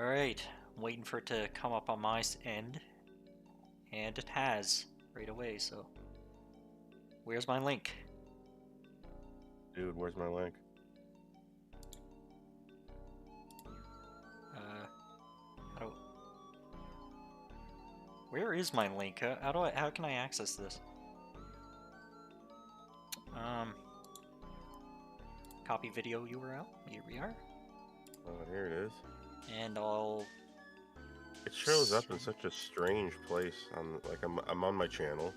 Alright, I'm waiting for it to come up on my end, and it has right away, so where's my link? Dude, where's my link? How do... Where is my link? How can I access this? Copy video URL, here we are. Oh, here it is. And I'll... It shows up in such a strange place. I'm on my channel,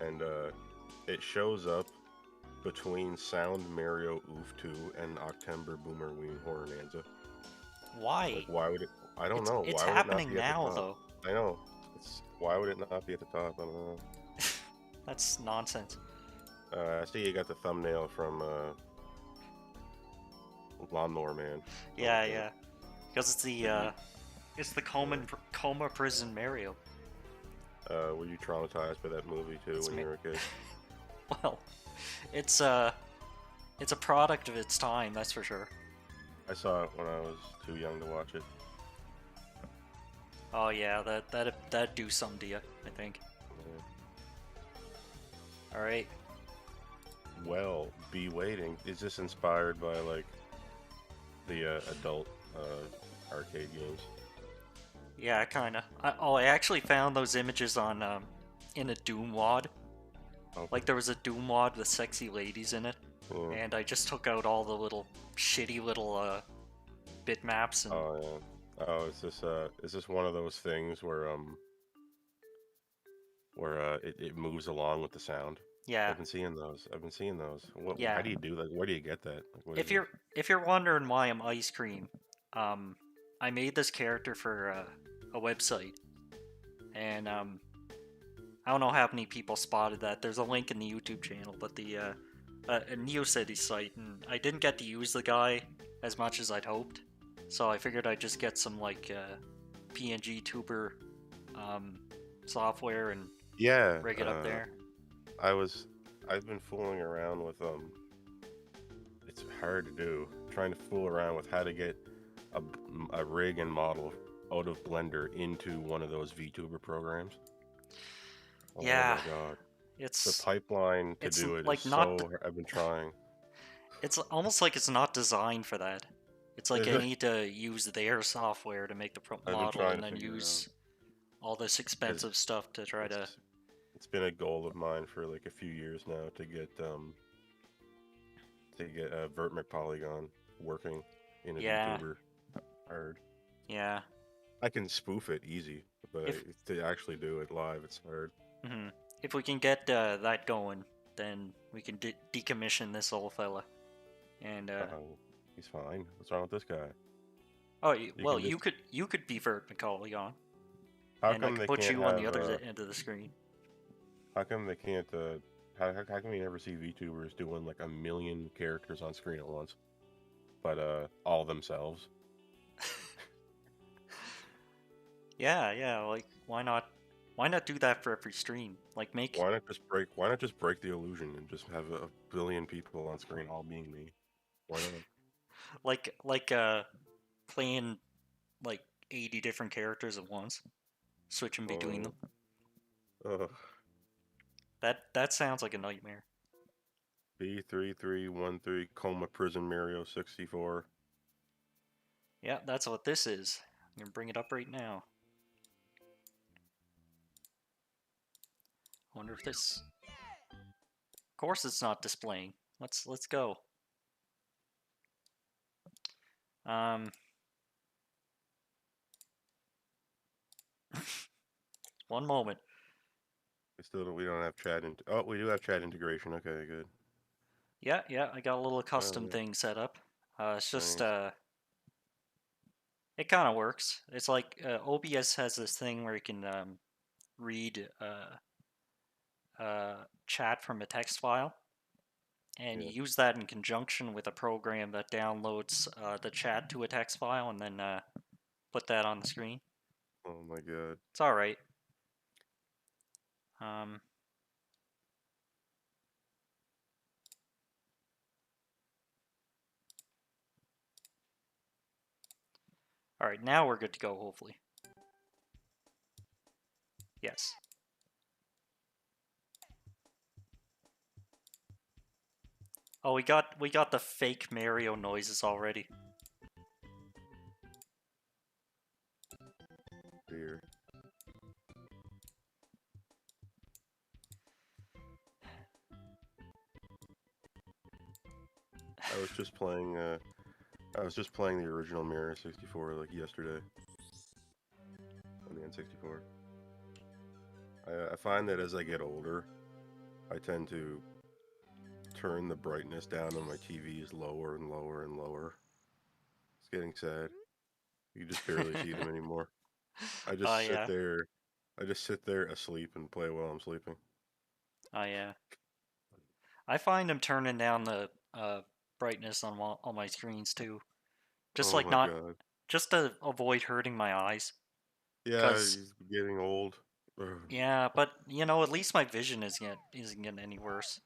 and it shows up between Sound Mario Oof 2 and Octember Boomer Ween Horror Nanza. Why? Like, why would it? I don't know. It's Why would it not happening be at the now, top? though. I know. Why would it not be at the top? I don't know. That's nonsense. I see you got the thumbnail from Lawnmower Man. Yeah, yeah. Because it's the Coma prison Mario. Were you traumatized by that movie too when you were a kid? Well, it's a product of its time, that's for sure. I saw it when I was too young to watch it. Oh yeah, that'd do something to you, I think. Yeah. All right. Well, be waiting. Is this inspired by like the adult arcade games? Yeah, kinda. I actually found those images on in a Doom wad. Okay. Like there was a Doom wad with sexy ladies in it, and I just took out all the little shitty little bitmaps and. Oh yeah. Oh, is this one of those things where it moves along with the sound? Yeah. I've been seeing those. What? Yeah. How do you do that? Where do you get that? Like, If you're wondering why I'm ice cream, I made this character for a website, and I don't know how many people spotted that. There's a link in the YouTube channel, but the a NeoCity site, and I didn't get to use the guy as much as I'd hoped, so I figured I'd just get some like PNG tuber software and rig it up there. I've been fooling around with it's hard to do, trying to fool around with how to get a rig and model out of Blender into one of those VTuber programs. Yeah, Oh my god. it's The pipeline to do it like is so... I've been trying. It's almost like it's not designed for that. It's like I need to use their software to make the model and then use all this expensive stuff to try to... It's been a goal of mine for like a few years now to get Vertmic Polygon working in a VTuber. Hard. Yeah. I can spoof it easy, but to actually do it live, it's hard. If we can get that going, then we can decommission this old fella. And he's fine. What's wrong with this guy? Oh, well, you could be Vertmic Polygon. How and come I could put you on the other end of the screen. How come they can't? How come you never see VTubers doing like a million characters on screen at once, but all themselves? Yeah. Like, why not? Why not do that for every stream? Like, make. Why not just break the illusion and just have a billion people on screen all being me? Why not? like playing like 80 different characters at once, switching between them. That sounds like a nightmare. B3313 Coma Prison Mario 64. Yeah, that's what this is. I'm gonna bring it up right now. I wonder if this... Of course it's not displaying. Let's go. One moment. We don't have chat oh, we do have chat integration. Okay, good. Yeah, I got a little custom thing set up. It's just it kind of works. It's like OBS has this thing where you can read chat from a text file, and you use that in conjunction with a program that downloads the chat to a text file and then put that on the screen. Oh my god. It's all right. Alright, now we're good to go, hopefully. Yes. Oh, we got the fake Mario noises already. Weird. I was just playing the original Mario 64 like yesterday on the N64. I find that as I get older, I tend to turn the brightness down on my TVs lower and lower and lower. It's getting sad. You just barely see them anymore. I just sit Yeah. there. I just sit there asleep and play while I'm sleeping. Oh, yeah. I find I'm turning down the brightness on all my screens too. Just Oh like my not, god. just to avoid hurting my eyes. Yeah, Cause he's getting old. Ugh. yeah, but you know, at least my vision isn't getting any worse.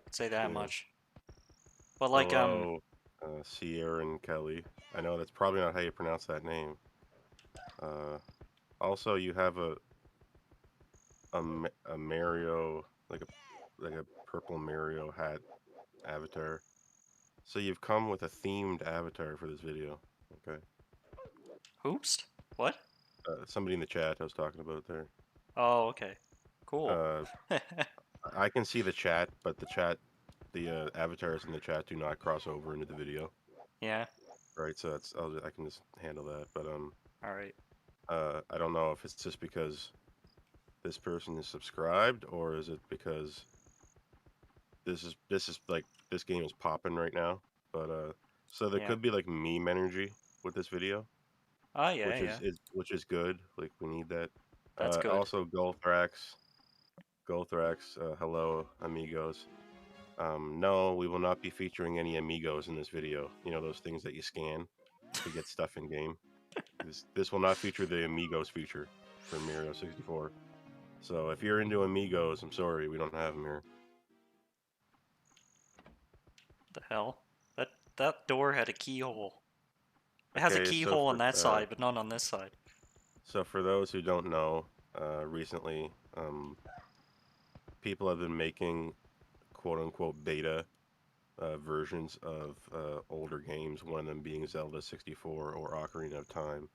I'd say that Yeah. much. But like Hello, Sierra and Kelly. I know that's probably not how you pronounce that name. Uh, Also, you have a Mario like a purple Mario hat avatar. So you've come with a themed avatar for this video. Okay. Hoops? What? Somebody in the chat I was talking about there. Oh, okay. Cool. Uh, I can see the chat, but the avatars in the chat do not cross over into the video. Yeah. Right. So I can just handle that. But All right. I don't know if it's just because this person is subscribed, or is it because this is like this game is popping right now. But so there Yeah. could be like meme energy with this video, Oh, yeah, yeah. which is good. Like we need that. That's good. Also, Golthrax, hello amigos. No, we will not be featuring any amigos in this video. You know those things that you scan to get stuff in game. This will not feature the amigos feature for Mario 64. So if you're into amigos, I'm sorry, we don't have them here. The hell? That door had a keyhole. It has a Okay, keyhole on that side, but not on this side. so for those who don't know, recently, people have been making quote unquote beta versions of older games, one of them being Zelda 64 or Ocarina of Time.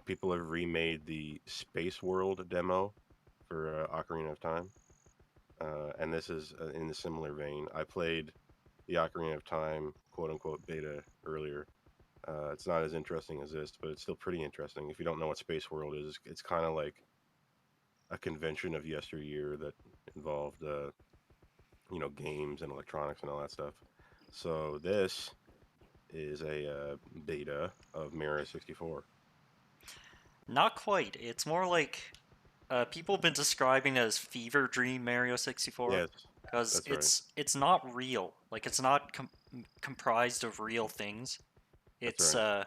People have remade the Spaceworld demo for Ocarina of Time, and this is in a similar vein. I played the Ocarina of Time quote unquote beta earlier. It's not as interesting as this, but it's still pretty interesting. If you don't know what Spaceworld is, it's kind of like a convention of yesteryear that involved, games and electronics and all that stuff. So this is a beta of Mario 64. Not quite. It's more like people have been describing it as Fever Dream Mario 64 Yes, because that's right. it's not real. Like it's not comprised of real things. That's It's right. uh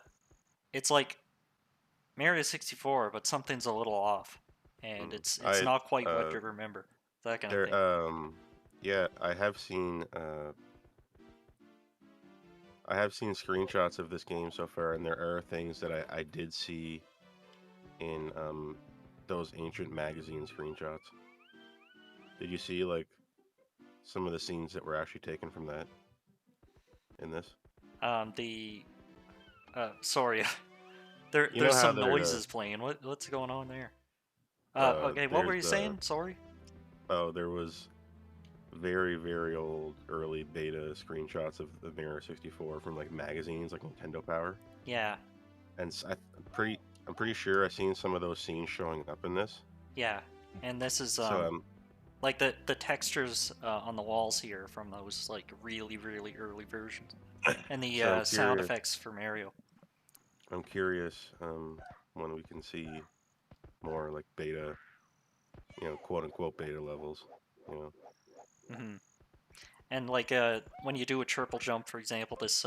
it's like Mario 64, but something's a little off, and Mm. it's not quite what you remember. That kind of There thing. yeah, I have seen screenshots of this game so far, and there are things that I did see in those ancient magazine screenshots. Did you see like some of the scenes that were actually taken from that in this? The sorry, You know there's how some there noises playing. What's going on there? Okay, what were there's you saying? Sorry. there was very very old early beta screenshots of the Mario 64 from like magazines like Nintendo Power, Yeah, and I'm pretty sure I've seen some of those scenes showing up in this. yeah. And this is So like the textures on the walls here from those like really early versions, and the so sound effects for Mario. I'm curious when we can see more like beta, quote unquote beta levels, you know. Hmm. And like when you do a triple jump, for example, this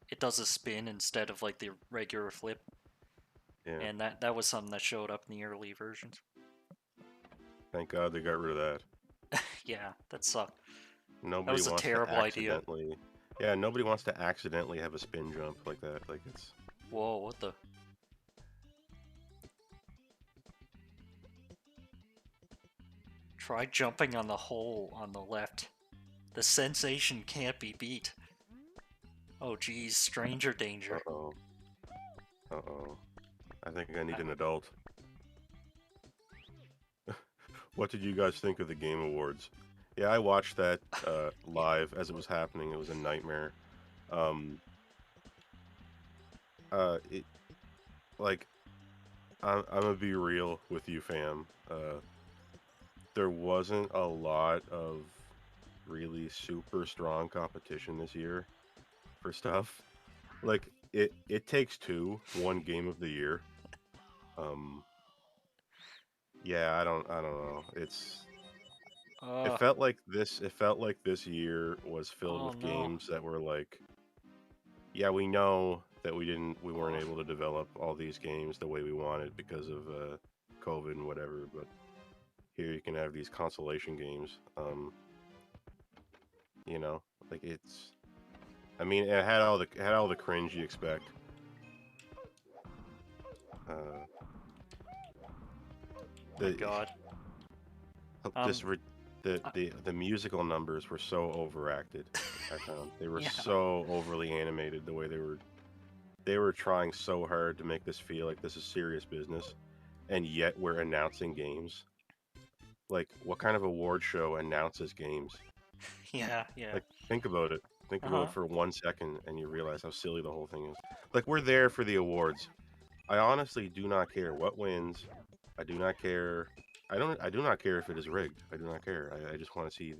it does a spin instead of like the regular flip, Yeah. and that was something that showed up in the early versions. Thank God they got rid of that. Yeah, that sucked. That Nobody was a wants to terrible idea. accidentally. Yeah, nobody wants to accidentally have a spin jump like that. Like Whoa, what the? Try jumping on the hole on the left. The sensation can't be beat. Oh geez, stranger danger. Uh-oh. Uh-oh. I think I need an adult. What did you guys think of the Game Awards? Yeah, I watched that live as it was happening. It was a nightmare. Um, it like I'm gonna be real with you, fam. There wasn't a lot of really super strong competition this year for stuff. Like it takes two, one game of the year. Um, yeah, I don't know. It Uh, felt like this year was filled oh with no. games that were like, yeah, we know that we weren't Oh, able to develop all these games the way we wanted because of COVID and whatever, but here you can have these consolation games. You know, like it's I mean, it had all the cringe you expect. Uh my the god. just Um, re- I- the musical numbers were so overacted. I found they were yeah. so overly animated the way they were trying so hard to make this feel like this is serious business, and yet we're announcing games. Like, what kind of award show announces games? Yeah, yeah. Like, think about it. Think about Uh-huh. it for 1 second, and you realize how silly the whole thing is. Like, we're there for the awards. I honestly do not care what wins. I do not care. I do not care if it is rigged. I do not care. I just want to see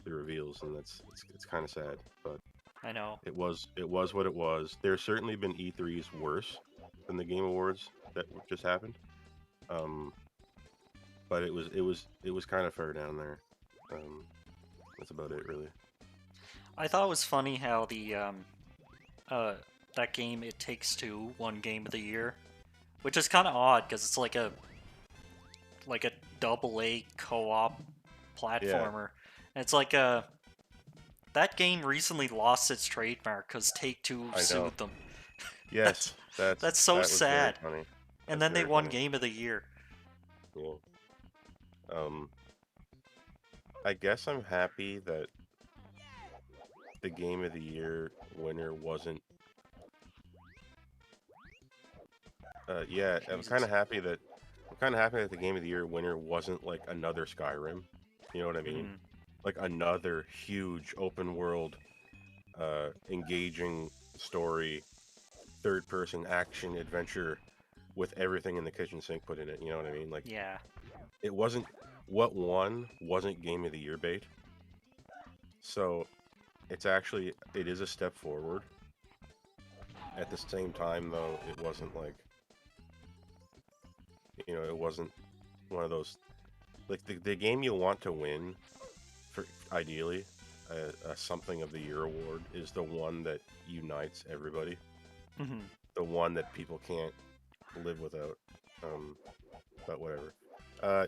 the reveals, and it's kind of sad, but I know. it was what it was. There's certainly been E3s worse than the Game Awards that just happened. Um, but it was kind of far down there. Um, that's about it, really. I thought it was funny how the uh that game It Takes Two won Game of the Year, which is kind of odd because it's like a double A co-op Yeah, platformer. And it's like that game recently lost its trademark because Take Two I know. sued them. That's Yes, that's so that was very sad. funny. And That's then they very won funny. Game of the Year. Yeah. Um, I guess I'm happy that the Game of the Year winner wasn't. Yeah, Jesus. I'm kind of happy that the Game of the Year winner wasn't like another Skyrim. You know what I mean? Hmm. Like another huge open world, engaging story, third person action adventure with everything in the kitchen sink put in it. You know what I mean? Like Yeah. it wasn't what won wasn't Game of the Year bait. So it is a step forward. At the same time, though, it wasn't like it wasn't one of those like the game you want to win for ideally a something of the year award is the one that unites everybody, Hmm. the one that people can't live without. Um, but whatever.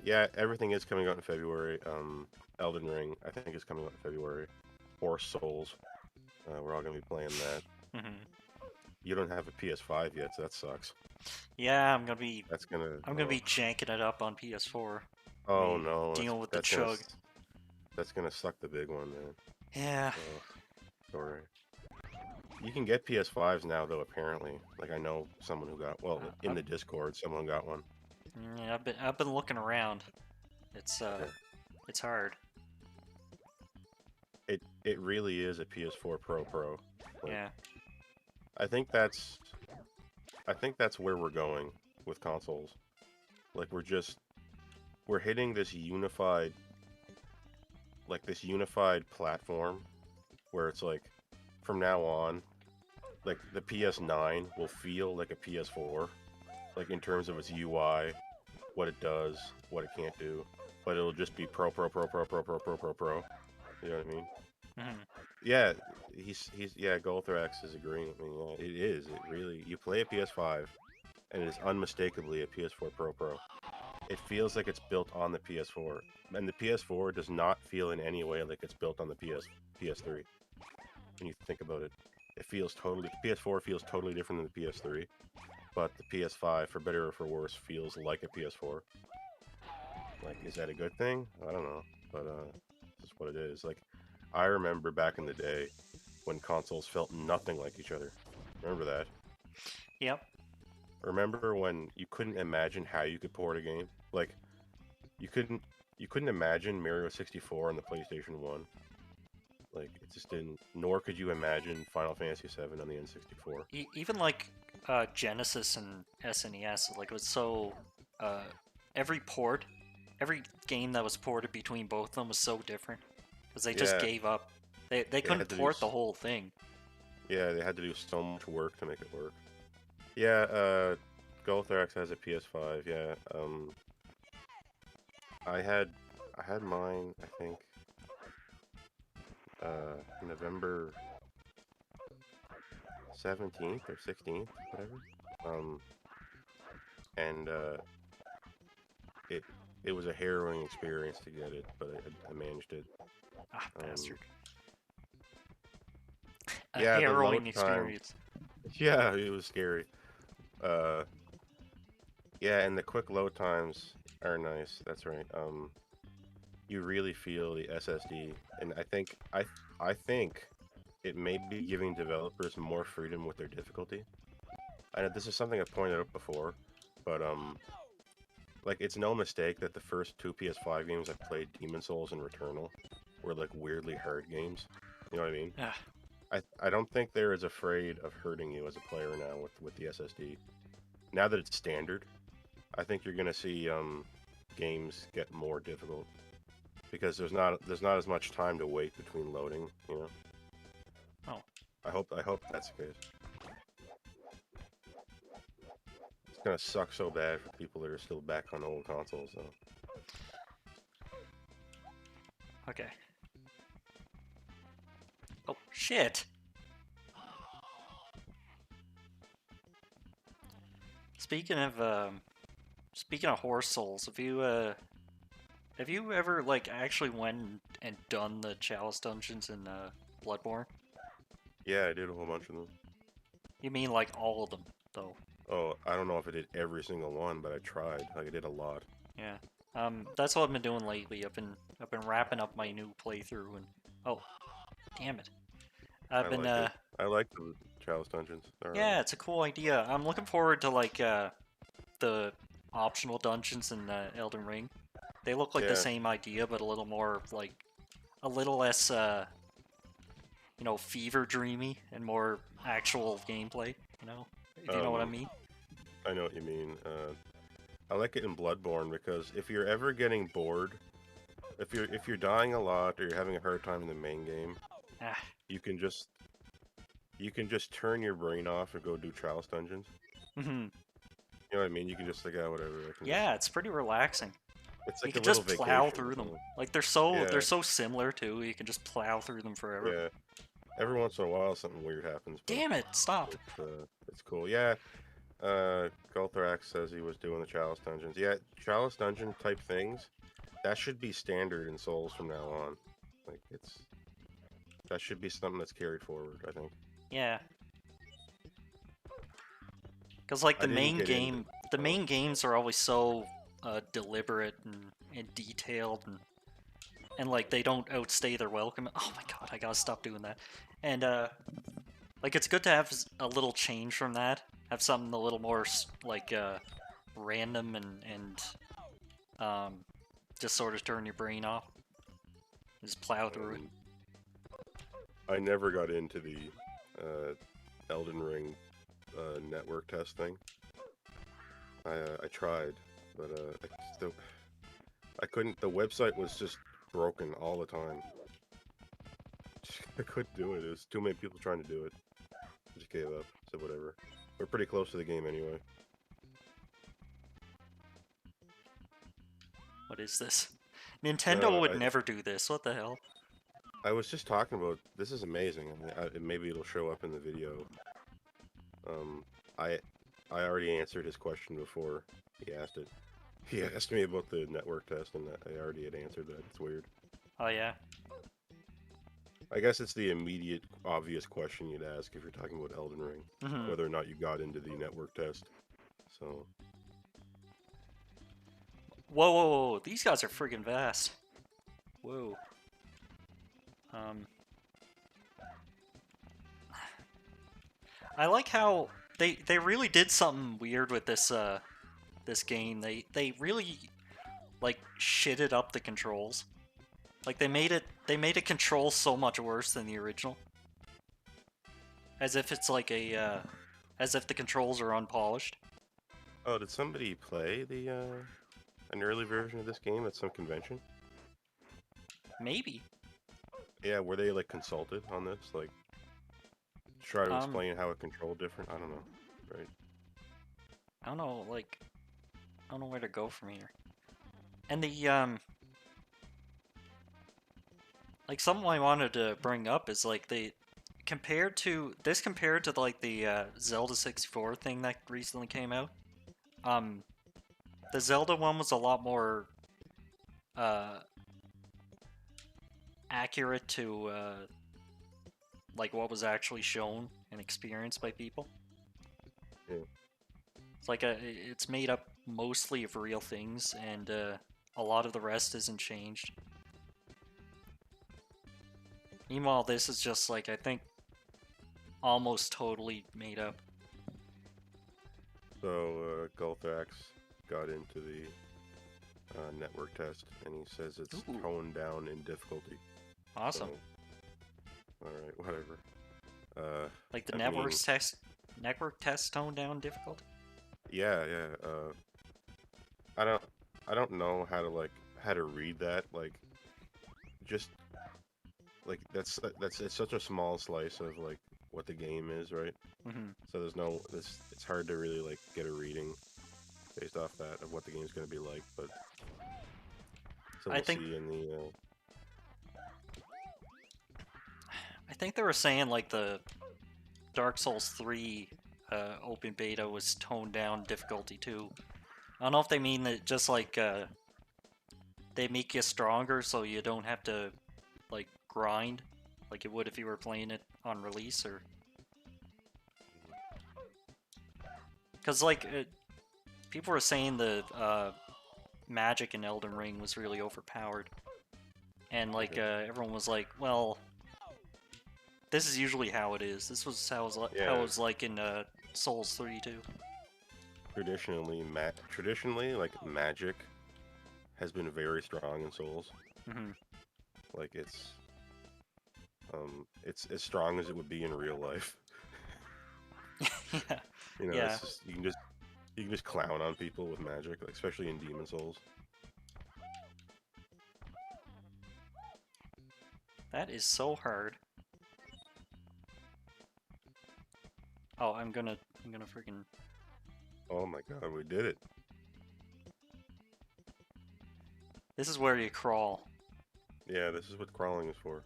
Yeah, everything is coming out in February. Elden Ring, I think, is coming out in February. Or Souls. We're all gonna be playing that. Hmm. You don't have a PS5 yet, so that sucks. Yeah, That's gonna. I'm gonna be janking it up on PS4. Oh Be no, dealing with the chug. that's gonna suck the big one, man. Yeah. Oh, sorry. You can get PS5s now, though. Apparently, like I know someone who got. Well, in I've, the Discord, someone got one. yeah, I've been looking around. It's Yeah. it's hard. It really is a PS4 Pro. Like Yeah. I think that's I think that's where we're going with consoles. Like we're hitting this unified platform where it's like from now on, like the PS9 will feel like a PS4, like in terms of its UI, what it does, what it can't do, but it'll just be pro. You know what I mean? Hmm. Yeah, yeah. Golthrax is agreeing with me. Yeah, it is. It really. You play a PS5, and it is unmistakably a PS4 Pro. It feels like it's built on the PS4, and the PS4 does not feel in any way like it's built on the PS3. When you think about it, It feels totally. The PS4 feels totally different than the PS3, but the PS5, for better or for worse, feels like a PS4. Like, is that a good thing? I don't know, but that's what it is. Like, I remember back in the day when consoles felt nothing like each other. Remember that? Yep. Remember when you couldn't imagine how you could port a game? Like, you couldn't you couldn't imagine Mario 64 on the PlayStation 1. Like, it just didn't. Nor could you imagine Final Fantasy 7 on the N64. Even like Genesis and SNES, like it was so uh, every port, every game that was ported between both of them was so different because they just Yeah, gave up. They they couldn't had to do. port the whole thing. Yeah, they had to do so much work to make it work. Yeah, Goldthrax has a PS5. Yeah, I had I had mine. I think November 17th or 16th, whatever. Um, and it it was a harrowing experience to get it, but I managed it. Ah, Um, bastard. A yeah, the load harrowing time. experience. Yeah, it was scary. Uh, yeah, and the quick load times are nice. That's right. You really feel the SSD, and I think it may be giving developers more freedom with their difficulty. I know this is something I've pointed out before, but like it's no mistake that the first two PS5 games I played, Demon Souls and Returnal, were like weirdly hard games. You know what I mean? Ah, I don't think they're as afraid of hurting you as a player now with the SSD. Now that it's standard, I think you're gonna see games get more difficult because there's not as much time to wait between loading. You know. oh, I hope that's the case. It's gonna suck so bad for people that are still back on old consoles though. okay. Oh shit. Speaking of horse souls, have you ever like actually went and done the Chalice dungeons in Bloodborne? Yeah, I did a whole bunch of them. You mean like all of them though? Oh, I don't know if I did every single one, but I tried. Like I did a lot. Yeah. That's what I've been doing lately. I've been wrapping up my new playthrough and oh, damn it. I've I been like it. I like the Chalice dungeons. They're alright. yeah, it's a cool idea. I'm looking forward to like the optional dungeons in Elden Ring. They look like the Yeah. same idea, but a little more like a little less fever dreamy and more actual gameplay. You know, if you know what I Um, mean. I know what you mean. I like it in Bloodborne because if you're ever getting bored, if you're dying a lot or you're having a hard time in the main game, Ah, you can just you can just turn your brain off and go do Chalice dungeons. hmm. You know what I mean? You can just like, oh, whatever. I can just. Yeah, it's pretty relaxing. It's You like a can little just plow vacation or through them. something. Like they're Yeah, so similar too. You can just plow through them forever. yeah. Every once in a while, something weird happens, but Damn it! Stop. it's cool. Yeah. Golthrax says he was doing the Chalice dungeons. Yeah, Chalice dungeon type things. That should be standard in Souls from now on. Like that should be something that's carried forward. I think. Yeah, because like I didn't get into. the Oh, main games are always so deliberate and detailed and like they don't outstay their welcome. Oh my god, I gotta stop doing that. And like it's good to have a little change from that. Have something a little more like random and just sort of turn your brain off. Just plow through it. I never got into the Elden Ring network test thing. I tried, but I couldn't. The website was just broken all the time. I couldn't do it. It was too many people trying to do it. I just gave up. So whatever. We're pretty close to the game anyway. What is this? Nintendo would I never do this. What the hell? I was just talking about. This is amazing. I mean, maybe it'll show up in the video. Um, I I already answered his question before he asked it. He asked me about the network test, and I already had answered that. It's weird. Oh yeah. I guess it's the immediate, obvious question you'd ask if you're talking about Elden Ring, Mm-hmm. whether or not you got into the network test. So, Whoa, whoa, whoa! These guys are friggin' vast. Whoa. Um. I like how they really did something weird with this game. They really like shitted up the controls. Like they made it control so much worse than the original. As if it's like as if the controls are unpolished. oh, did somebody play an early version of this game at some convention? Maybe. Yeah, were they like consulted on this? Like, try to Um, explain how it controlled different? I don't know. Right. I don't know. Like, I don't know where to go from here. And the like something I wanted to bring up is like compared to like the Zelda 64 thing that recently came out. Um, the Zelda one was a lot more uh accurate to like what was actually shown and experienced by people. Yeah. It's like it's made up mostly of real things, and a lot of the rest isn't changed. Meanwhile, this is just like I think almost totally made up. So, Gulthax got into the network test, and he says it's Ooh. toned down in difficulty. Awesome. So, all right, whatever. Like the I mean, network test toned down difficulty. yeah, yeah. I don't, I don't know how to read that. Like, just like that's it's such a small slice of like what the game is, right? Mm-hmm. So there's no this. It's hard to really like get a reading based off that of what the game's gonna be like. But so I we'll think see in the. I think they were saying like the Dark Souls 3 open beta was toned down difficulty too. I don't know if they mean that just like they make you stronger so you don't have to like grind like you would if you were playing it on release, or because like people were saying the magic in Elden Ring was really overpowered, and like Okay. everyone was like, well, this is usually how it is. This was how how it Yeah, was like in Souls 3 too. traditionally, like magic has been very strong in Souls. Hmm. Like it's as strong as it would be in real life. Yeah, You know, yeah, it's just you can just clown on people with magic, like, especially in Demon Souls. that is so hard. Oh, I'm gonna freaking. Oh my god, we did it! This is where you crawl. Yeah, this is what crawling is for.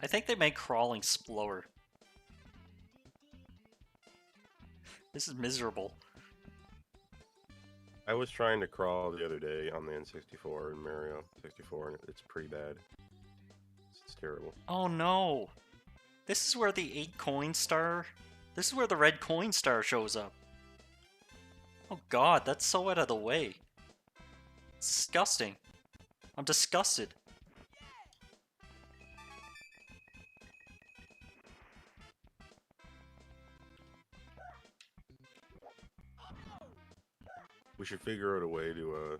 I think they make crawling slower. This is miserable. I was trying to crawl the other day on the N64 in Mario 64, and it's pretty bad. It's terrible. Oh no! This is where the 8 coin star. This is where the red coin star shows up. Oh god, that's so out of the way. It's disgusting. I'm disgusted. We should figure out a way to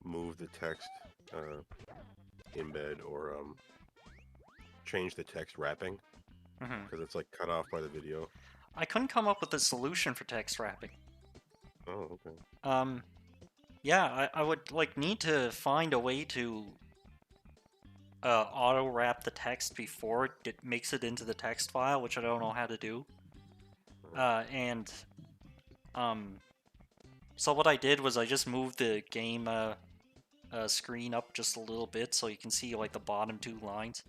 move the text embed or change the text wrapping Hmm. because it's like cut off by the video. I couldn't come up with a solution for text wrapping. Oh, okay. Yeah, I would like need to find a way to auto wrap the text before it makes it into the text file, which I don't know how to do. And um, so what I did was I just moved the game screen up just a little bit so you can see like the bottom 2 lines.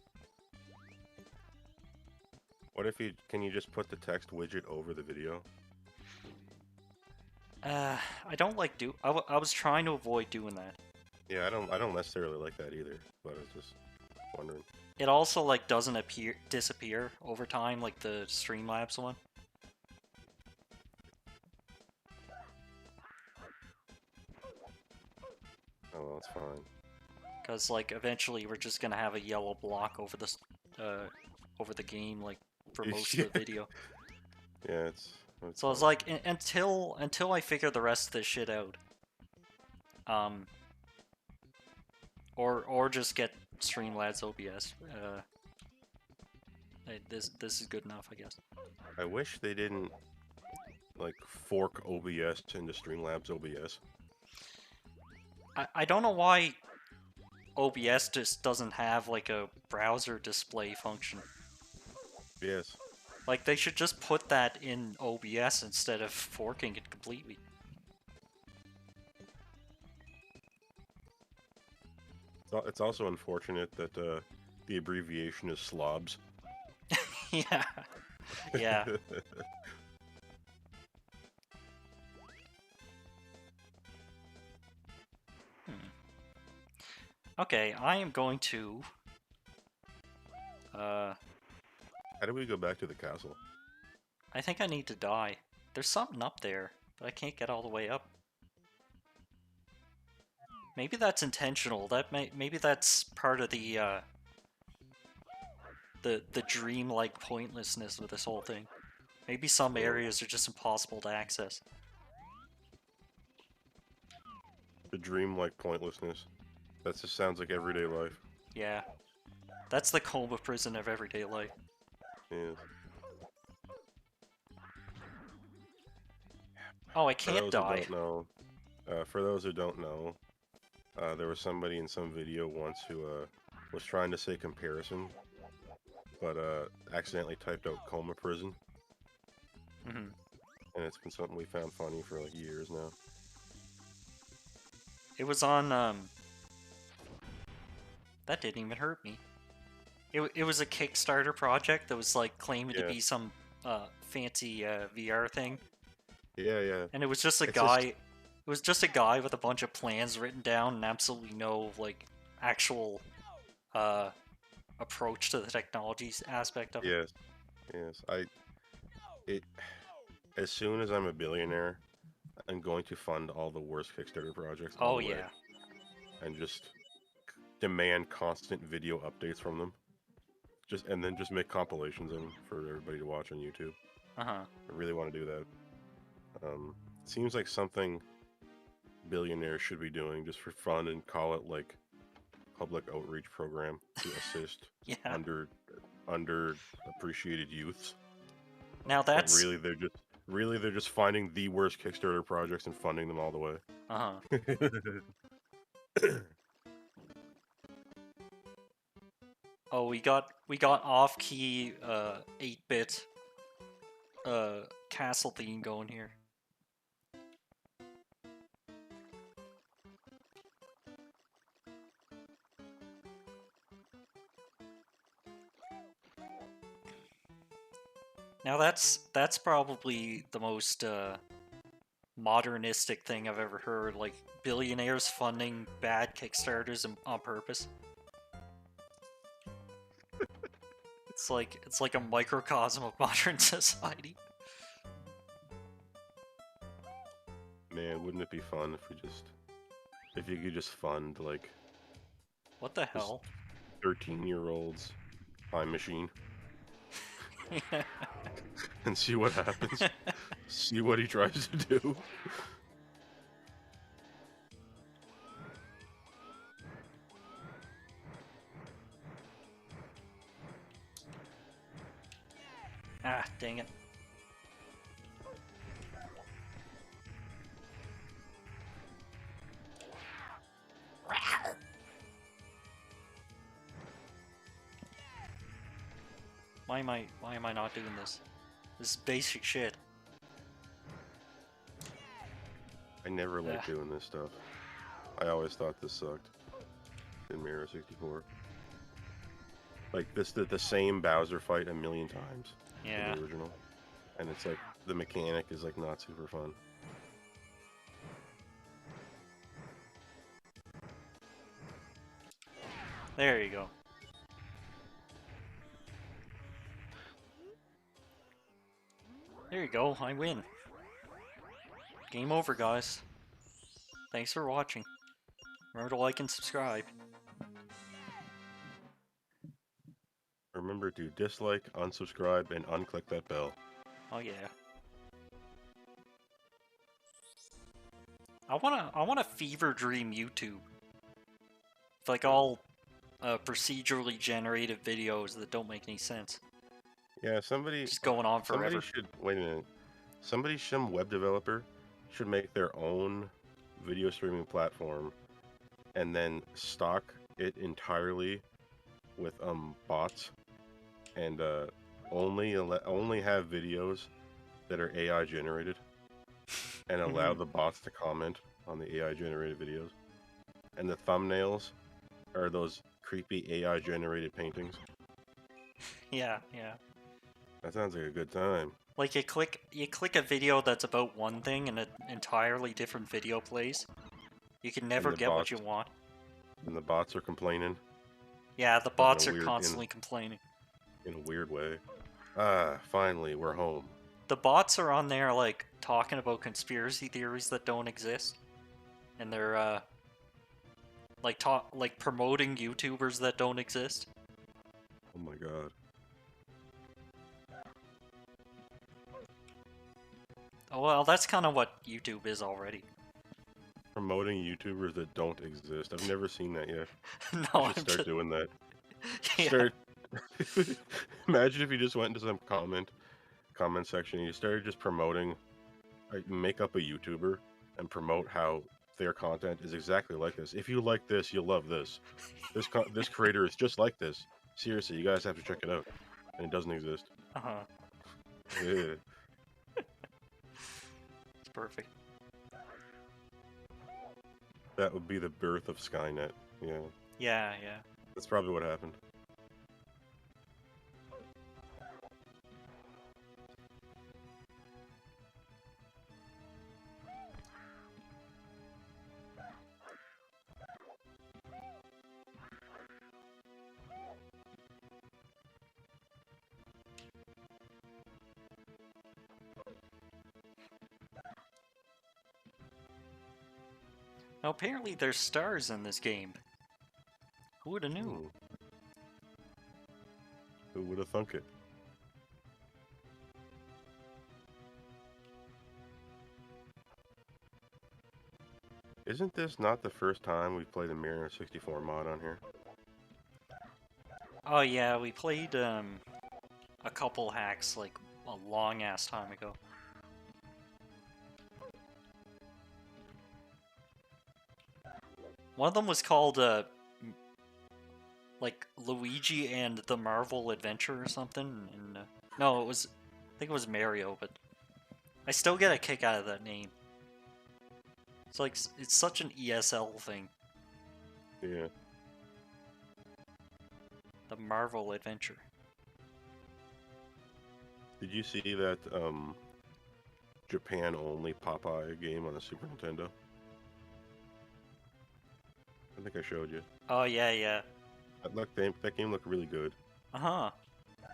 What if you can you just put the text widget over the video? I don't like I was trying to avoid doing that. Yeah, I don't necessarily like that either, but I was just wondering. It also like doesn't disappear over time like the Streamlabs one. Oh, well, it's fine. Because like eventually we're just gonna have a yellow block over over the game like for most Yeah. of the video. Yeah, So it's fine. like until I figure the rest of this shit out, um, or just get Streamlabs OBS. This is good enough, I guess. I wish they didn't like fork OBS into Streamlabs OBS. I don't know why OBS just doesn't have like a browser display function. Yes. Like they should just put that in OBS instead of forking it completely. It's also unfortunate that the abbreviation is slobs. Yeah. Yeah. Okay, I am going to How do we go back to the castle? I think I need to die. There's something up there, but I can't get all the way up. Maybe that's intentional. Maybe that's part of the dreamlike pointlessness of this whole thing. Maybe some areas are just impossible to access. The dreamlike pointlessness. That just sounds like everyday life. Yeah. That's the Coma prison of everyday life. Yes. Oh, I can't die. For those who don't know, there was somebody in some video once who was trying to say comparison, but accidentally typed out Coma prison. Mm-hmm. And it's been something we found funny for like years now. It was on, that didn't even hurt me. It was a Kickstarter project that was like claiming to be some fancy VR thing. Yeah, yeah. And it was just a guy. It was just a guy with a bunch of plans written down and absolutely no like actual approach to the technology aspect of it. Yes. As soon as I'm a billionaire, I'm going to fund all the worst Kickstarter projects. Oh yeah. And just demand constant video updates from them. And then just make compilations of them for everybody to watch on YouTube. I really want to do that. Seems like something billionaires should be doing just for fun and call it like public outreach program to assist underappreciated youths. Now that's they're just finding the worst Kickstarter projects and funding them all the way. Oh, we got off-key 8-bit castle theme going here. Now that's probably the most modernistic thing I've ever heard. Like billionaires funding bad Kickstarters on purpose. It's like a microcosm of modern society. Man, wouldn't it be fun if you could just fund like what the hell? 13-year-olds time machine. And see what happens. See what he tries to do. Ah, dang it. Why am I not doing this? This is basic shit. I never liked doing this stuff. I always thought this sucked in Mario 64. Like the same Bowser fight a million times. Yeah. In the original. And it's like the mechanic is like not super fun. There you go. There you go, I win. Game over, guys. Thanks for watching. Remember to like and subscribe. Remember to dislike, unsubscribe, and unclick that bell. Oh yeah. I wanna fever dream YouTube. It's like all procedurally generated videos that don't make any sense. Yeah, somebody Just going on forever. should wait a minute. Some web developer should make their own video streaming platform and then stock it entirely with bots and only have videos that are AI generated and allow the bots to comment on the AI generated videos. And the thumbnails are those creepy AI generated paintings. Yeah. That sounds like a good time. Like you click a video that's about one thing and an entirely different video plays. You can never get what you want. And the bots are complaining. Yeah, the bots are constantly complaining. In a weird way. Ah, finally, we're home. The bots are on there, like, talking about conspiracy theories that don't exist. And they're, like promoting YouTubers that don't exist. Oh my god. Oh, well, that's kind of what YouTube is already. Promoting YouTubers that don't exist. I've never seen that yet. No, I should start doing that. Yeah. Imagine if you just went into some comment section and you started just promoting, like, make up a YouTuber and promote how their content is exactly like this. If you like this, you'll love this. This creator is just like this. Seriously, you guys have to check it out. And it doesn't exist. Uh-huh. Yeah. It's perfect. That would be the birth of Skynet. Yeah. Yeah. That's probably what happened. Now, apparently there's stars in this game. Who would have knew? Who would have thunk it? Isn't this not the first time we've played a Mario 64 mod on here? Oh yeah, we played a couple hacks like a long ass time ago. One of them was called like Luigi and the Marvel Adventure or something. And no, I think it was Mario, but I still get a kick out of that name. It's like it's such an ESL thing. Yeah. The Marvel Adventure. Did you see that Japan only Popeye game on the Super Nintendo? I think I showed you. Oh yeah. That game looked really good. Uh-huh.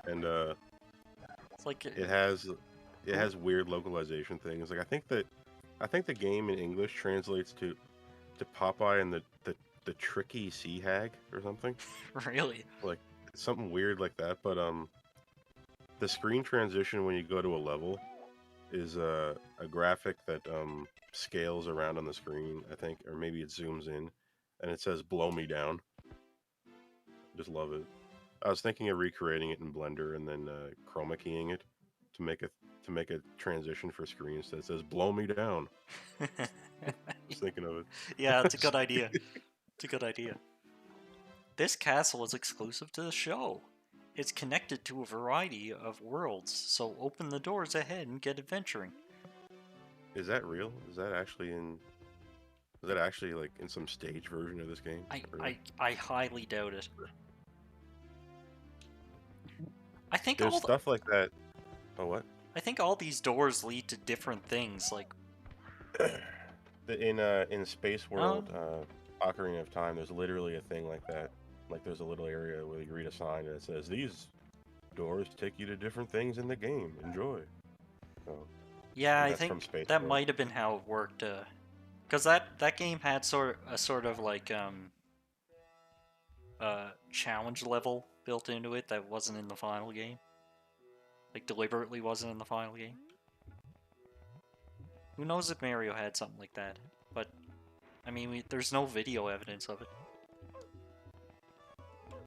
And it's like it has weird localization things. Like I think the game in English translates to Popeye and the tricky sea hag or something. Really? Like something weird like that, but the screen transition when you go to a level is a graphic that scales around on the screen, I think, or maybe it zooms in, and it says "Blow me down." Just love it. I was thinking of recreating it in Blender and then chroma keying it to make a transition for screens that says "Blow me down." Just thinking of it. Yeah, it's a good idea. It's a good idea. This castle is exclusive to the show. It's connected to a variety of worlds, so open the doors ahead and get adventuring. Is that real? Is that actually like in some stage version of this game? I highly doubt it. I think there's stuff like that. Oh, what? I think all these doors lead to different things. Like in Spaceworld, Ocarina of Time, there's literally a thing like that. Like there's a little area where you read a sign that says these doors take you to different things in the game. Enjoy. So, Yeah, I that's from think that Spaceworld. might have been how it worked. Because that game had sort of like challenge level built into it that wasn't in the final game. Like deliberately wasn't in the final game. Who knows if Mario had something like that? But I mean, there's no video evidence of it.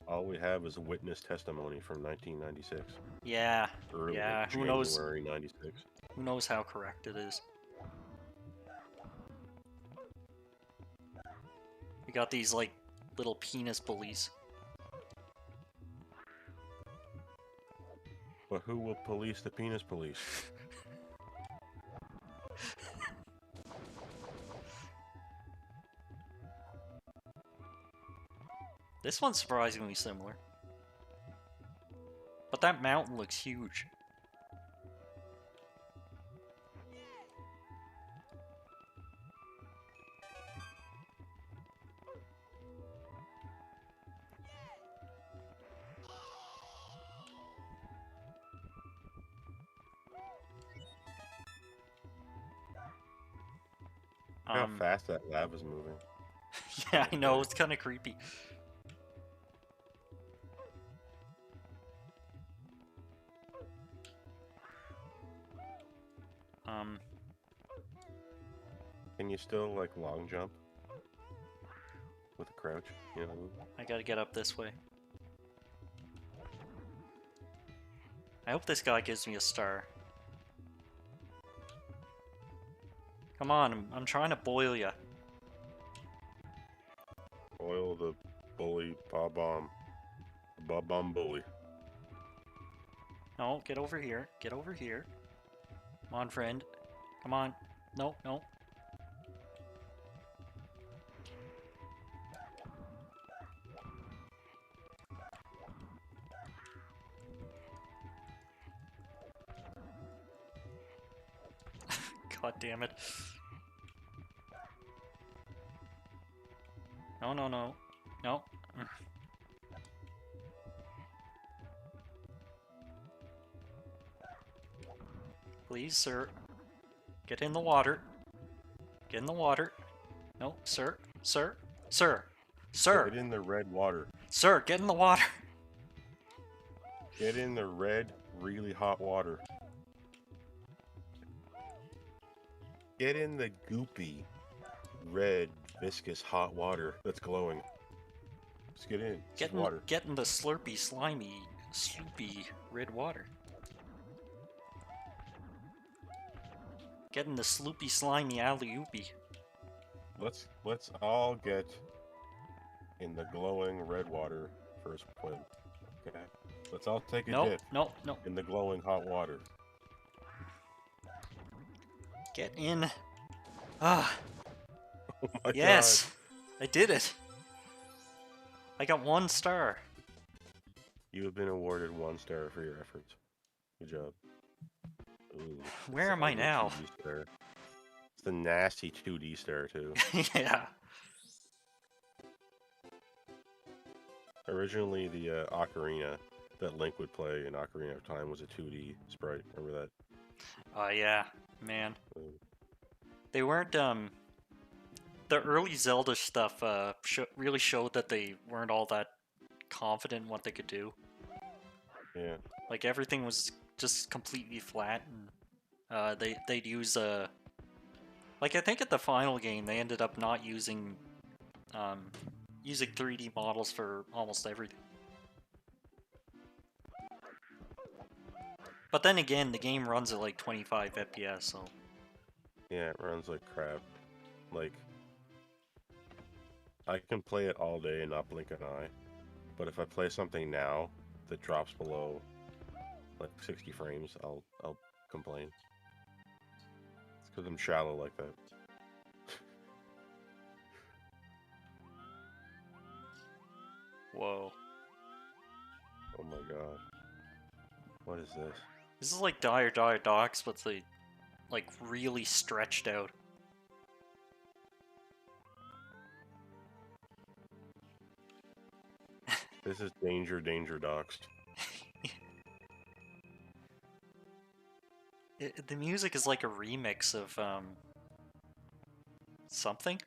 All we have is witness testimony from 1996. Yeah, Early, yeah. like January 96. Who knows how correct it is? We got these like little penis bullies. But who will police the penis police? This one's surprisingly similar. But that mountain looks huge. Look how fast that lava's moving. Yeah, I know, it's kind of creepy. Can you still, like, long jump? With a crouch, you know? I gotta get up this way. I hope this guy gives me a star. Come on, I'm trying to boil ya. Boil the bully, bomb. Bomb bully. No, get over here. Get over here. Come on, friend. Come on. No, no. God damn it. No, no, no. No. Please, sir. Get in the water. Get in the water. No, sir. Sir. Sir. Sir. Get in the red water. Sir, get in the water. Get in the red, really hot water. Get in the goopy, red, viscous, hot water that's glowing. Just get in. It's water. Get in the slurpy, slimy, sloopy red water. Get in the sloopy, slimy, alley-oopy. Let's all get in the glowing red water for a swim. Okay. Let's all take a dip. No, no. In the glowing hot water. Get in. Ah. Oh my yes. God. I did it. I got 1 star. You have been awarded 1 star for your efforts. Good job. Ooh, where am I now? It's the nasty 2D star too. Yeah. Originally, the Ocarina that Link would play in Ocarina of Time was a 2D sprite. Remember that? Oh yeah, man. They weren't the early Zelda stuff really showed that they weren't all that confident in what they could do. Yeah. Like everything was just completely flat, and they'd use like I think at the final game they ended up not using using 3D models for almost everything. But then again, the game runs at like 25 FPS, so... Yeah, it runs like crap. Like, I can play it all day and not blink an eye. But if I play something now that drops below like 60 frames, I'll complain. It's because I'm shallow like that. Whoa. Oh my god. What is this? This is like Dire Docks, but they like really stretched out. This is danger, danger, docs. The music is like a remix of something.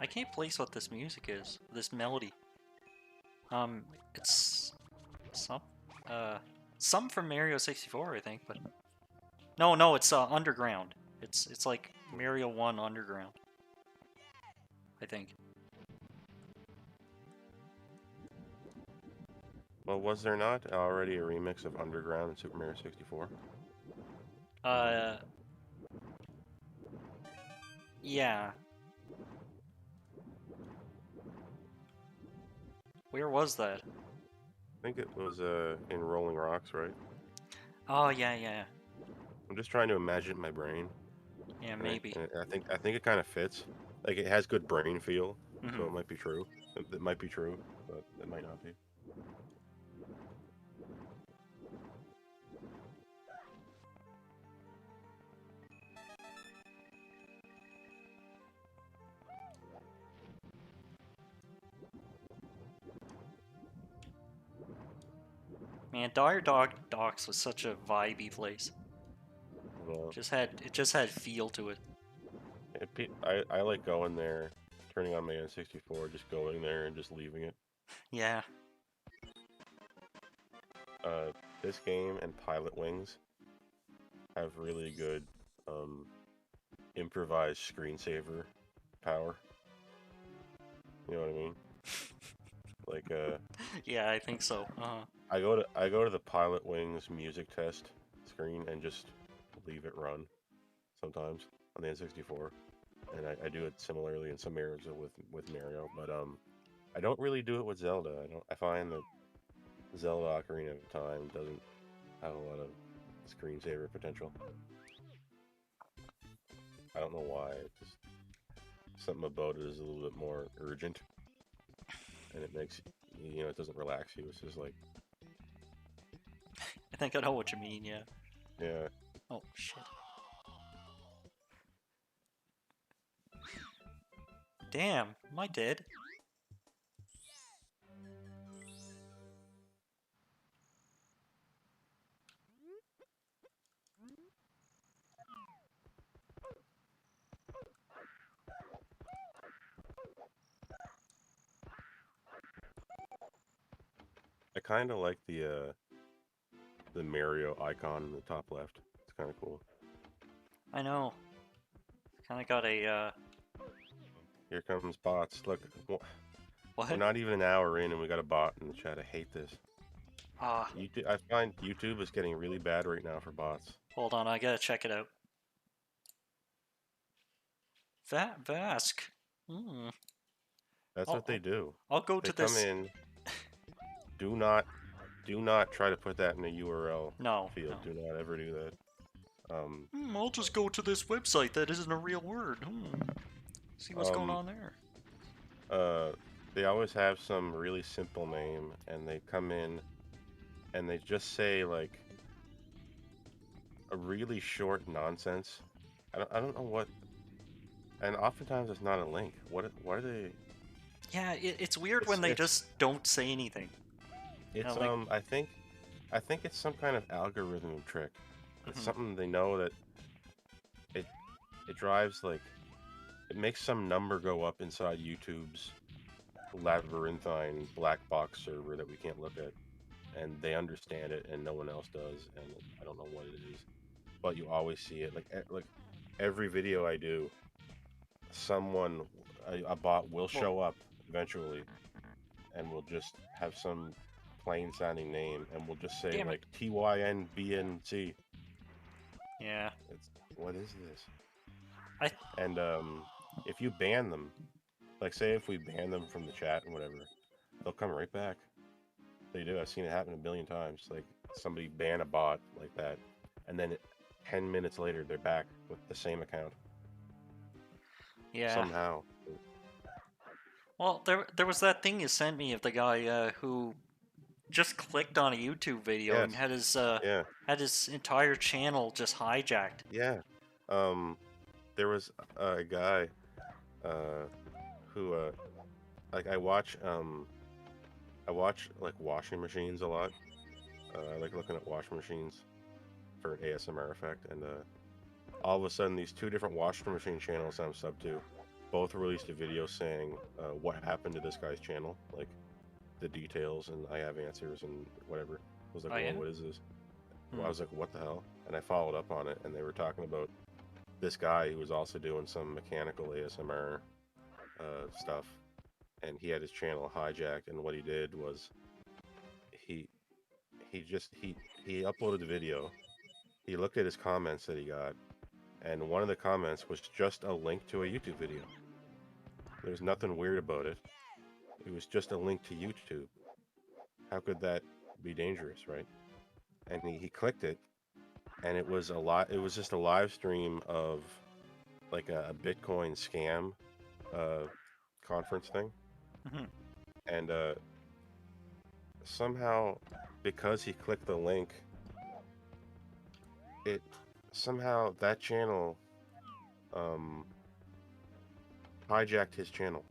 I can't place what this music is. This melody. It's some some from Mario 64, I think, but no, it's Underground. It's like Mario 1 Underground, I think. Well, was there not already a remix of Underground in Super Mario 64? Yeah. Where was that? I think it was in Rolling Rocks, right? Oh, yeah. I'm just trying to imagine it in my brain. Yeah, And maybe. I think it kind of fits. Like it has good brain feel, so Mhm. it might be true. It might be true, but it might not be. Man, Dire Dog Docks was such a vibey place. Well, It just had feel to it. I like going there, turning on my N64, just going there and just leaving it. Yeah. This game and Pilot Wings have really good improvised screensaver power. You know what I mean? Like Yeah, I think so. I go to the Pilot Wings music test screen and just leave it run sometimes on the N64, and I do it similarly in some areas with Mario, but I don't really do it with Zelda. I find that Zelda Ocarina of Time doesn't have a lot of screensaver potential. I don't know why. It's just something about it is a little bit more urgent, and it makes it doesn't relax you. It's just like I think I know what you mean, yeah. yeah. Oh, shit. Damn, am I dead? I kind of like the Mario icon in the top left. It's kind of cool. I know. Kinda got a, Here comes bots. Look, we're what? not even an hour in and we got a bot in the chat. I hate this. Ah, YouTube, I find YouTube is getting really bad right now for bots. hold on, I gotta check it out. Vask. Hmm. That's what they do. I'll go They to come this. in. Do not try to put that in a URL No, field. Do not ever do that. I'll just go to this website that isn't a real word. See what's going um, on there. uh, they always have some really simple name, and they come in, and they just say like a really short nonsense. I don't know what, and oftentimes it's not a link. What are they? Yeah, it's weird when they It's just don't say anything. Like, I think it's some kind of algorithm trick. It's mhm. something they know that it it drives like it makes some number go up inside YouTube's labyrinthine black box server that we can't look at, and they understand it and no one else does, and I don't know what it is, but you always see it like every video I do, someone a bot will Well, show up eventually and will just have some plain sounding name and we'll just say damn it. like TYNBNC. Yeah. It's what is this? I. And if you ban them, like say if we ban them from the chat and whatever, they'll come right back. They do. I've seen it happen a billion times. Like somebody ban a bot like that, and then 10 minutes later they're back with the same account. Yeah. Somehow. Well, there was that thing you sent me of the guy who just clicked on a YouTube video and Yes. Yeah. had his entire channel just hijacked. Yeah. There was a guy uh, who like I watch like washing machines a lot. I like looking at washing machines for an ASMR effect, and all of a sudden these two different washing machine channels I'm sub to both released a video saying what happened to this guy's channel, like the details, and I have answers and whatever. I was like, Oh well, yeah. what is this? Well, I was like, what the hell? And I followed up on it, and they were talking about this guy who was also doing some mechanical ASMR stuff, and he had his channel hijacked. And what he did was he he uploaded the video. He looked at his comments that he got, and one of the comments was just a link to a YouTube video. There's nothing weird about it. It was just a link to YouTube. How could that be dangerous, right? And he clicked it, and it was a lot. It was just a live stream of like a Bitcoin scam conference thing, Hmm. and somehow because he clicked the link, it somehow that channel um, hijacked his channel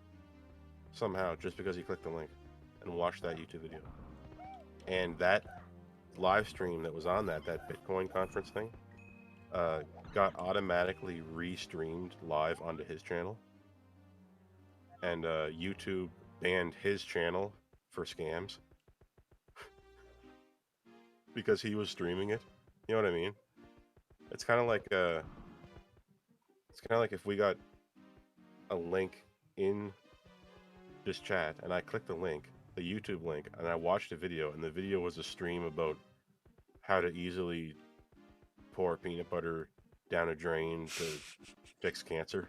somehow just because he clicked the link and watched that YouTube video. And that live stream that was on that Bitcoin conference thing got automatically re-streamed live onto his channel, and YouTube banned his channel for scams because he was streaming it. You know what I mean? It's kind of like if we got a link in this chat and I clicked the link, the YouTube link, and I watched a video, and the video was a stream about how to easily pour peanut butter down a drain to fix cancer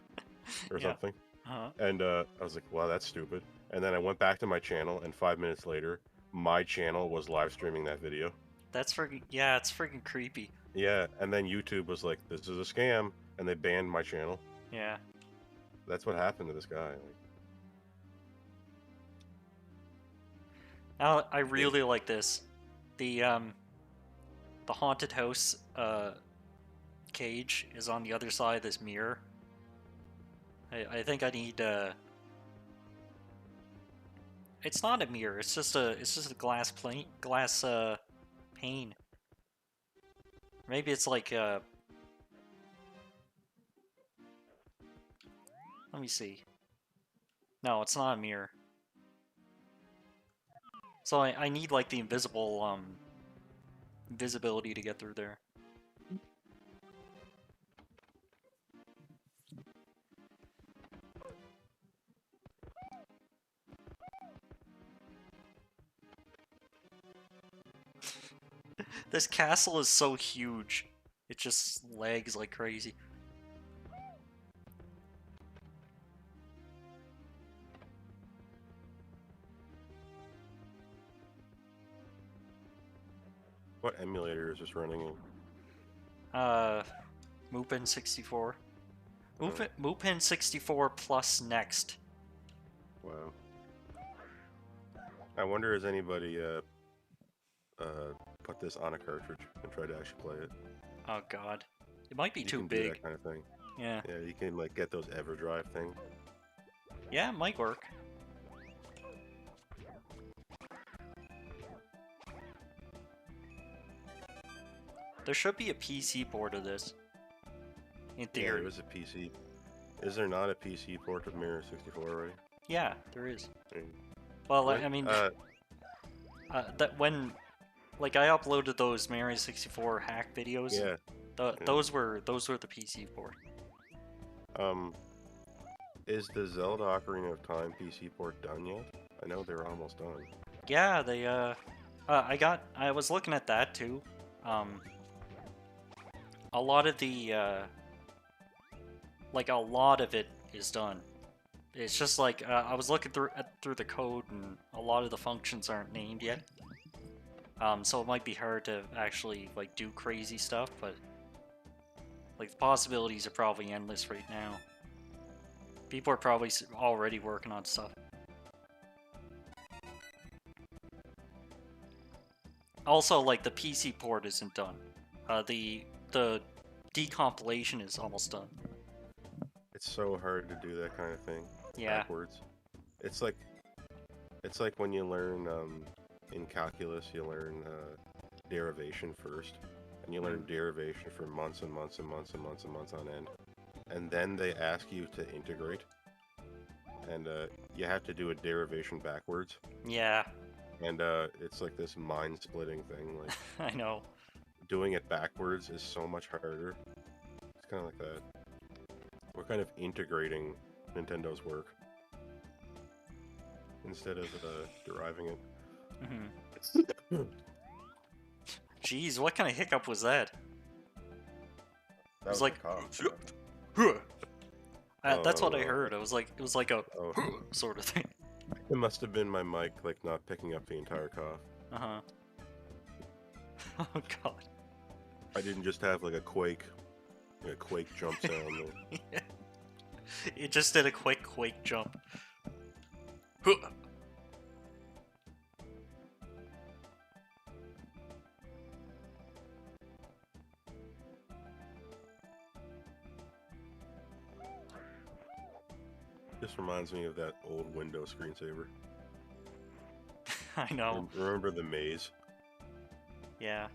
or Yeah. something. Uh-huh. And I was like, wow, that's stupid. And then I went back to my channel, and 5 minutes later, my channel was live streaming that video. That's freaking, yeah, it's freaking creepy. Yeah, and then YouTube was like, this is a scam, and they banned my channel. Yeah. That's what happened to this guy. Like, Now I really like this. The haunted house cage is on the other side of this mirror. I think I need it's not a mirror, it's just a glass pane. Maybe it's like let me see. No, it's not a mirror. So I need like the invisible visibility to get through there. This castle is so huge. It just lags like crazy. what emulator is this running in? Mupin 64. Mupin 64 plus next. Wow. I wonder has anybody put this on a cartridge and tried to actually play it. Oh god. It might be You too can do big. that kind of thing. Yeah. Yeah, you can like get those EverDrive things. Yeah, it might work. There should be a PC port of this. In Yeah, theory. there is a PC. Is there not a PC port of Mirror 64 already? Yeah, there is. I mean, Well, what? I mean, that when, like, I uploaded those Mario 64 hack videos. yeah. Those were the PC port. Is the Zelda Ocarina of Time PC port done yet? I know they're almost done. Yeah, they I was looking at that too. A lot of the like a lot of it is done. It's just like I was looking through the code, and a lot of the functions aren't named yet. So it might be hard to actually like do crazy stuff, but like the possibilities are probably endless right now. People are probably already working on stuff. Also, like, the PC port isn't done. The decompilation is almost done. It's so hard to do that kind of thing Yeah. backwards. It's like when you learn in calculus, you learn derivation first, and you learn derivation for months and months and months and months and months on end, and then they ask you to integrate, and you have to do a derivation backwards. Yeah. And it's like this mind-splitting thing. Like I know. doing it backwards is so much harder. It's kind of like that. We're kind of integrating Nintendo's work instead of deriving it. Mm-hmm. Jeez, what kind of hiccup was that? That was like, cough. that's what I heard. It was like a sort of thing. It must have been my mic, like, not picking up the entire cough. Uh-huh. Oh, God. I didn't just have, like, a quake jump sound. Yeah. It just did a quick quake jump. This reminds me of that old Windows screensaver. I know. Remember the maze? Yeah.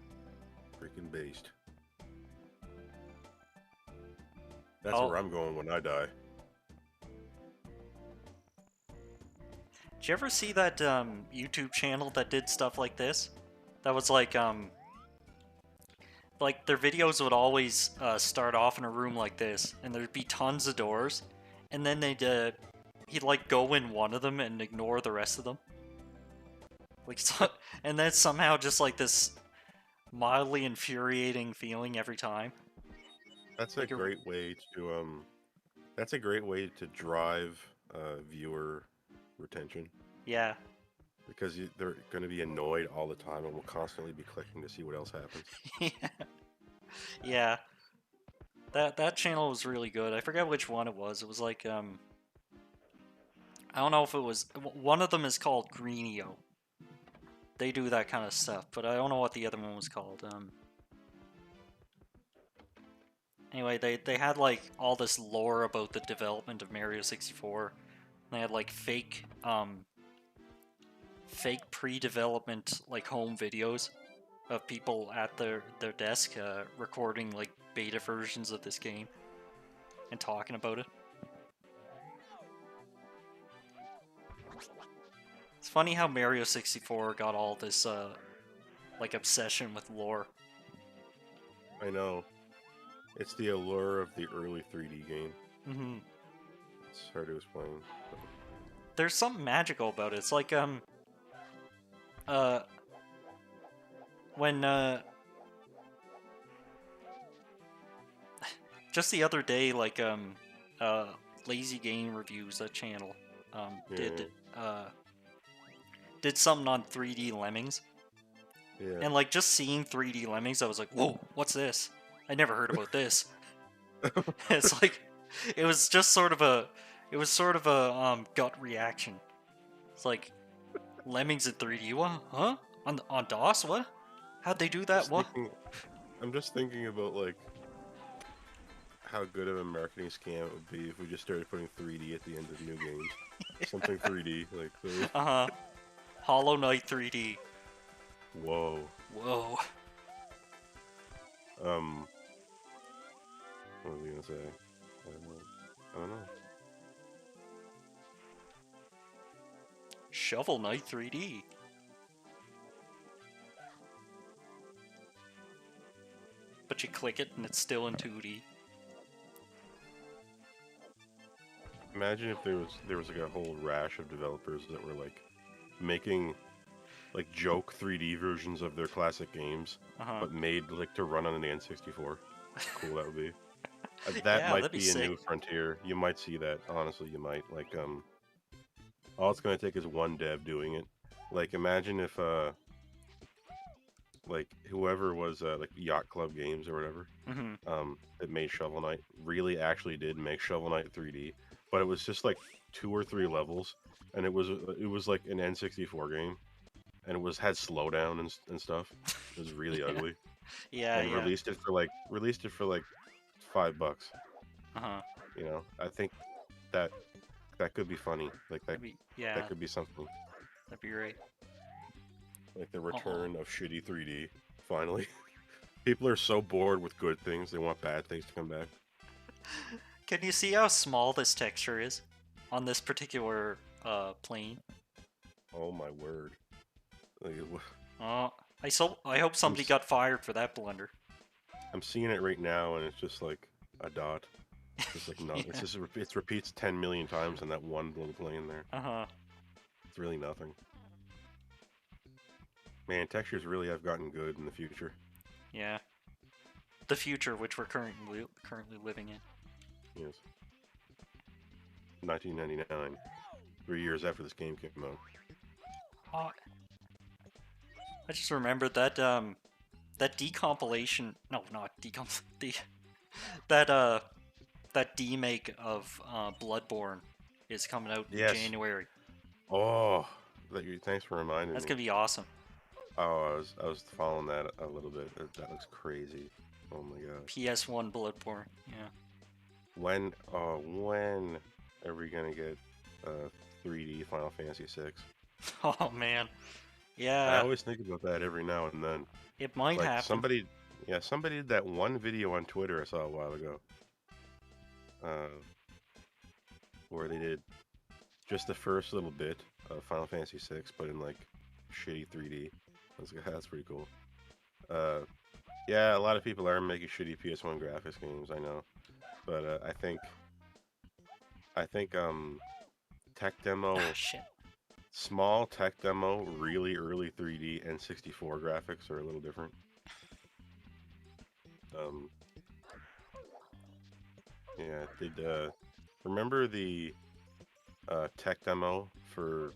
Freaking based. That's where I'm going when I die. Did you ever see that YouTube channel that did stuff like this? That was like their videos would always start off in a room like this, and there'd be tons of doors, and then he'd like go in one of them and ignore the rest of them. Like, and then somehow just like this mildly infuriating feeling every time. That's a great way to that's a great way to drive viewer retention. Yeah. Because they're going to be annoyed all the time and will constantly be clicking to see what else happens. Yeah. That channel was really good. I forget which one it was. It was like I don't know if it was one of them is called Greenio. They do that kind of stuff, but I don't know what the other one was called. Anyway, they had like all this lore about the development of Mario 64. They had like fake pre-development like home videos of people at their desk recording like beta versions of this game and talking about it. It's funny how Mario 64 got all this like obsession with lore. I know. It's the allure of the early 3D game. Mm-hmm. It's hard to explain. But... There's something magical about it. It's like when just the other day, like Lazy Game Reviews, that channel, did something on 3D Lemmings. Yeah. And like just seeing 3D Lemmings, I was like, whoa, what's this? I never heard about this. It's like it was sort of a gut reaction. It's like Lemmings in 3D, what? Huh? On DOS? What? How'd they do that? What? I'm just thinking about like how good of a marketing scam it would be if we just started putting 3D at the end of new games. Something 3D, like so. Hollow Knight 3D. Whoa. Whoa. What was I gonna say? I don't know. Shovel Knight 3D. But you click it and it's still in 2D. Imagine if there was like a whole rash of developers that were like making like joke 3D versions of their classic games, but made like to run on an N64. Cool that would be. That might be a new frontier. You might see that. Honestly, you might. Like, all it's gonna take is one dev doing it. Like, imagine if, like, whoever was, like, Yacht Club Games or whatever, that made Shovel Knight, really actually did make Shovel Knight 3D, but it was just, like, 2 or 3 levels, and it was like an N64 game. and it had slowdown and stuff. It was really Yeah. ugly, Yeah, and yeah. released it for like $5. Uh-huh. You know, I think that that could be funny. Like that Yeah, could be something. that'd be great. Like the Oh. return of shitty 3D. Finally, people are so bored with good things; they want bad things to come back. Can you see how small this texture is on this particular plane? Oh my word! Like, Oh, I hope I'm somebody got fired for that blunder. I'm seeing it right now, and it's just like a dot. It's just like not. It's Yeah. just it repeats 10 million times in that one little plane there. Uh-huh. It's really nothing. Man, textures really have gotten good in the future. Yeah. The future which we're currently living in. Yes. 1999, 3 years after this game came out. Oh, I just remembered that that decompilation. No, not decomp. The that that demake of Bloodborne is coming out in Yes. January. Oh, thanks for reminding That's me. gonna be awesome. Oh, I was following that a little bit. That looks crazy. Oh my gosh. PS1 Bloodborne. Yeah. When are we gonna get 3D Final Fantasy 6? Oh man. I Yeah. always think about that every now and then. It might Like happen. somebody did that one video on Twitter I saw a while ago, uh, where they did just the first little bit of Final Fantasy 6, but in like shitty 3D. That's pretty cool. Uh, yeah, a lot of people are making shitty PS1 graphics games, I know, but I think tech Ah, demo, shit. small tech demo, really early 3D and 64 graphics are a little different. Um, yeah, remember the tech demo for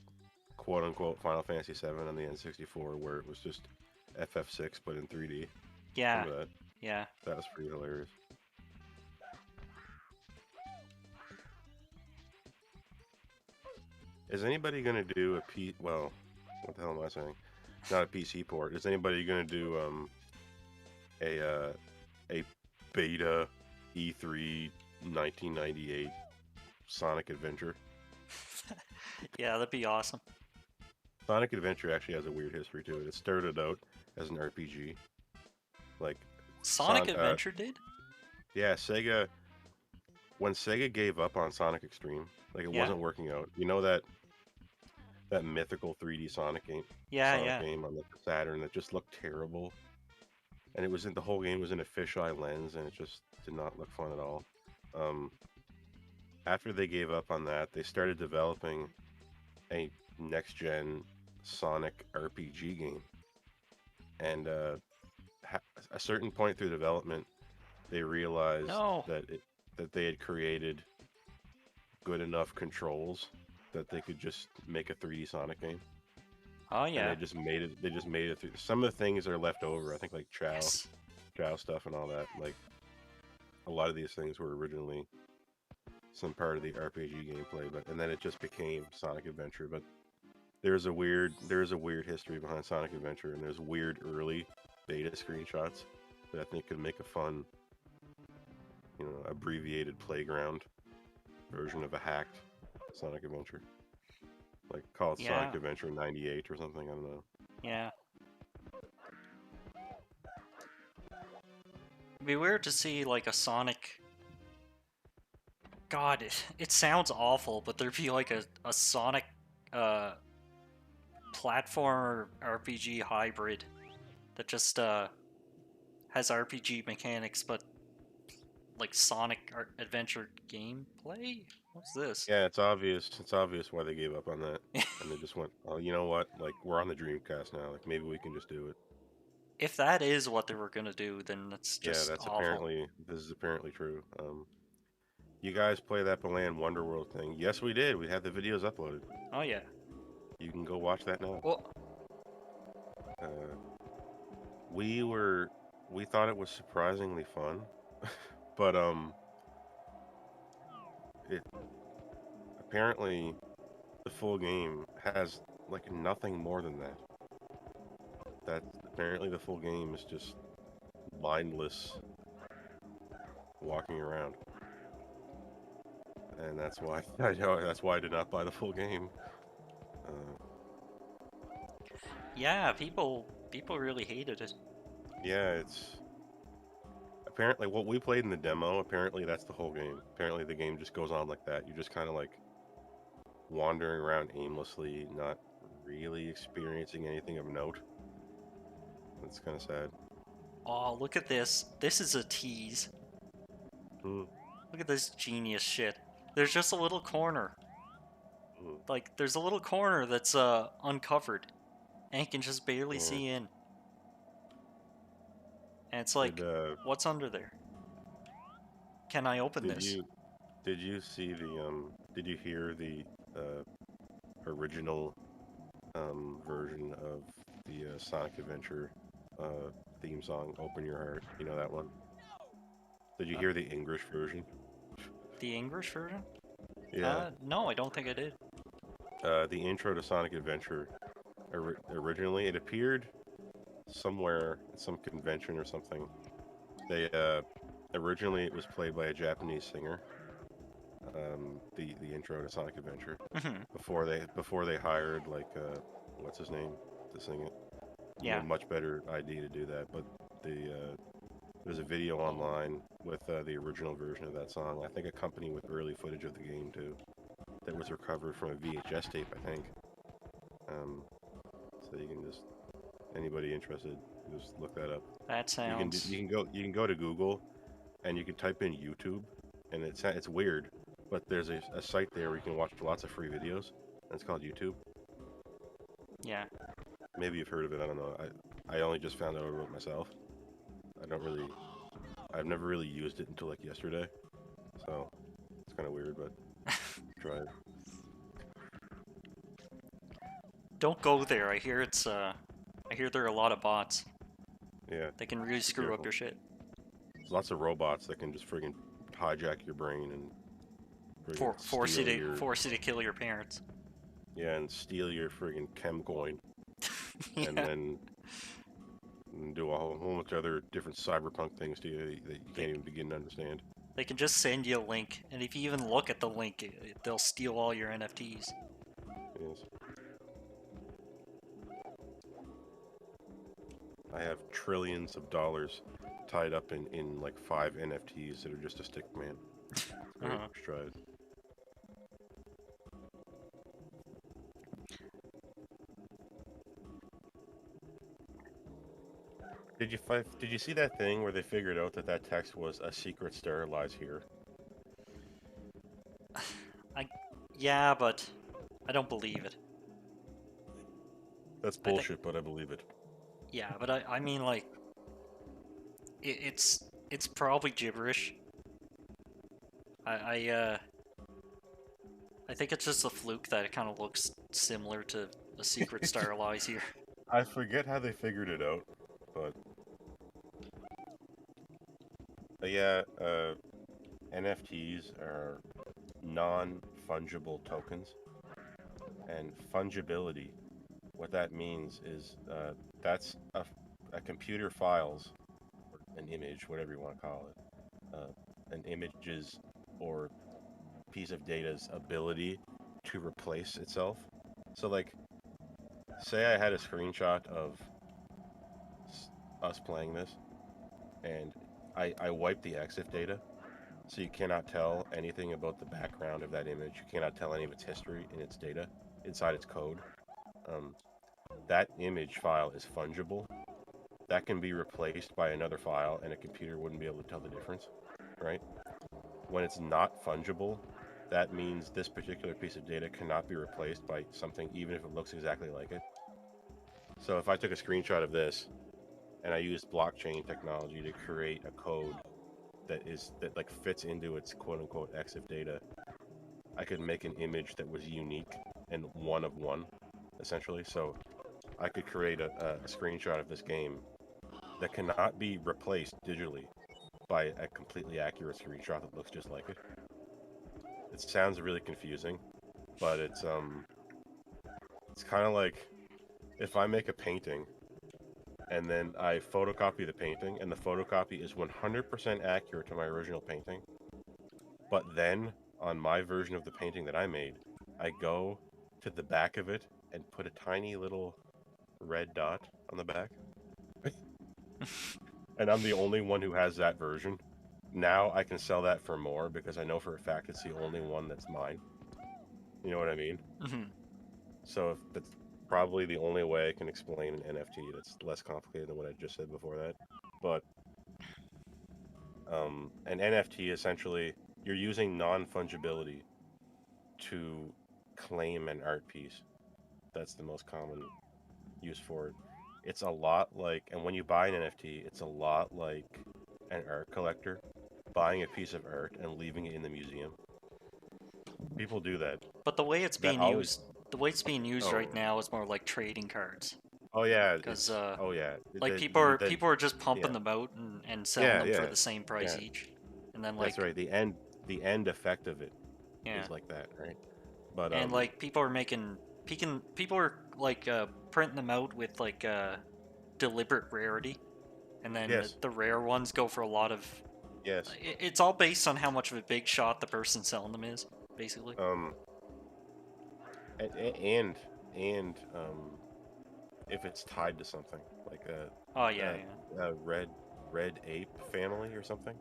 quote unquote Final Fantasy 7 on the N64 where it was just FF6 but in 3D? Yeah. Remember that? Yeah. That was pretty hilarious. Is anybody gonna do a P? Well, what the hell am I saying? Not a PC port. Is anybody gonna do a a beta E3 1998 Sonic Adventure? Yeah, that'd be awesome. Sonic Adventure actually has a weird history to it. It started out as an RPG. Like Sonic Adventure did? yeah, Sega, when Sega gave up on Sonic Extreme, like it Yeah. wasn't working out. You know that mythical 3D Yeah, Sonic yeah. game on the Saturn that just looked terrible, and the whole game was in a fisheye lens, and it just did not look fun at all. Um, After they gave up on that, they started developing a next gen Sonic RPG game, and a certain point through development, they realized No. that they had created good enough controls that they could just make a 3D Sonic game, Oh and yeah. they just made it through. Some of the things are left over. I think like Yes. Chow stuff and all that. Like a lot of these things were originally some part of the RPG gameplay, but and then it just became Sonic Adventure. But there's a weird history behind Sonic Adventure, and there's weird early beta screenshots that I think could make a fun, abbreviated playground version of a hacked Sonic Adventure. Like call it Sonic Yeah. Adventure 98 or something, I don't know. Yeah. It'd be weird to see like a Sonic. God, it sounds awful, but there'd be like a Sonic uh platformer RPG hybrid that just has RPG mechanics but like Sonic Adventure gameplay? What's this? Yeah, it's obvious why they gave up on that. And they just went, oh, you know what? Like, we're on the Dreamcast now. Like, maybe we can just do it. If that is what they were gonna do, then that's Yeah, just awful. this is apparently true. You guys play that Balan Wonderworld thing? Yes, we did. We had the videos uploaded. Oh yeah. You can go watch that now. Well, Uh, we were, we thought it was surprisingly fun, but it apparently the full game has like nothing more than that. that apparently the full game is just mindless walking around, and that's why that's why I did not buy the full game. Yeah, people really hated it. Yeah, it's apparently what we played in the demo. Apparently that's the whole game. Apparently the game just goes on like that. You're just kind of like wandering around aimlessly, not really experiencing anything of note. That's kind of sad. Oh, look at this. This is a tease. Hmm. Look at this genius shit. There's just a little corner. Hmm. Like, there's a little corner that's uncovered. And you can just barely Yeah. see in. And it's Did like, what's under there? Can I open did this? you did you see the did you hear the uh, original version of the Sonic Adventure theme song, "Open Your Heart"? You know that one? Did you Uh, hear the English version? the English version? Yeah. No, I don't think I did. The intro to Sonic Adventure, originally it appeared somewhere at some convention or something. They originally it was played by a Japanese singer. The intro to Sonic Adventure Mhm. before they hired like what's his name to sing it. Yeah. Much better idea to do that, but there's a video online with the original version of that song. I think a company with early footage of the game too, that was recovered from a VHS tape, I think. So you can just anybody interested, just look that up. That sounds. You can go to Google, and you can type in YouTube, and it's weird, but there's a site there where you can watch lots of free videos, and it's called YouTube. Yeah. Maybe you've heard of it. I don't know. I only just found out about it myself. I've never really used it until like yesterday, so it's kind of weird, but try it. Don't go there. I hear I hear there are a lot of bots. Yeah, They can really be screw up careful. your shit. There's lots of robots that can just friggin' hijack your brain and friggin' steal your Force you to kill your parents. and steal your friggin' chem coin, and Yeah. then do a whole bunch of other different cyberpunk things to you that you can't even begin to understand. They can just send you a link, and if you even look at the link, they'll steal all your NFTs. Yes. I have trillions of dollars tied up in like 5 NFTs that are just a stick man. It's great. Uh-huh. Try it. Did you see that thing where they figured out that text was a secret sterilize here? Yeah, but I don't believe it. That's bullshit, but I believe it. Yeah, but I mean like, it's probably gibberish. I I think it's just a fluke that it kind of looks similar to a secret sterilize here. I forget how they figured it out, but yeah, NFTs are non-fungible tokens, and fungibility. What that means is that's a computer files, or an image, whatever you want to call it, an image's or piece of data's ability to replace itself. So, like, say I had a screenshot of us playing this, and I wiped the EXIF data, so you cannot tell anything about the background of that image. You cannot tell any of its history in its data, inside its code. Um, that image file is fungible. That can be replaced by another file, and a computer wouldn't be able to tell the difference, right? When it's not fungible, that means this particular piece of data cannot be replaced by something even if it looks exactly like it. So if I took a screenshot of this and I used blockchain technology to create a code that like fits into its quote unquote EXIF data, I could make an image that was unique and one of one, essentially. So I could create a screenshot of this game that cannot be replaced digitally by a completely accurate screenshot that looks just like it. It sounds really confusing, but it's kind of like if I make a painting and then I photocopy the painting, and the photocopy is 100% accurate to my original painting. But then, on my version of the painting that I made, I go to the back of it and put a tiny little red dot on the back. And I'm the only one who has that version. Now I can sell that for more because I know for a fact it's the only one that's mine. You know what I mean? Mhm. So if that's probably the only way I can explain an NFT that's less complicated than what I just said before that. But an NFT essentially you're using non-fungibility to claim an art piece. That's the most common use for it. It's a lot like, and when you buy an NFT, it's a lot like an art collector buying a piece of art and leaving it in the museum. People do that. But the way it's That being always. used, the way it's being used Oh. right now is more like trading cards. Oh yeah. Because Oh yeah. like The people are just pumping yeah. them out and selling Yeah. them for Yeah. the same price Yeah. each, and then That's like right. The end effect of it yeah, is like that, right? But and like people are people are like printing them out with like deliberate rarity, and then yes. the rare ones go for a lot of. Yes. It's all based on how much of a big shot the person selling them is, basically. Um. And if it's tied to something like Oh yeah, a red ape family or something.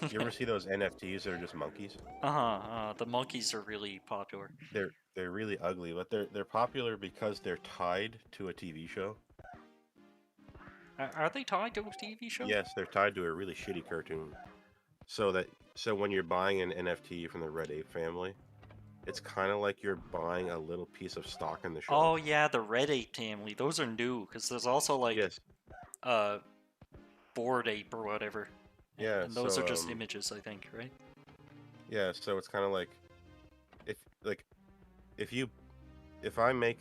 You yeah. ever see those NFTs that are just monkeys? The monkeys are really popular. They're really ugly, but they're popular because they're tied to a TV show. Are they tied to a TV show? Yes, they're tied to a really shitty cartoon. So that so when you're buying an NFT from the Red Ape family, it's kind of like you're buying a little piece of stock in the show. Oh yeah, the red ape family. Those are new because there's also like Yes. uh bored ape or whatever, Yeah. and those are So just images, I think, right? yeah. So it's kind of like if like if you if I make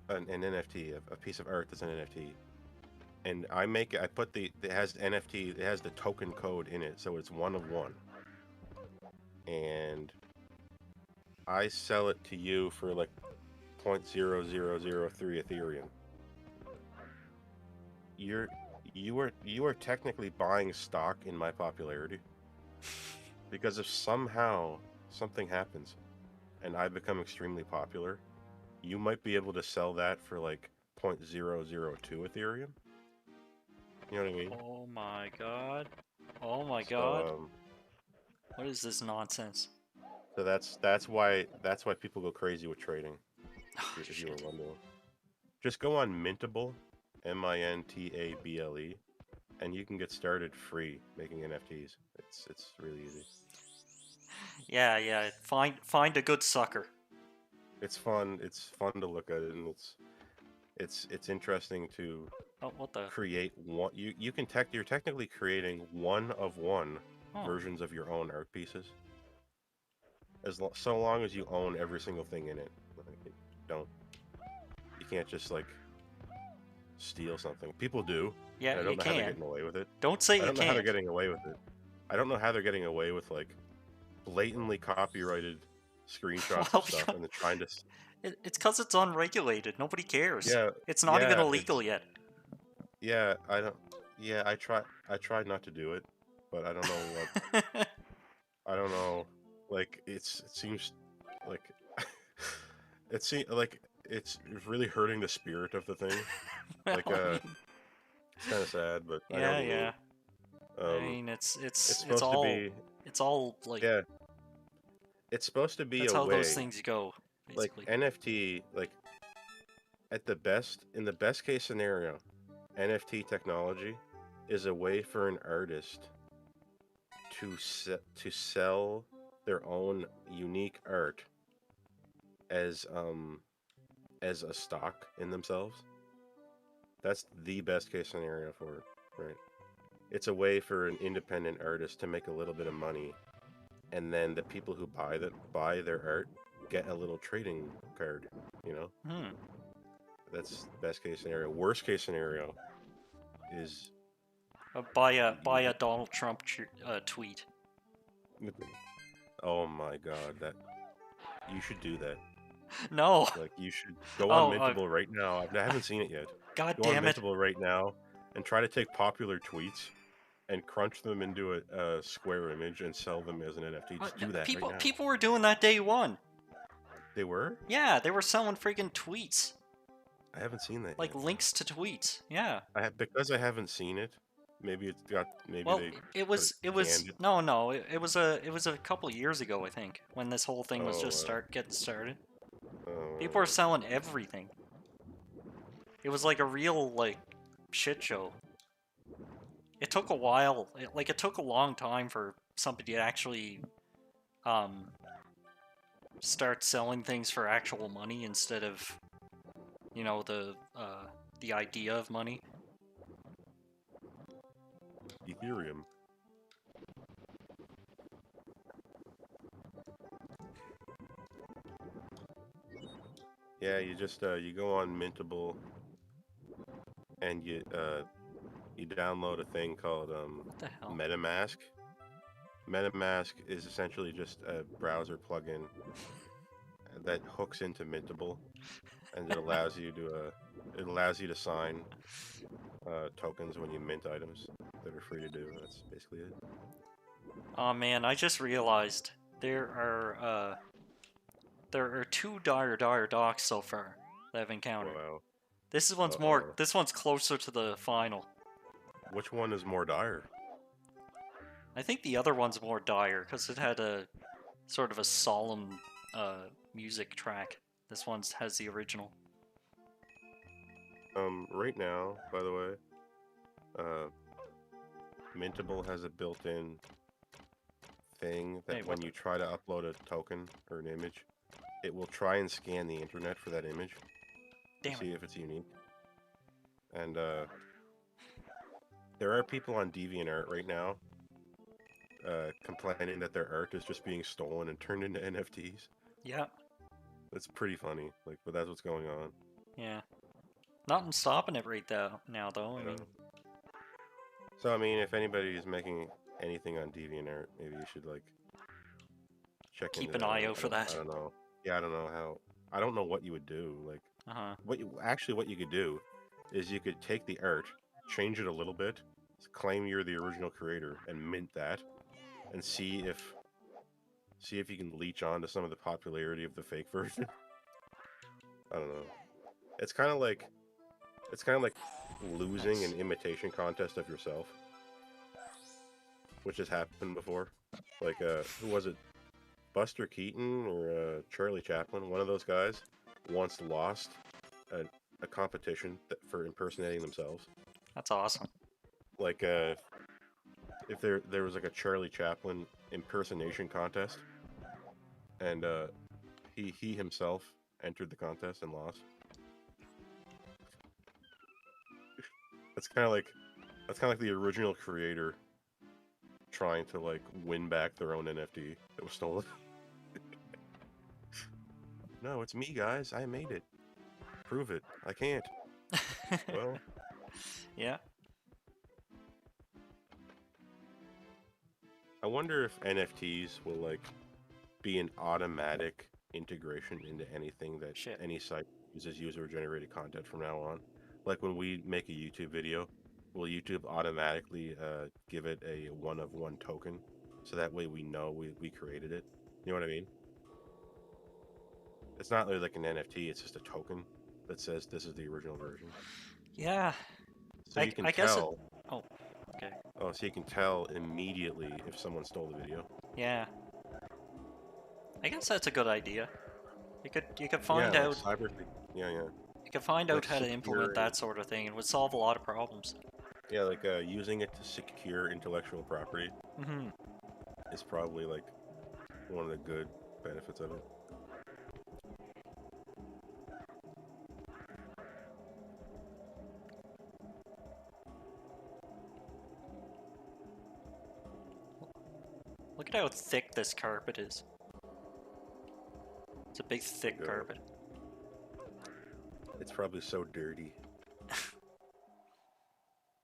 an NFT, a piece of art that's an NFT, and I put it has NFT, it has the token code in it, so it's one of one, and I sell it to you for like 0.0003 Ethereum. You're you are technically buying stock in my popularity because if somehow something happens and I become extremely popular, you might be able to sell that for like 0.002 Ethereum. You know what I mean? Oh my god. Oh my So god. What is this nonsense? so that's why people go crazy with trading. Oh If you were shit. wondering, just go on Mintable, Mintable, and you can get started free making NFTs. It's really easy. Yeah, yeah. Find a good sucker. It's fun. It's fun to look at it, and it's interesting to Oh, what the? create one. You can you're technically creating one of one Oh. versions of your own art pieces, so long as you own every single thing in it. Like, don't you can't just like steal something. People do, Yeah, and I you don't know how they're can. getting away with it. Don't say I you don't know how they're can't. getting away with it. I don't know how they're getting away with like blatantly copyrighted screenshots of Well, stuff and then trying to. it's because it's unregulated. Nobody cares. Yeah, It's not even yeah, illegal yet. yeah. I don't. Yeah, I tried not to do it, but I don't know what. I don't know. Like it seems like it seems like it's really hurting the spirit of the thing. Well, Like I mean, it's kind of sad, but I know what yeah, you mean. yeah. I Um, mean, it's supposed to be. it's all like Yeah, it's supposed to be that's a how those way. things go, Like basically. NFT, like in the best case scenario, NFT technology is a way for an artist to sell their own unique art as as a stock in themselves. That's the best case scenario for it, right? It's a way for an independent artist to make a little bit of money, and then the people who buy their art get a little trading card, you know? Hmm. That's best case scenario. Worst case scenario is Buy a Donald Trump tweet. oh my god, that you should do that. No. Like you should go on Oh, Mintable right now. I haven't seen it yet. god Go on damn it. Mintable right now and try to take popular tweets and crunch them into a square image and sell them as an NFT. Just do that right now. People were doing that day one. They were? Yeah, they were selling freaking tweets. I haven't seen that like yet. links to tweets. Yeah. Because I haven't seen it. Maybe it's got. Maybe Well, they. it was no. It was a couple years ago, I think, when this whole thing was just getting started. People were selling everything. It was like a real shit show. It took a while. It took a long time for somebody to actually start selling things for actual money instead of, you know, the idea of money. Ethereum. Yeah, you just you go on Mintable and you download a thing called What the hell? MetaMask. MetaMask is essentially just a browser plugin that hooks into Mintable, and it allows you to sign tokens when you mint items that are free to do. That's basically it. Oh man, I just realized there are two dire docs so far that I've encountered. Wow. This one's this one's closer to the final. Which one is more dire? I think the other one's more dire because it had a sort of a solemn music track. This one has the original. Right now, by the way, Mintable has a built-in thing that when you try to upload a token or an image, it will try and scan the internet for that image to see if it's unique. And there are people on DeviantArt right now complaining that their art is just being stolen and turned into NFTs. Yeah. That's pretty funny, but that's what's going on. Yeah. Nothing stopping it right now, though. I mean. So, I mean, if anybody is making anything on DeviantArt, maybe you should, check Keep an eye out for that. I don't know. Yeah, I don't know how. I don't know what you would do. What you could do is you could take the art, change it a little bit, claim you're the original creator, and mint that, and see if you can leech on to some of the popularity of the fake version. I don't know. It's kind of like losing an imitation contest of yourself, which has happened before. Who was it? Buster Keaton or Charlie Chaplin? One of those guys once lost a competition for impersonating themselves. That's awesome. If there was a Charlie Chaplin impersonation contest, and he himself entered the contest and lost. That's kind of like the original creator trying to win back their own NFT that was stolen. No, it's me, guys. I made it. Prove it. I can't. Well. Yeah. I wonder if NFTs will be an automatic integration into anything that any site uses user-generated content from now on. Like when we make a YouTube video, will YouTube automatically give it a one-of-one token, so that way we know we created it? You know what I mean? It's not really like an NFT; it's just a token that says this is the original version. Yeah. So you can tell. Oh, okay. Oh, so you can tell immediately if someone stole the video. Yeah. I guess that's a good idea. You could find out. Yeah. You could find out how to implement that sort of thing. It would solve a lot of problems. Yeah, using it to secure intellectual property is probably one of the good benefits of it. Look at how thick this carpet is. It's a big, thick carpet. It's probably so dirty.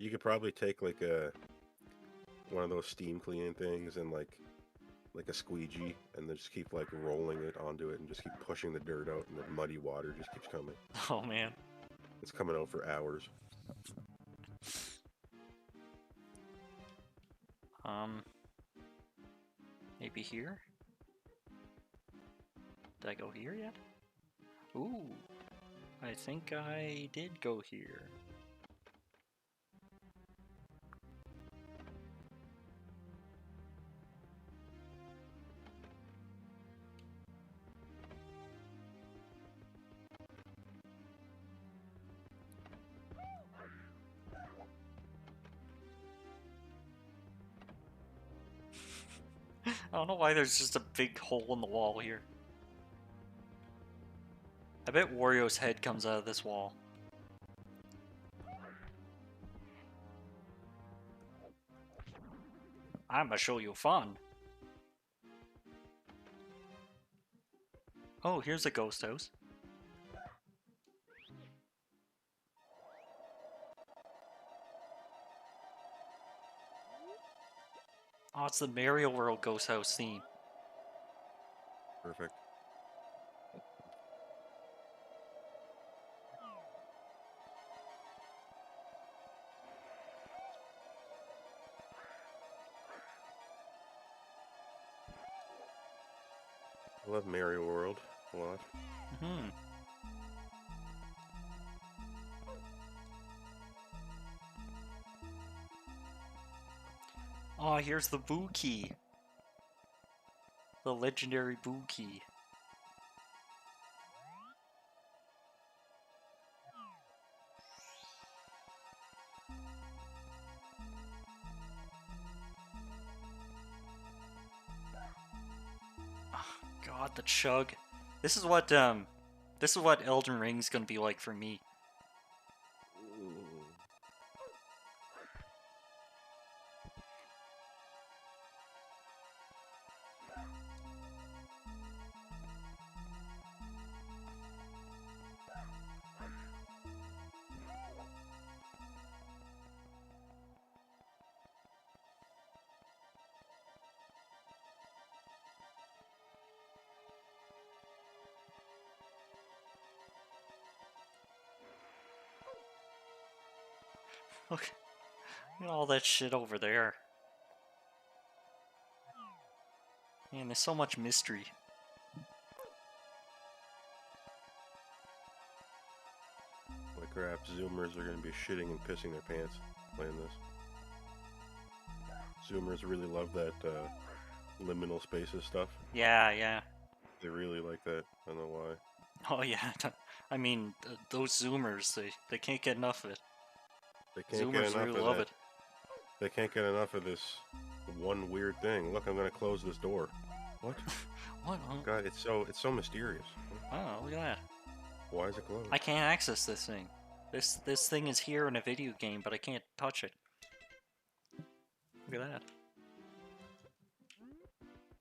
You could probably take one of those steam cleaning things and like a squeegee, and then just keep rolling it onto it and just keep pushing the dirt out, and the muddy water just keeps coming. Oh man. It's coming out for hours. Maybe here? Did I go here yet? Ooh, I think I did go here. I don't know why there's just a big hole in the wall here. I bet Wario's head comes out of this wall. I'ma show you fun. Oh, here's a ghost house. Oh, it's the Mario World ghost house theme. Perfect. I love Mario World a lot. Hmm. Oh, here's the Boo Key. The legendary Boo Key. Oh, God, the chug. This is what Elden Ring's gonna be like for me. Look at all that shit over there. Man, there's so much mystery. Like crap, Zoomers are gonna be shitting and pissing their pants playing this. Zoomers really love that liminal spaces stuff. Yeah, yeah. They really like that. I don't know why. Oh yeah. I mean, those Zoomers, they can't get enough of it. They can't get Zoomers enough really of love that. it. They can't get enough of this one weird thing. Look, I'm gonna close this door. What? What? God, it's so mysterious. Oh, look at that. Why is it closed? I can't access this thing. This thing is here in a video game, but I can't touch it. Look at that.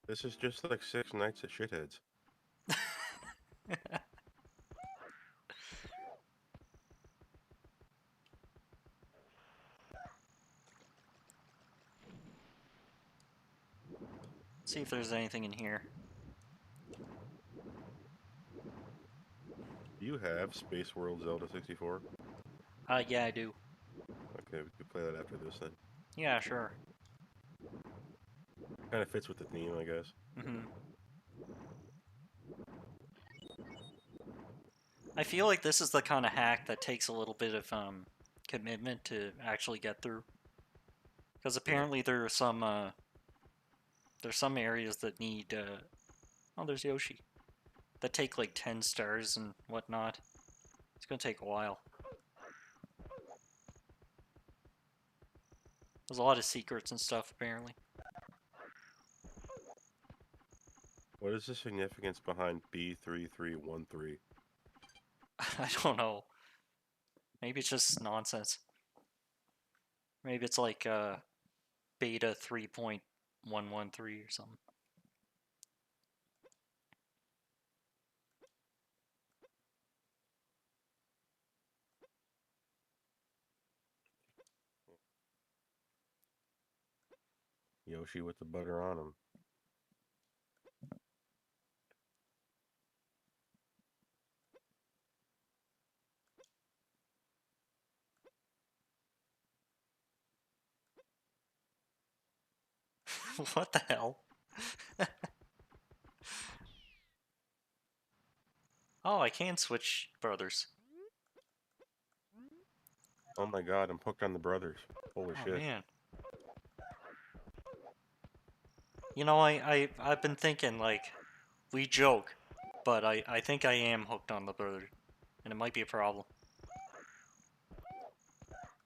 This is just like Six Nights at Shitheads. See if there's anything in here. Do you have Spaceworld Zelda 64? Yeah, I do. Okay, we could play that after this then. Yeah, sure. Kind of fits with the theme, I guess. Mm-hmm. I feel like this is the kind of hack that takes a little bit of commitment to actually get through. Because apparently there's some areas that need oh, there's Yoshi. That take like 10 stars and whatnot. It's gonna take a while. There's a lot of secrets and stuff apparently. What is the significance behind B3313? I don't know. Maybe it's just nonsense. Maybe it's like beta 3.113 or something. Yoshi with the butter on him. What the hell? Oh, I can switch brothers. Oh my god, I'm hooked on the brothers. Holy Oh shit. man. You know, I've been thinking, like, we joke, but I think I am hooked on the brother, and it might be a problem.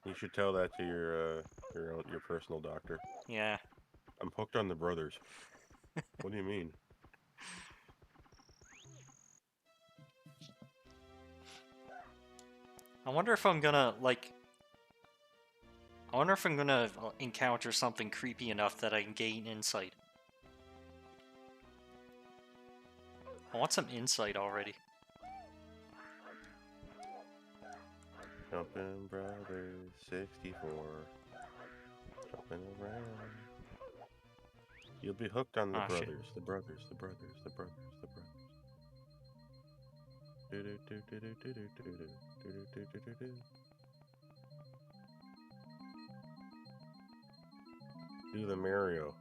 You should tell that to your personal doctor. Yeah. I'm hooked on the brothers. What do you mean? I wonder if I'm gonna, like... I wonder if I'm gonna encounter something creepy enough that I can gain insight. I want some insight already. Jumping Brothers 64. Jumping around. You'll be hooked on the Oh, shit. brothers, the brothers, the brothers, the brothers, the brothers. Do the Mario.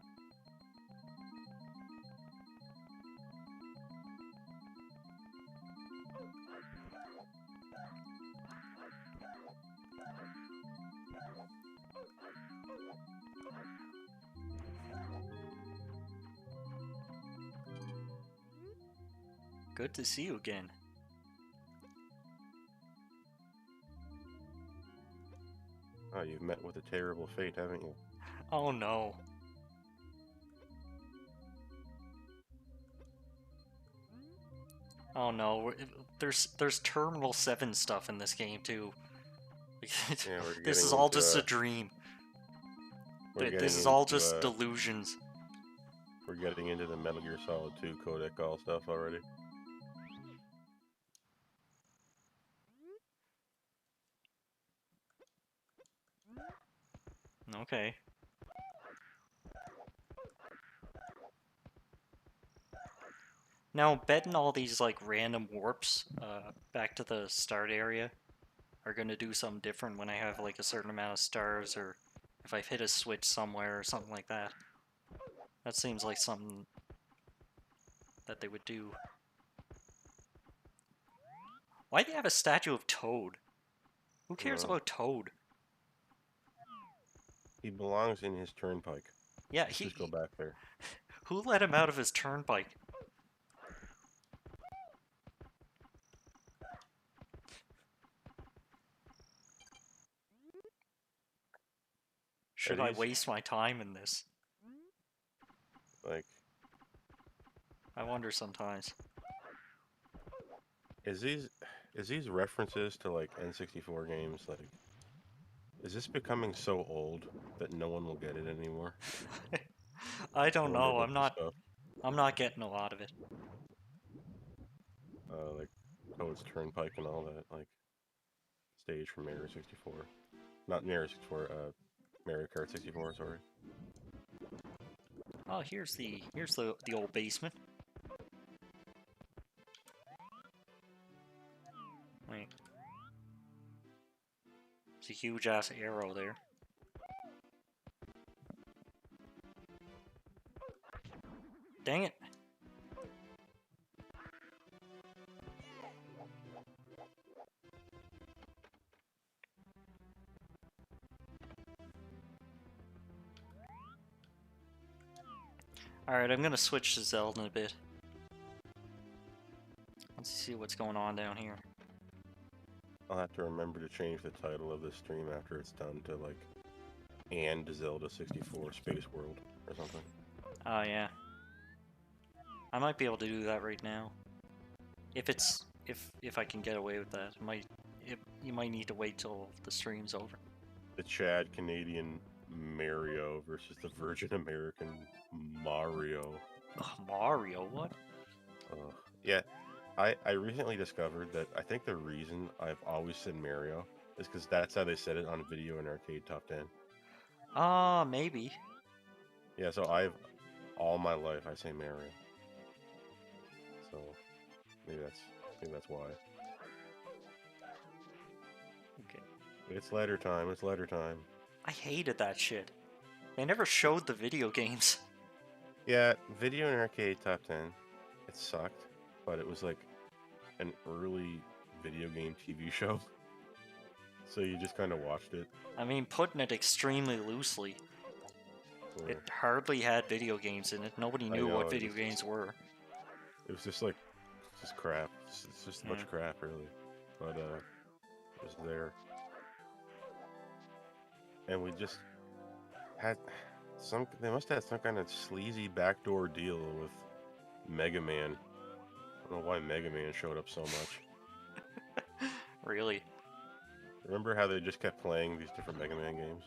Good to see you again. Oh, you've met with a terrible fate, haven't you? Oh no. Oh no, there's Terminal 7 stuff in this game too. Yeah, we're This getting is all into just a dream. we're getting This is into all just delusions. we're getting into the Metal Gear Solid 2 codec all stuff already. Okay. Now, betting all these like random warps back to the start area are gonna do something different when I have like a certain amount of stars, or if I've hit a switch somewhere or something like that. That seems like something that they would do. Why do they have a statue of Toad? Who cares about Toad? He belongs in his turnpike. Yeah, Let's just go back there. Who let him out of his turnpike? Should I waste my time in this? Like, I wonder sometimes. is these references to like N64 games, like, is this becoming so old that no one will get it anymore? I don't No one know. will look this stuff. I'm not getting a lot of it. Like Toad's Turnpike and all that, like stage from Mario 64. Not Mario 64, Mario Kart 64, sorry. Oh, here's the old basement. Wait. There's a huge ass arrow there. Dang it. Alright, I'm gonna switch to Zelda in a bit. Let's see what's going on down here. I'll have to remember to change the title of this stream after it's done to like and Zelda 64 Spaceworld or something. Oh yeah. I might be able to do that right now. If I can get away with that. You might need to wait till the stream's over. The Chad Canadian Mario versus the Virgin American Mario. Ugh, Mario, what? Yeah, I recently discovered that I think the reason I've always said Mario is because that's how they said it on Video and Arcade Top 10. Maybe. Yeah, so all my life I say Mario. So maybe that's why. Okay. It's ladder time. It's ladder time. I hated that shit. They never showed the video games. Yeah, Video and Arcade Top 10. It sucked, but it was like an early video game TV show. So you just kind of watched it. I mean, putting it extremely loosely, it Or, hardly had video games in it. Nobody I knew know what video games were. it was just like just crap. It's just a bunch Yeah. of crap, really. But it was there, and we just had some. They must have had some kind of sleazy backdoor deal with Mega Man. I don't know why Mega Man showed up so much. Really? Remember how they just kept playing these different Mega Man games?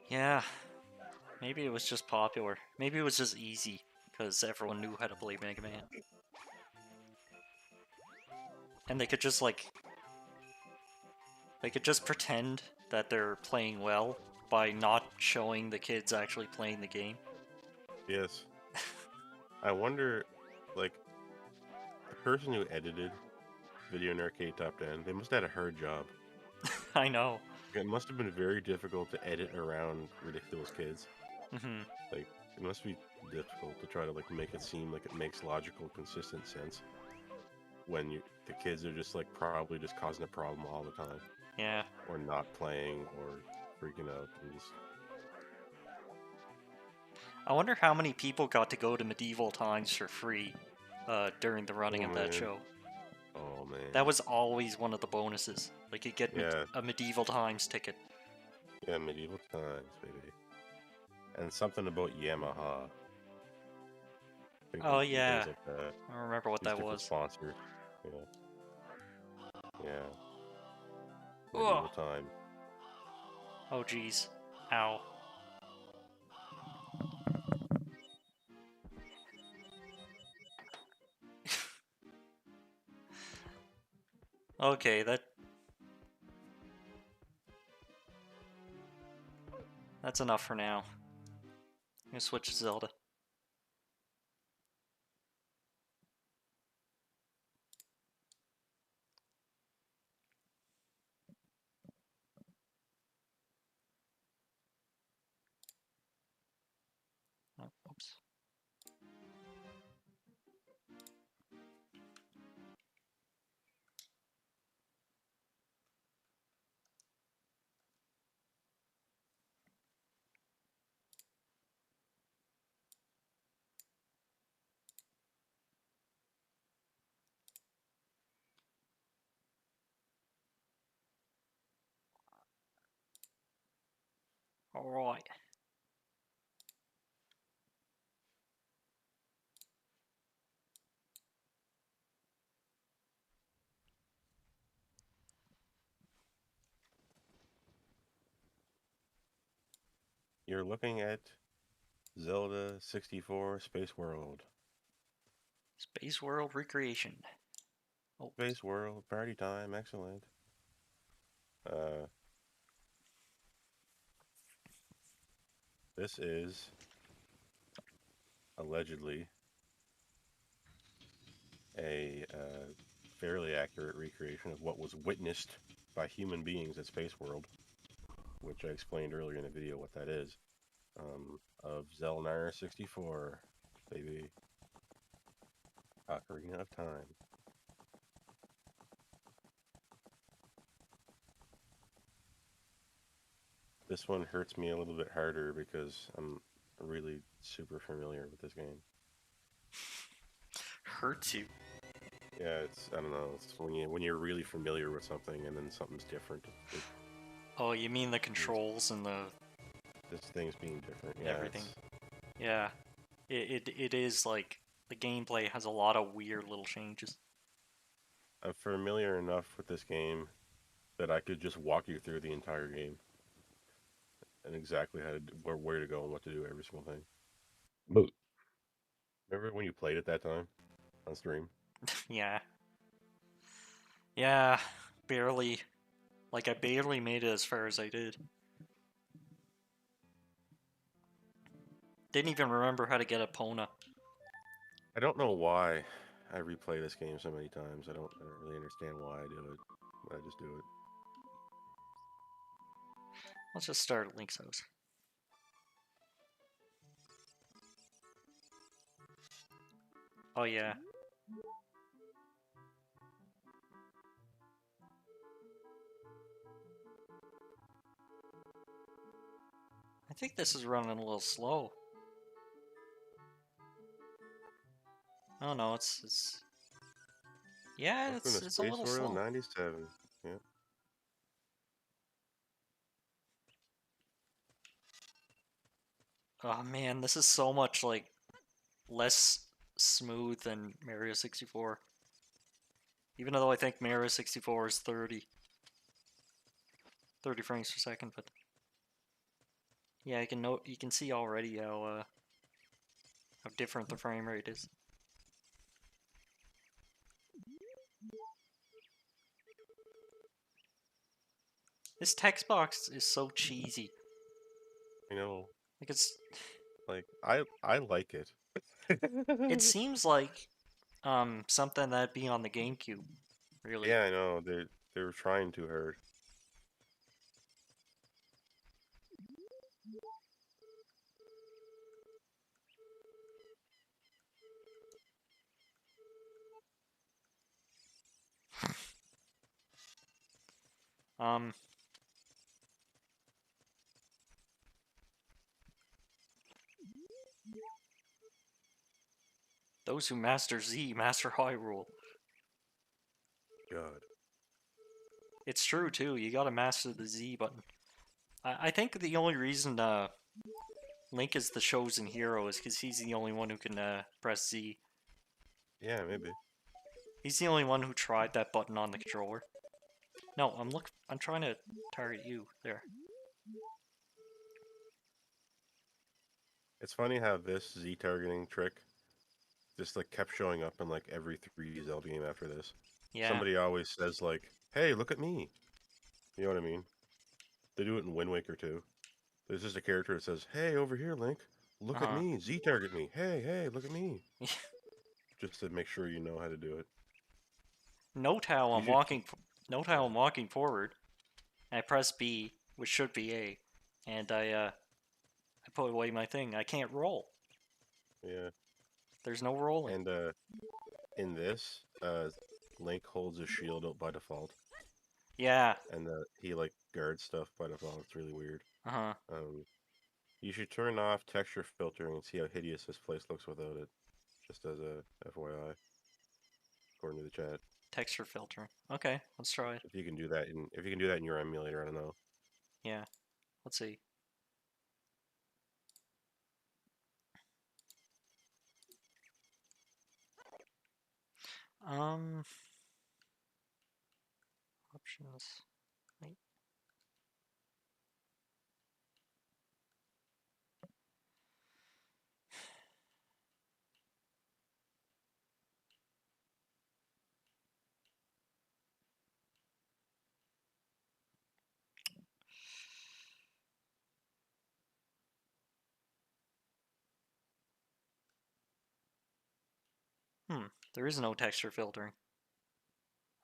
Yeah. Maybe it was just popular. Maybe it was just easy, because everyone knew how to play Mega Man. And they could just, like... They could just pretend that they're playing well by not showing the kids actually playing the game. Yes. I wonder, like, the person who edited Video and Arcade Top 10, they must have had a hard job. I know. It must have been very difficult to edit around ridiculous kids. Hmm. Like, it must be difficult to try to like make it seem like it makes logical, consistent sense when the kids are just like probably just causing a problem all the time, Yeah. or not playing, or freaking out, and just I wonder how many people got to go to medieval times for free during the running oh of that man, show. oh man, That was always one of the bonuses. Like, you get yeah, a medieval times ticket. yeah, medieval times, baby, and something about Yamaha. I think Oh, and things yeah. like that. I don't remember what These that different was. sponsors, yeah, yeah, medieval Ugh. time. Oh, jeez. Ow. Okay, that's enough for now. I'm gonna switch to Zelda. Oh, oops. Alright. You're looking at Zelda 64 Spaceworld. Spaceworld Recreation. Oh. Spaceworld, party time, excellent. This is allegedly a fairly accurate recreation of what was witnessed by human beings at Spaceworld, which I explained earlier in the video what that is, of Zelda 64, baby. Ocarina of Time. This one hurts me a little bit harder because I'm really super familiar with this game. Hurts you. Yeah, it's I don't know. It's when you're really familiar with something and then something's different. Oh, you mean the controls and the This thing's being different. Yeah, everything? Yeah. It is like the gameplay has a lot of weird little changes. I'm familiar enough with this game that I could just walk you through the entire game and exactly how to where to go and what to do every single thing. But remember when you played it that time on stream? Yeah. Yeah. Barely. Like, I barely made it as far as I did. Didn't even remember how to get Epona. I don't know why I replay this game so many times. I don't really understand why I do it. I just do it. Let's just start at Link's house. Oh yeah. I think this is running a little slow. Oh no, it's yeah, Welcome to it's a little Spaceworld slow. 97. Yep. Oh man, this is so much like less smooth than Mario 64. Even though I think Mario 64 is 30 frames per second, but yeah, you can see already how different the frame rate is. This text box is so cheesy. You know, Like it's like I like it. it seems like something that'd be on the GameCube, really. Yeah, I know. They were trying too hard. Um those who master Z master Hyrule. God. It's true too. You gotta master the Z button. I think the only reason Link is the chosen hero is because he's the only one who can press Z. Yeah, maybe. He's the only one who tried that button on the controller. No, I'm trying to target you. There. It's funny how this Z targeting trick just like kept showing up in like every 3D Zelda game after this. Yeah. Somebody always says like, "Hey, look at me." You know what I mean? They do it in Wind Waker too. There's just a character that says, "Hey, over here, Link. Look at Uh-huh. me. Z target me. Hey, hey, look at me." Just to make sure you know how to do it. Note how You I'm should. walking. Note how I'm walking forward. I press B, which should be A, and I put away my thing. I can't roll. Yeah. There's no rolling. And in this, Link holds his shield up by default, Yeah. and he like guards stuff by default. It's really weird. Uh-huh. Um, you should turn off texture filtering and see how hideous this place looks without it. Just as a FYI, according to the chat. Texture filtering. Okay, let's try it. If you can do that in your emulator, I don't know. Yeah. Let's see. Um options. Wait. There is no texture filtering.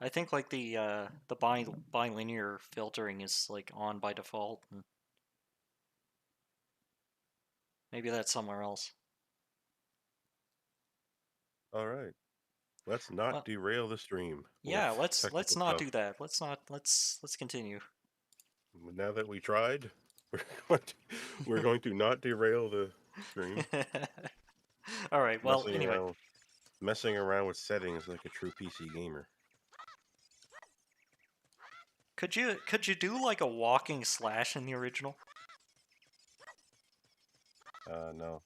I think like the bilinear filtering is like on by default, and maybe that's somewhere else. All right, let's not Well, derail the stream with yeah, let's technical not stuff. do that. Let's continue. Now that we tried, we're we're going to not derail the stream. All right. Well, Messing anyway, around, messing around with settings like a true PC gamer. could you do like a walking slash in the original? No,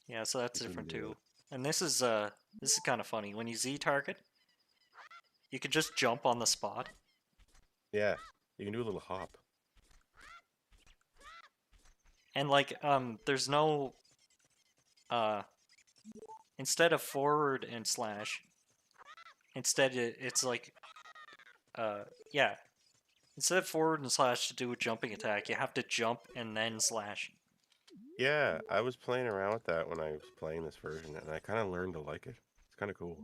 Yeah, so that's you couldn't different do too. it. And this is kind of funny. When you Z target, you can just jump on the spot. Yeah, you can do a little hop. And like there's no uh instead of forward and slash, instead it's like yeah, instead of forward and slash to do a jumping attack, you have to jump and then slash. Yeah, I was playing around with that when I was playing this version, and I kind of learned to like it. It's kind of cool,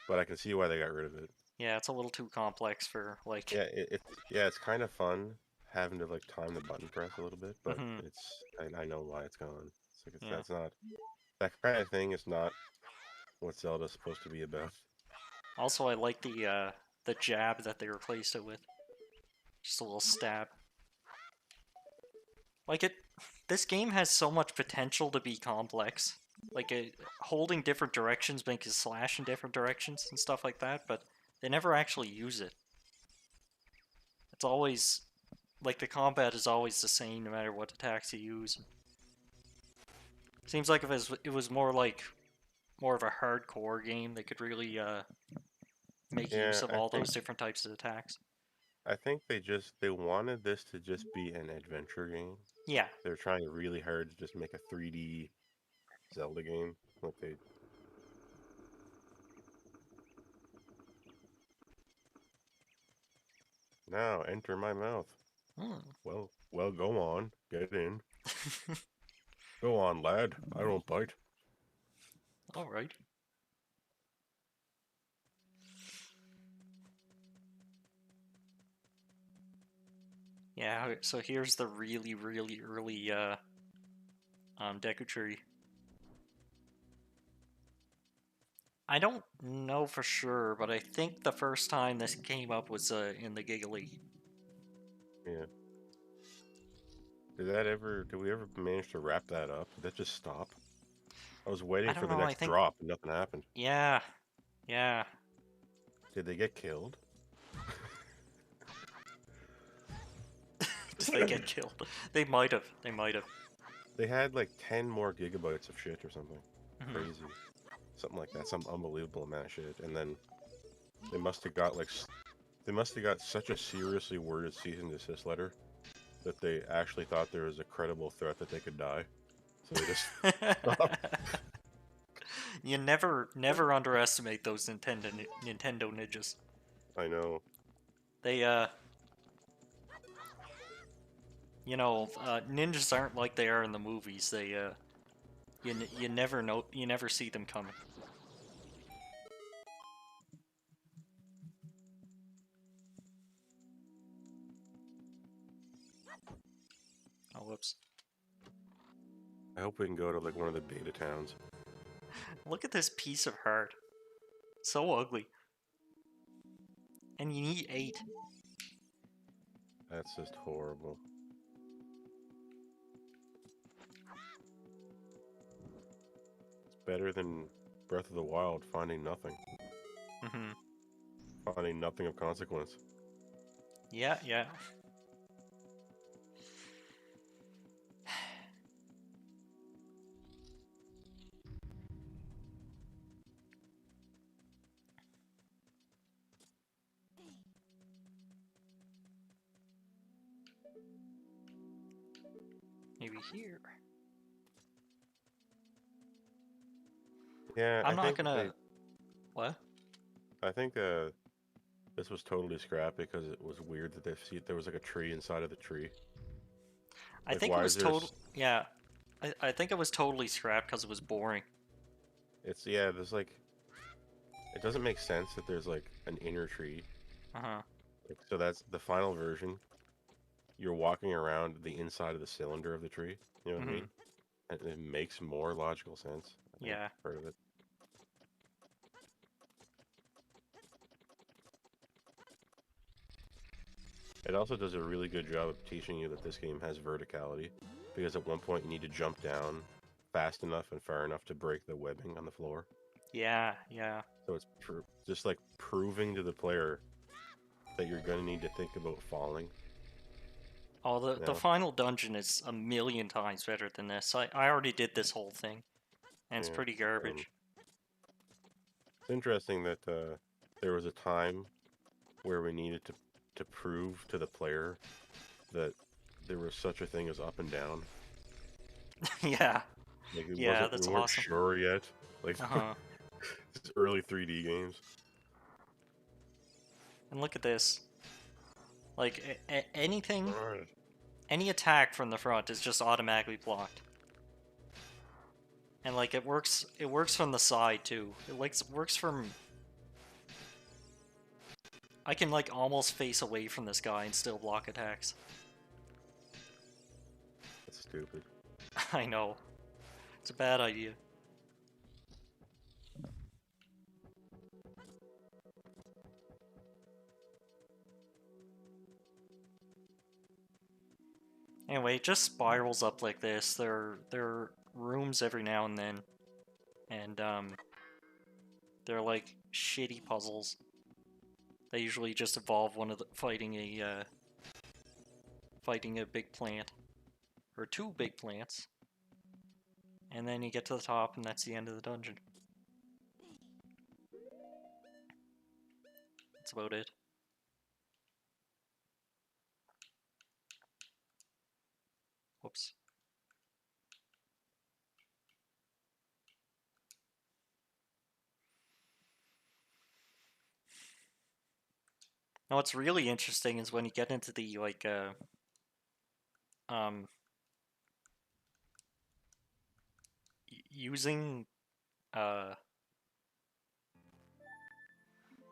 but I can see why they got rid of it. Yeah, it's a little too complex for like Yeah, it's kind of fun, having to like time the button press a little bit, but Mm-hmm. I know why it's gone. It's like Yeah. that's not that kind of thing is not what Zelda's supposed to be about. Also, I like the jab that they replaced it with. Just a little stab. Like it, this game has so much potential to be complex. Like holding different directions makes you slash in different directions and stuff like that, but they never actually use it. It's always like the combat is always the same no matter what attacks you use. Seems like if it was more like more of a hardcore game, they could really make use Yeah, of all those different types of attacks. I think they wanted this to just be an adventure game. Yeah. They're trying really hard to just make a 3D Zelda game. Like they now enter my mouth. Hmm. Well, go on, get in. Go on, lad. I don't bite. All right. Yeah, so here's the really, really early Deku Tree. I don't know for sure, but I think the first time this came up was in the Giggly. Yeah. Did we ever manage to wrap that up? Did that just stop? I was I waiting for don't the know, I next think... drop and nothing happened. Yeah. Yeah. Did they get killed? Did they get killed? They might have. They might have. They had like 10 more gigabytes of shit or something. Mhm. Crazy. Something like that. Some unbelievable amount of shit. And then they must have got like... They must have got such a seriously worded cease and desist letter that they actually thought there was a credible threat that they could die. So they just stopped. You never underestimate those Nintendo ninjas. I know. They ninjas aren't like they are in the movies. They you never know, you never see them coming. Oh, whoops. I hope we can go to like one of the beta towns. Look at this piece of heart. So ugly. And you need 8. That's just horrible. It's better than Breath of the Wild finding nothing. Mm-hmm. Finding nothing of consequence. Yeah, yeah. Maybe here. Yeah, I'm not gonna... What? I think this was totally scrapped because it was weird that there was like a tree inside of the tree. I Like, think it why was is there? Yeah. I think it was totally scrapped because it was boring. It's yeah. There's like, it doesn't make sense that there's like an inner tree. Uh-huh. Like, so that's the final version. You're walking around the inside of the cylinder of the tree. You know what I Mm-hmm. mean? And it makes more logical sense. I think Yeah. part of it. It also does a really good job of teaching you that this game has verticality, because at one point you need to jump down fast enough and far enough to break the webbing on the floor. Yeah, yeah. So it's just like proving to the player that you're going to need to think about falling. Oh, the, You the know? final dungeon is a million times better than this. I already did this whole thing, and it's Yeah. pretty garbage. It's interesting that there was a time where we needed to prove to the player that there was such a thing as up and down. Yeah. Like Yeah, we that's weren't awesome. sure yet. Like Uh-huh. these early 3D games. And look at this. Like, anything, Alright. any attack from the front is just automatically blocked. And like, it works from the side too. It works from... I can like almost face away from this guy and still block attacks. stupid. I know. It's a bad idea. Anyway, it just spirals up like this. There are rooms every now and then, and they're like shitty puzzles. They usually just involve one of the fighting a big plant or two big plants, and then you get to the top, and that's the end of the dungeon. That's about it. Whoops. Now, what's really interesting is when you get into the um, using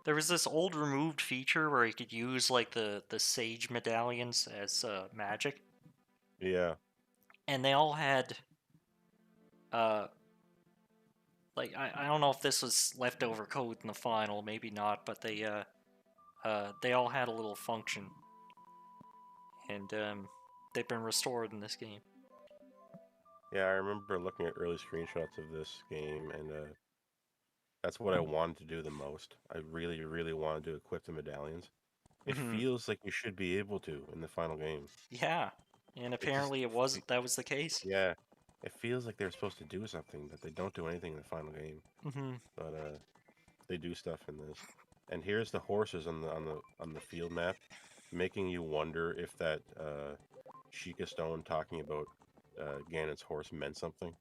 there was this old removed feature where you could use like the sage medallions as magic, Yeah. and they all had uh like I don't know if this was leftover code in the final, maybe not, but they all had a little function, and they've been restored in this game. Yeah, I remember looking at early screenshots of this game, and that's what I wanted to do the most. I really, really wanted to equip the medallions. It Hmm. feels like you should be able to in the final game. Yeah, and It just, apparently that was the case. yeah, it feels like they're supposed to do something, but they don't do anything in the final game. Hmm. But they do stuff in this. And here's the horses on the field map, making you wonder if that Sheikah stone talking about Ganon's horse meant something.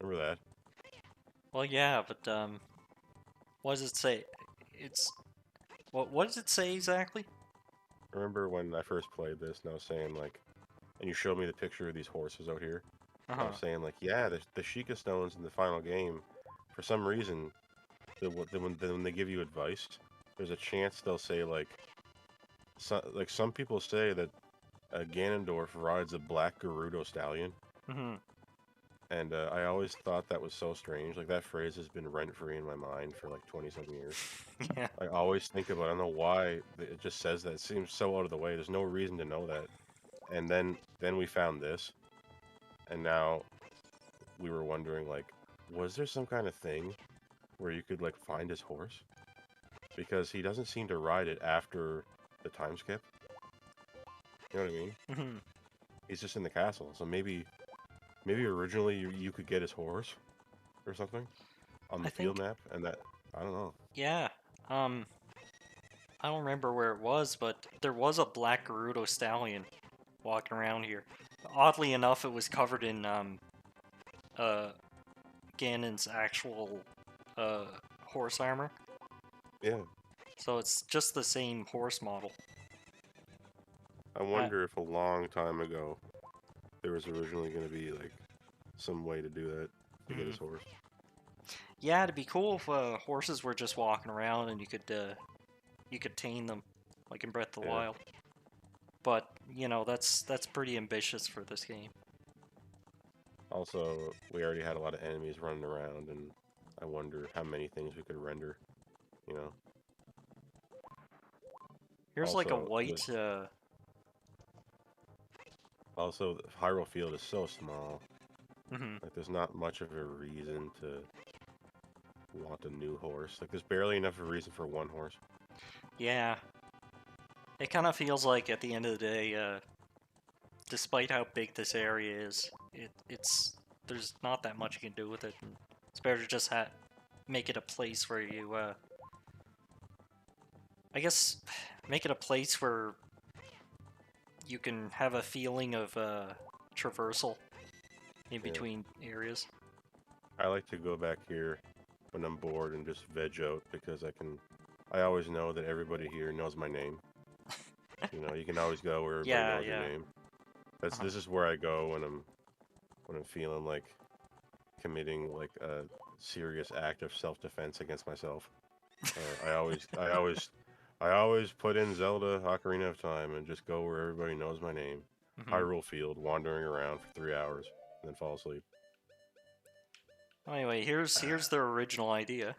Remember that? Well, yeah, but what does it say? It's what does it say exactly? Remember when I first played this, and I was saying like, and you showed me the picture of these horses out here, Uh and I huh. was saying like, yeah, the Sheikah stones in the final game, for some reason, when they give you advice, there's a chance they'll say like, some people say that Ganondorf rides a black Gerudo stallion, Hmm. and I always thought that was so strange. Like that phrase has been rent free in my mind for like 20-something years. Yeah. I always think about it. I don't know why it just says that. It seems so out of the way. There's no reason to know that. And then we found this, and now we were wondering like, was there some kind of thing where you could like find his horse? Because he doesn't seem to ride it after the time skip. You know what I mean? Hmm. He's just in the castle. So maybe originally you could get his horse or something on I the field think map, and that I don't know. yeah. Um, I don't remember where it was, but there was a black Gerudo stallion walking around here. Oddly enough, it was covered in uh Ganon's actual uh horse armor, Yeah, so it's just the same horse model. I I, wonder if a long time ago there was originally going to be like some way to do that to get hmm. his horse. Yeah, it'd be cool if horses were just walking around and you could tame them, like in Breath of the Yeah. Wild. But you know that's pretty ambitious for this game. Also, we already had a lot of enemies running around, and I wonder how many things we could render. You know. Here's like a Also, the white. also the Hyrule Field is so small. Mhm. Like, there's not much of a reason to want a new horse. Like, there's barely enough of a reason for one horse. Yeah, it kind of feels like at the end of the day, despite how big this area is, it's there's not that much you can do with it. And it's better to just make it a place where you, I guess, make it a place where you can have a feeling of traversal in Yeah. between areas. I like to go back here when I'm bored and just veg out because I always know that everybody here knows my name. You know, you can always go where everybody Yeah, knows your yeah. name. Uh-huh. This is where I go when I'm feeling like committing like a serious act of self-defense against myself. I always put in Zelda Ocarina of Time and just go where everybody knows my name. Hmm. Hyrule Field, wandering around for 3 hours, and then fall asleep. Anyway, here's their original idea.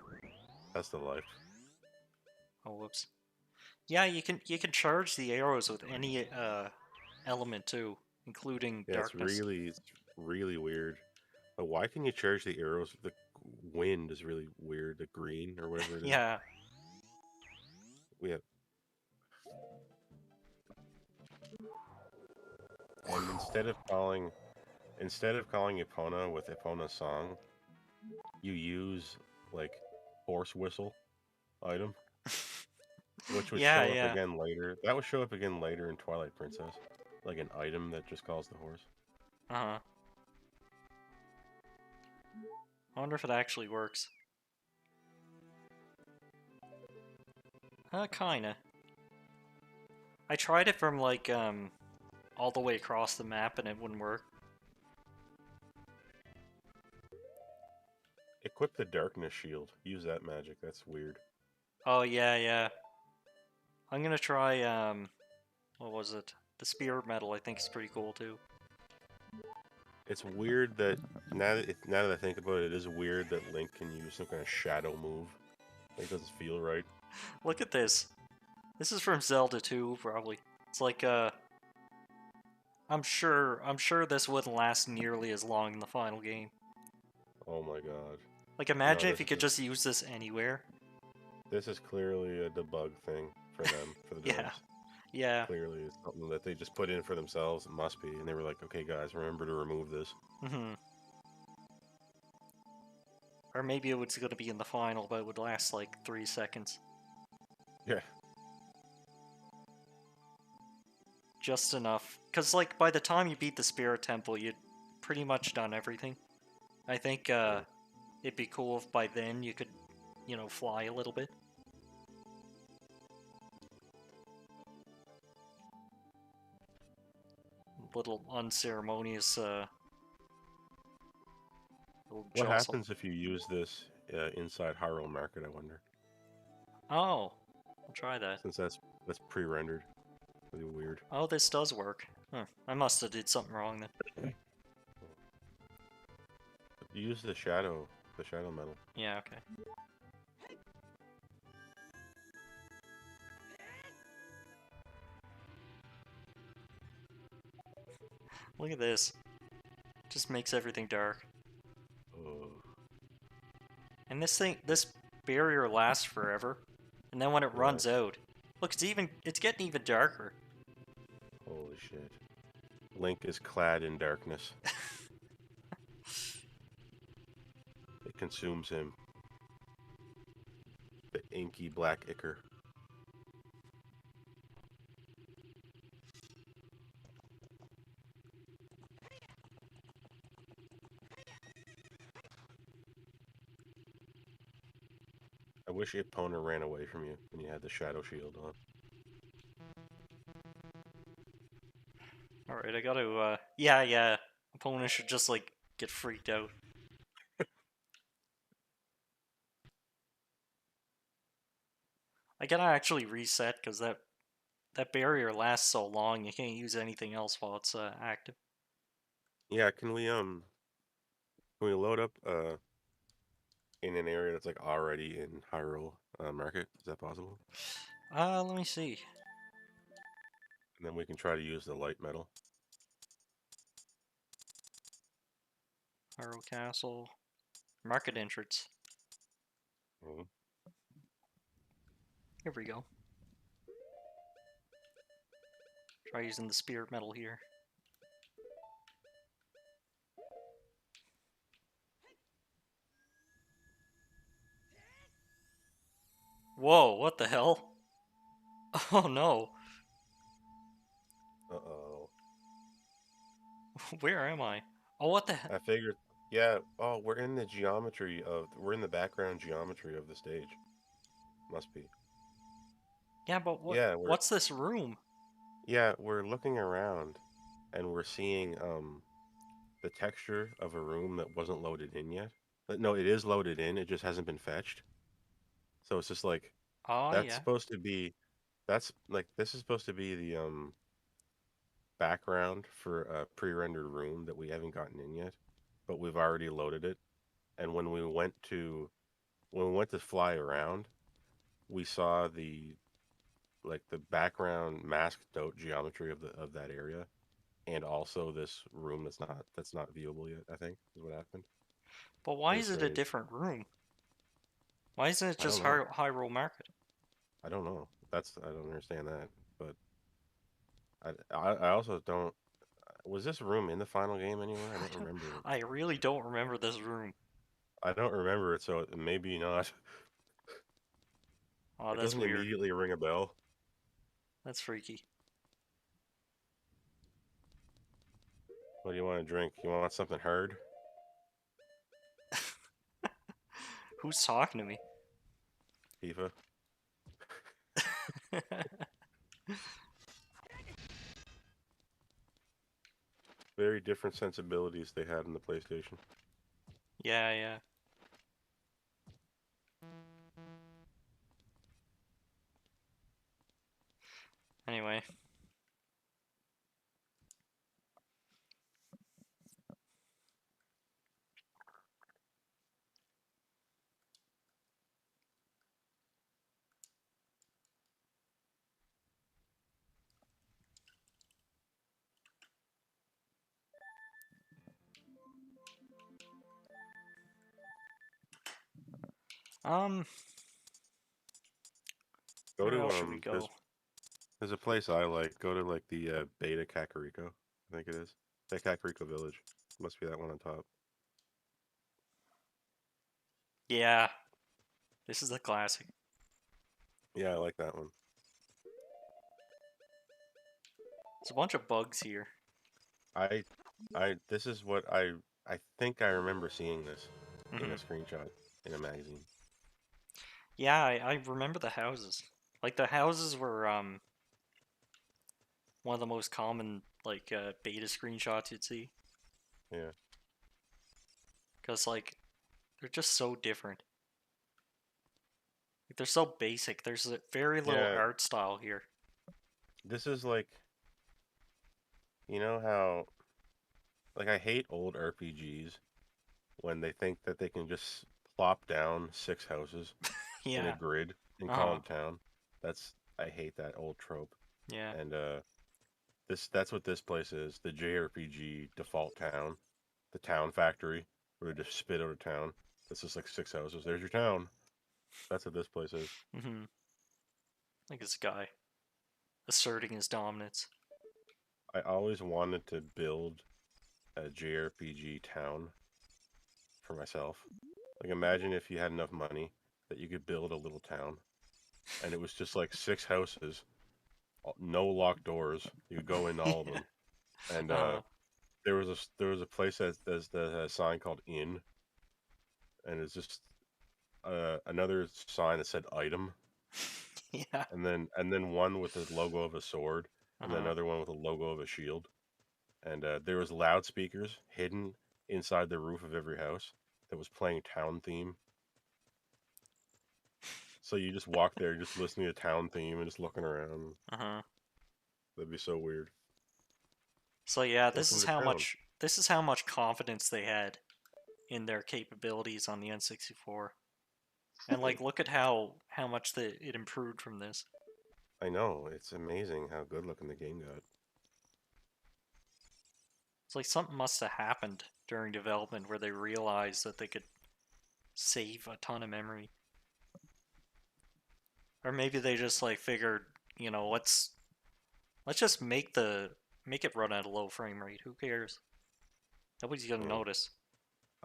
That's the life. Oh, whoops. Yeah, you can charge the arrows with any element too, including Yeah, darkness. it's really weird. But why can you charge the arrows? The wind is really weird. The green or whatever it is. Yeah. We have, and instead of calling Epona with Epona's song, you use like horse whistle item, which would Yeah, show up yeah. again later. That would show up again later in Twilight Princess, like an item that just calls the horse. Uh-huh. I wonder if it actually works. Kinda. I tried it from like all the way across the map and it wouldn't work. Equip the darkness shield. Use that magic. That's weird. Oh yeah, yeah. I'm gonna try what was it? The spirit metal I think is pretty cool too. It's weird that now that I think about it, it is weird that Link can use some kind of shadow move. It doesn't feel right. Look at this. This is from Zelda 2, probably. It's like I'm sure this wouldn't last nearly as long in the final game. Oh my god. Like No, imagine if you could just use this anywhere. this is clearly a debug thing for them, for the Yeah. devs. Yeah. Clearly, it's something that they just put in for themselves. It must be, and they were like, "Okay, guys, remember to remove this." Mhm. Or maybe it was going to be in the final, but it would last like 3 seconds. Yeah. Just enough. Because, like, by the time you beat the Spirit Temple, you'd pretty much done everything. I think it'd be cool if by then you could, fly a little bit. Little unceremonious little What jostle. happens if you use this inside Hyrule Market? I wonder. Oh, I'll try that. Since that's pre-rendered, really weird. Oh, this does work. Huh. I must have did something wrong then. Use the shadow metal. Yeah, okay. Look at this. Just makes everything dark. Oh, And this barrier lasts forever. And then when it yeah. runs out, look, it's getting even darker. Holy shit. Link is clad in darkness. It consumes him. The inky black ichor. I wish Epona ran away from you when you had the shadow shield on. Alright, I gotta, yeah. Opponent should just, like, get freaked out. I gotta actually reset, because that barrier lasts so long, you can't use anything else while it's active. Yeah, can we load up in an area that's like already in Hyrule Market? Is that possible? Let me see. And then we can try to use the light metal. Hyrule Castle. Market entrance. Mhm. Here we go. Try using the spirit metal here. Whoa, what the hell? Oh no. Uh-oh. Where am I? Oh, what the hell? I figured, yeah, oh, we're in the background geometry of the stage. Must be. Yeah, but Yeah, what's this room? we're looking around and we're seeing the texture of a room that wasn't loaded in yet. But no, it is loaded in, it just hasn't been fetched. So it's just like Oh, that's yeah. supposed to be that's like this is supposed to be the background for a pre-rendered room that we haven't gotten in yet, but we've already loaded it. And when we went to fly around, we saw the background masked out geometry of that area, and also this room that's not viewable yet. I think is what happened. But why It was is it a strange. different room? Why isn't it I don't just know. Hyrule Market? I don't know. I don't understand that. But I also don't. Was this room in the final game anywhere? I don't remember it. I really don't remember this room. I don't remember it, so maybe not. Oh, It that's doesn't weird. immediately ring a bell. That's freaky. What do you want to drink? You want something hard? Who's talking to me? FIFA? Very different sensibilities they had in the PlayStation. Yeah, yeah. Anyway. Um, Go where to else should we go? there's a place I like. Go to like the Beta Kakariko. I think it is. The Kakariko Village. Must be that one on top. Yeah, this is a classic. Yeah, I like that one. There's a bunch of bugs here. I this is what I think I remember seeing this in a Hmm. screenshot in a magazine. Yeah, I remember the houses. Like the houses were one of the most common like beta screenshots you'd see Yeah. because like they're just so different. Like, they're so basic. There's a very little Yeah, art style here. this is like you know how like I hate old RPGs when they think that they can just plop down six houses in a Yeah. grid and Uh call huh. them town. I hate that old trope. Yeah. And that's what this place is, the JRPG default town, the town factory, where they just spit out a town. It's just like six houses. There's your town. That's what this place is. Hmm. Like this guy asserting his dominance. I always wanted to build a JRPG town for myself. Like imagine if you had enough money that you could build a little town and it was just like six houses, no locked doors. You could go into all of Yeah. them. And Uh there was a place that has a sign called Inn, and it's just another sign that said item, yeah. and then one with the logo of a sword, Uh and then huh. another one with a logo of a shield. And there was loudspeakers hidden inside the roof of every house that was playing town theme. So you just walk there, just listening to town theme and just looking around. Uh huh. That'd be so weird. So yeah, Welcome to town. this is how much confidence they had in their capabilities on the N64. And like look at how much it improved from this. I know, it's amazing how good looking the game got. It's like something must have happened during development where they realized that they could save a ton of memory. Or maybe they just like figured, let's just make it run at a low frame rate. Who cares? Nobody's gonna Mm. notice.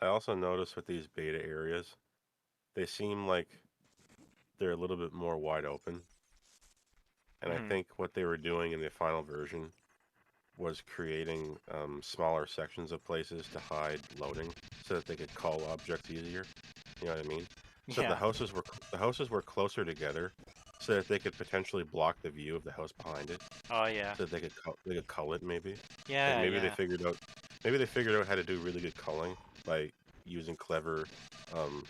I also noticed with these beta areas, they seem like they're a little bit more wide open. And I Hmm. think what they were doing in the final version was creating smaller sections of places to hide loading so that they could call objects easier. You know what I mean? So Yeah. the houses were closer together so that they could potentially block the view of the house behind it Oh yeah. so that they could cull it maybe. Like Yeah, yeah. maybe they figured out how to do really good culling by using clever um,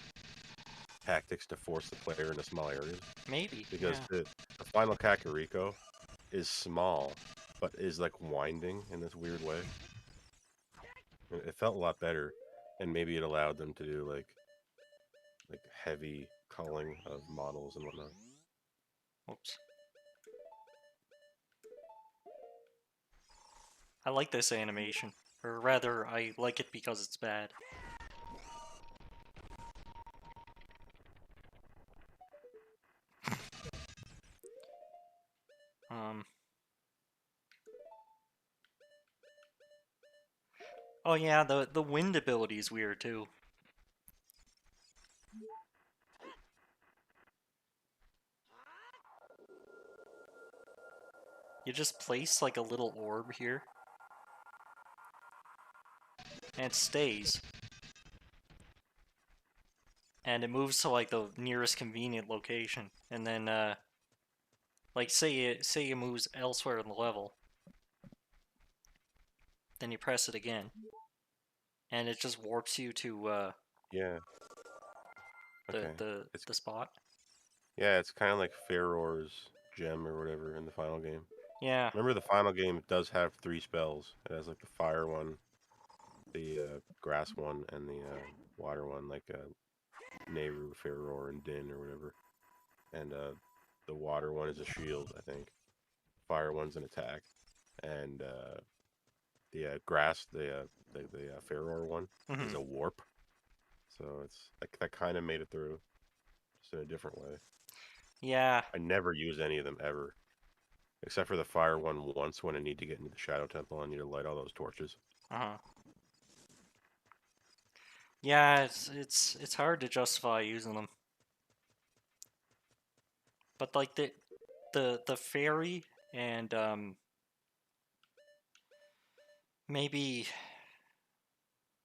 tactics to force the player into small areas Maybe. because Yeah. the final Kakariko is small but is like winding in this weird way. It felt a lot better, and maybe it allowed them to do like heavy culling of models and whatnot. Whoops. I like this animation. Or rather, I like it because it's bad. Oh yeah, the wind ability is weird too. You just place like a little orb here, and it stays. And it moves to like the nearest convenient location, and then like say it moves elsewhere in the level, then you press it again, and it just warps you to Yeah. Okay. It's the spot. yeah, it's kind of like Ferror's gem or whatever in the final game. Yeah. Remember, the final game does have 3 spells. It has like the fire one, the grass one, and the water one, like Nehru, Ferror, and Din or whatever. And the water one is a shield, I think. Fire one's an attack, and the grass, the Ferror one is Hmm. a warp. So it's like that kind of made it through, just in a different way. Yeah. I never use any of them ever, except for the fire one once when I need to get into the Shadow Temple. I need to light all those torches. Uh-huh. Yeah, it's hard to justify using them. But like the fairy and maybe,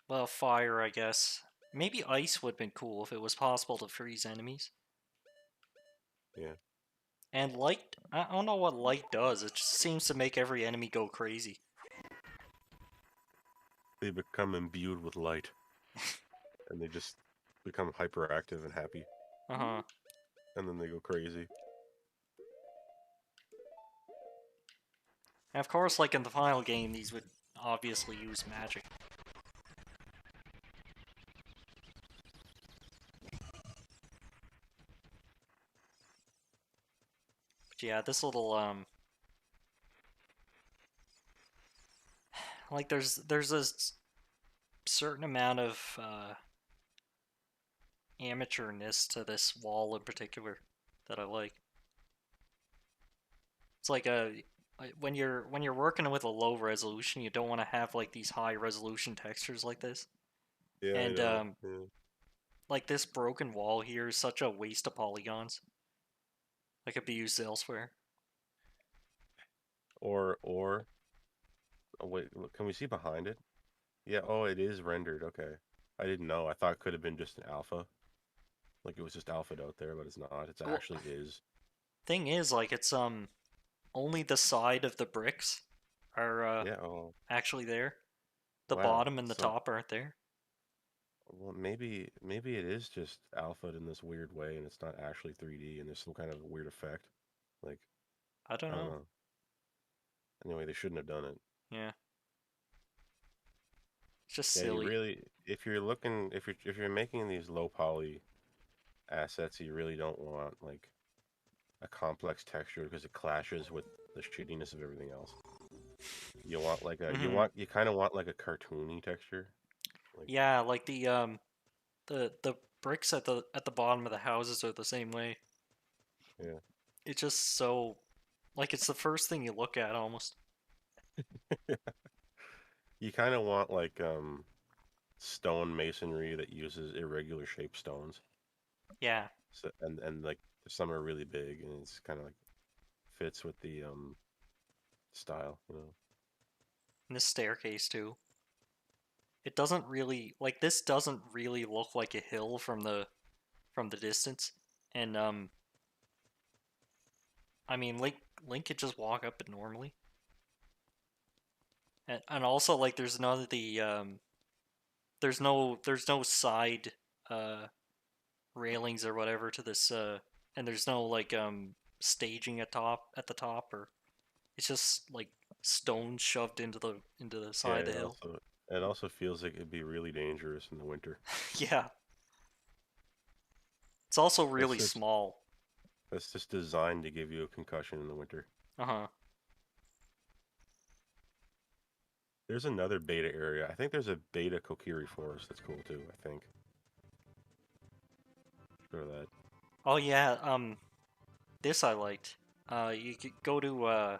well, fire, I guess. Maybe ice would have been cool if it was possible to freeze enemies. Yeah, And light, I don't know what light does. It just seems to make every enemy go crazy. they become imbued with light, and they just become hyperactive and happy, Uh-huh. and then they go crazy. And of course, like in the final game, these would obviously use magic. But yeah, this little like there's a certain amount of amateurness to this wall in particular that I like. It's like when you're working with a low resolution, you don't want to have like these high resolution textures like this. Yeah, I And know. Yeah. like this broken wall here is such a waste of polygons. That could be used elsewhere. Or oh, wait, can we see behind it? Yeah. Oh, it is rendered. Okay, I didn't know. I thought it could have been just an alpha, like it was just alpha out there, but it's not. It Well, actually is. thing is, like it's only the side of the bricks are Yeah. Oh, actually there. The wow. bottom and the So, top aren't there. well, maybe it is just alpha in this weird way, and it's not actually 3D, and there's some kind of weird effect. Like, I don't I don't know. know. Anyway, they shouldn't have done it. Yeah, it's just Yeah, you silly. really, if you're making these low poly assets, you really don't want like a complex texture because it clashes with the shittiness of everything else. You want like a Hmm. you kind of want like a cartoony texture. Like, Yeah, like the bricks at the bottom of the houses are the same way. yeah. It's just so like it's the first thing you look at almost. You kind of want like stone masonry that uses irregular shaped stones. Yeah, So, and like some are really big, and it's kind of like fits with the style, you know. and this staircase too. It doesn't really like this doesn't really look like a hill from the distance. And I mean Link could just walk up it normally. And also like there's none of the there's no side uh railings or whatever to this and there's no like staging at the top or it's just like stones shoved into the Yeah, side of the hill. it also feels like it'd be really dangerous in the winter. Yeah. It's also That's really just small. that's just designed to give you a concussion in the winter. Uh-huh. There's another beta area. I think there's a beta Kokiri forest that's cool too, I think. Go to that. Oh yeah, this I liked. You could go to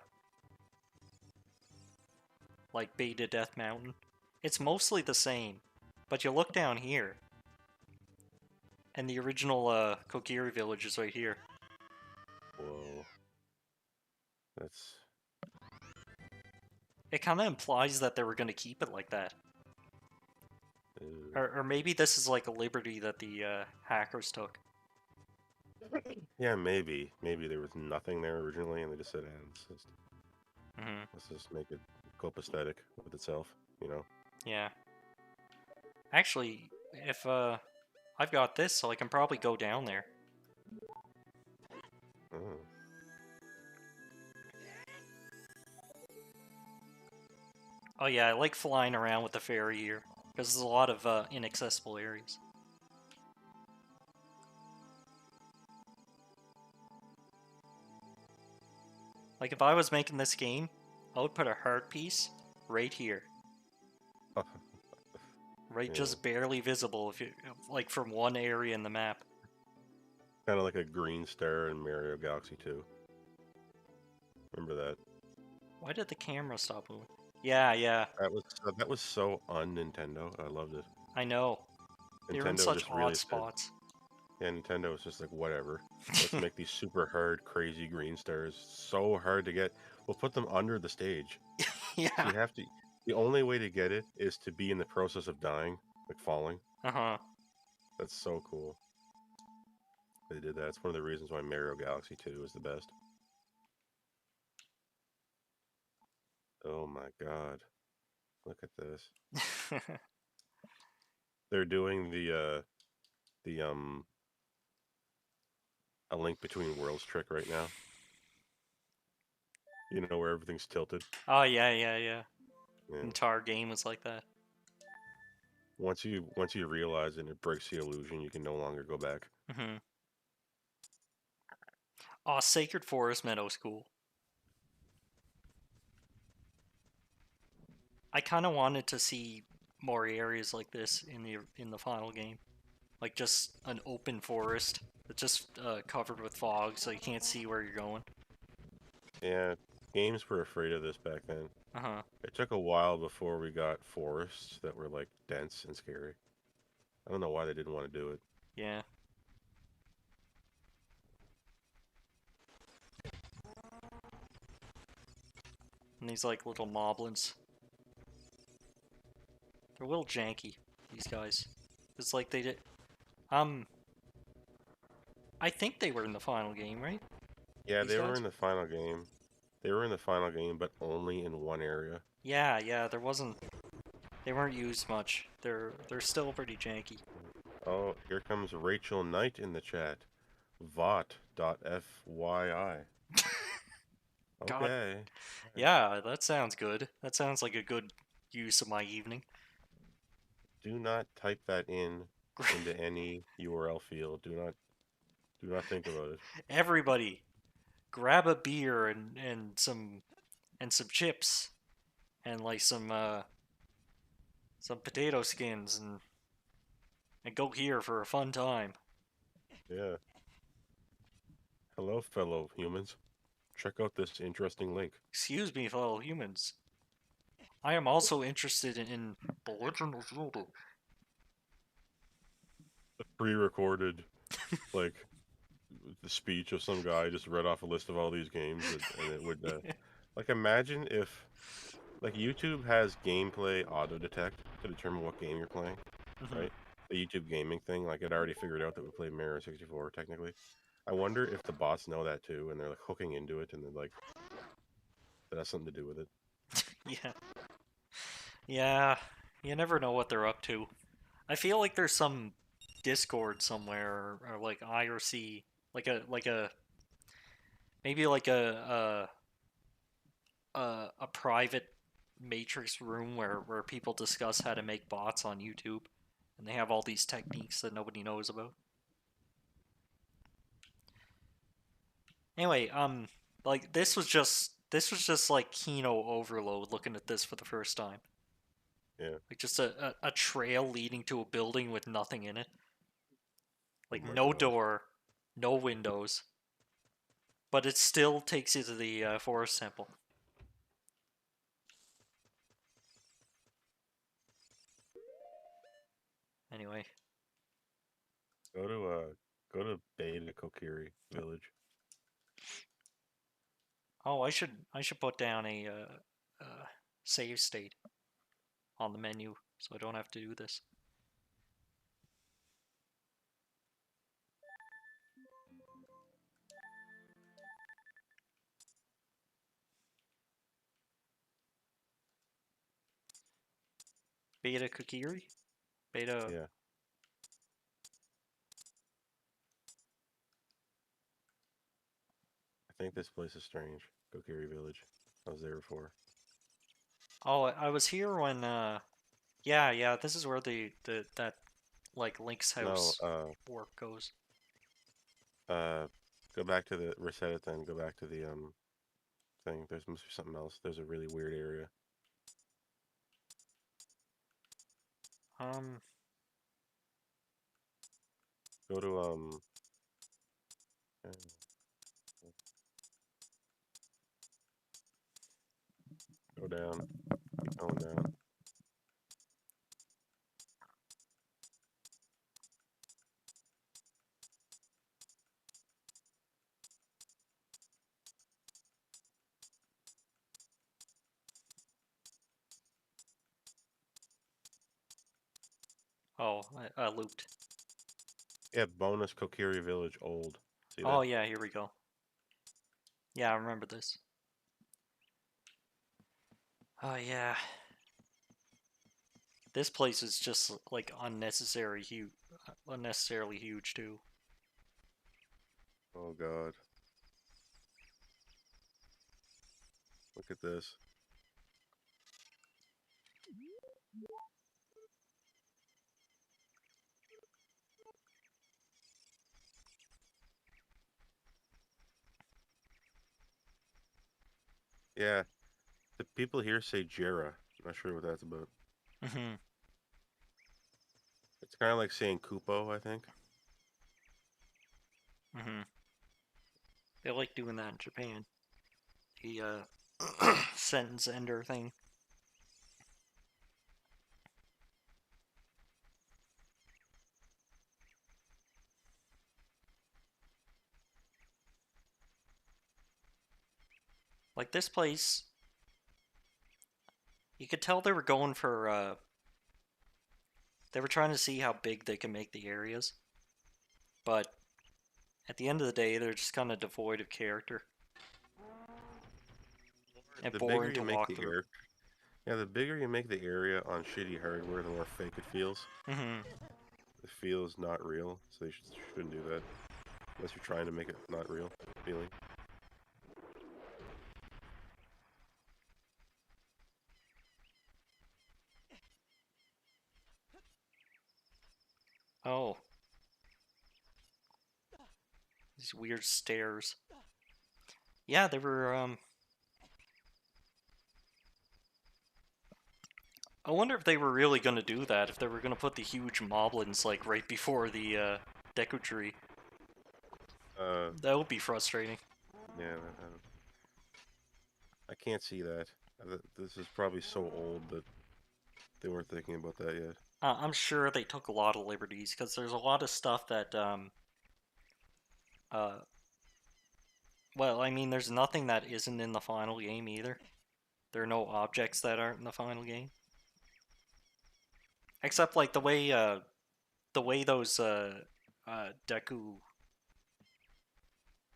like Beta Death Mountain. It's mostly the same, but you look down here, and the original Kokiri village is right here. Whoa. That's It kind of implies that they were going to keep it like that. uh, Or maybe this is like a liberty that the hackers took. yeah, maybe. Maybe there was nothing there originally and they just said, Hmm. let's just make it copacetic with itself, you know? Yeah. Actually, if I've got this, so I can probably go down there. Oh. Oh yeah, I like flying around with the ferry here, because there's a lot of inaccessible areas. Like if I was making this game, I would put a heart piece right here. Right, Yeah. just barely visible if you like from one area in the map. Kind of like a green star in Mario Galaxy 2. Remember that? Why did the camera stop moving? Yeah, yeah, That was so un-Nintendo. I loved it. I know. They're in Nintendo such just odd really said, spots. yeah, Nintendo was just like, whatever. Let's make these super hard, crazy green stars so hard to get. We'll put them under the stage. So Yeah. you have to. The only way to get it is to be in the process of dying, like falling. Uh-huh. That's so cool. They did that. It's one of the reasons why Mario Galaxy 2 is the best. Oh my god. Look at this. They're doing the A Link Between Worlds trick right now. You know where everything's tilted. Oh yeah, yeah, yeah. Yeah. Entire game was like that. Once you realize it and it breaks the illusion, you can no longer go back. Hmm. Oh, Sacred Forest Meadow's cool. I kind of wanted to see more areas like this in the final game, like just an open forest that's just covered with fog, so you can't see where you're going. Yeah, games were afraid of this back then. Uh huh. It took a while before we got forests that were like dense and scary. I don't know why they didn't want to do it. Yeah. And these like little moblins. They're a little janky, these guys. It's like they did. Um, I think they were in the final game, right? Yeah, These they were guys? in the final game. They were in the final game, but only in one area. Yeah, yeah. There wasn't. They weren't used much. They're still pretty janky. Oh, here comes Rachel Knight in the chat. Vot.fyi. God. Okay. Yeah, that sounds good. That sounds like a good use of my evening. Do not type that in into any URL field. Do not think about it. Everybody, grab a beer and some chips and like some potato skins and go here for a fun time. Yeah. Hello, fellow humans. Check out this interesting link. Excuse me, fellow humans. I am also interested in The Legend of Zelda. A pre-recorded, like, the speech of some guy just read off a list of all these games, and it would, like, imagine if, like, YouTube has gameplay auto-detect to determine what game you're playing, Mhm. right? The YouTube gaming thing, like, it already figured out that we play Mario 64, technically. I wonder if the bots know that, too, and they're, like, hooking into it, and they're, like, that has something to do with it. Yeah. Yeah. You never know what they're up to. I feel like there's some Discord somewhere or like IRC, like a maybe like a a private Matrix room where people discuss how to make bots on YouTube, and they have all these techniques that nobody knows about. Anyway, like this was just like Kino overload looking at this for the first time. Yeah. Like just a trail leading to a building with nothing in it. Oh Like my no god. door, no windows. But it still takes you to the forest temple. Anyway. Go to Beta Kokiri village. Oh, I should put down a save state on the menu so I don't have to do this. Beta Kokiri? Beta. Yeah. I think this place is strange. Kokiri village. I was there before. Oh, I was here when yeah, this is where that like Link's No, house warp goes. go back to the reset it then. Go back to the thing. There's must be something else. There's a really weird area. Um Go to go down. Keep going down. oh, I looped. Yeah, bonus Kokiri village old. See Oh that? yeah, here we go. Yeah, I remember this. Oh yeah. This place is just like unnecessarily huge too. Oh god. Look at this. Yeah, the people here say Jera. Not sure what that's about. Mm-hmm. It's kind of like saying Kupo, I think. Mm-hmm. They like doing that in Japan. The sentence ender thing. Like this place, you could tell they were going for they were trying to see how big they can make the areas. But at the end of the day, they're just kind of devoid of character and The bigger boring you to make walk the through. area, yeah, the bigger you make the area on shitty hardware, the more fake it feels. Mm-hmm. It feels not real, so you shouldn't do that unless you're trying to make it not real feeling. Oh, these weird stairs. Yeah, they were. I wonder if they were really gonna do that. If they were gonna put the huge moblins like right before the Deku Tree. Uh, That would be frustrating. yeah, I can't see that. This is probably so old that they weren't thinking about that yet. I'm sure they took a lot of liberties because there's a lot of stuff that uh well, I mean, there's nothing that isn't in the final game either. There are no objects that aren't in the final game, except like the way those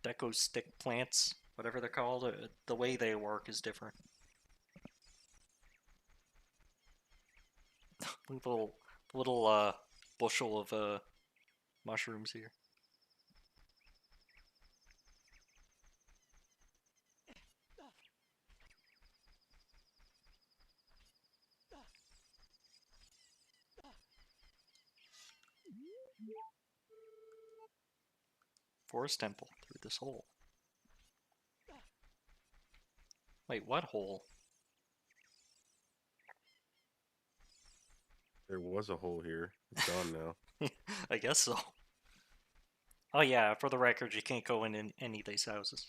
Deku stick plants, whatever they're called, the way they work is different. Little little bushel of mushrooms here. Forest temple through this hole. Wait, what hole? There was a hole here. It's gone now. I guess so. Oh yeah, for the record, you can't go in any of these houses.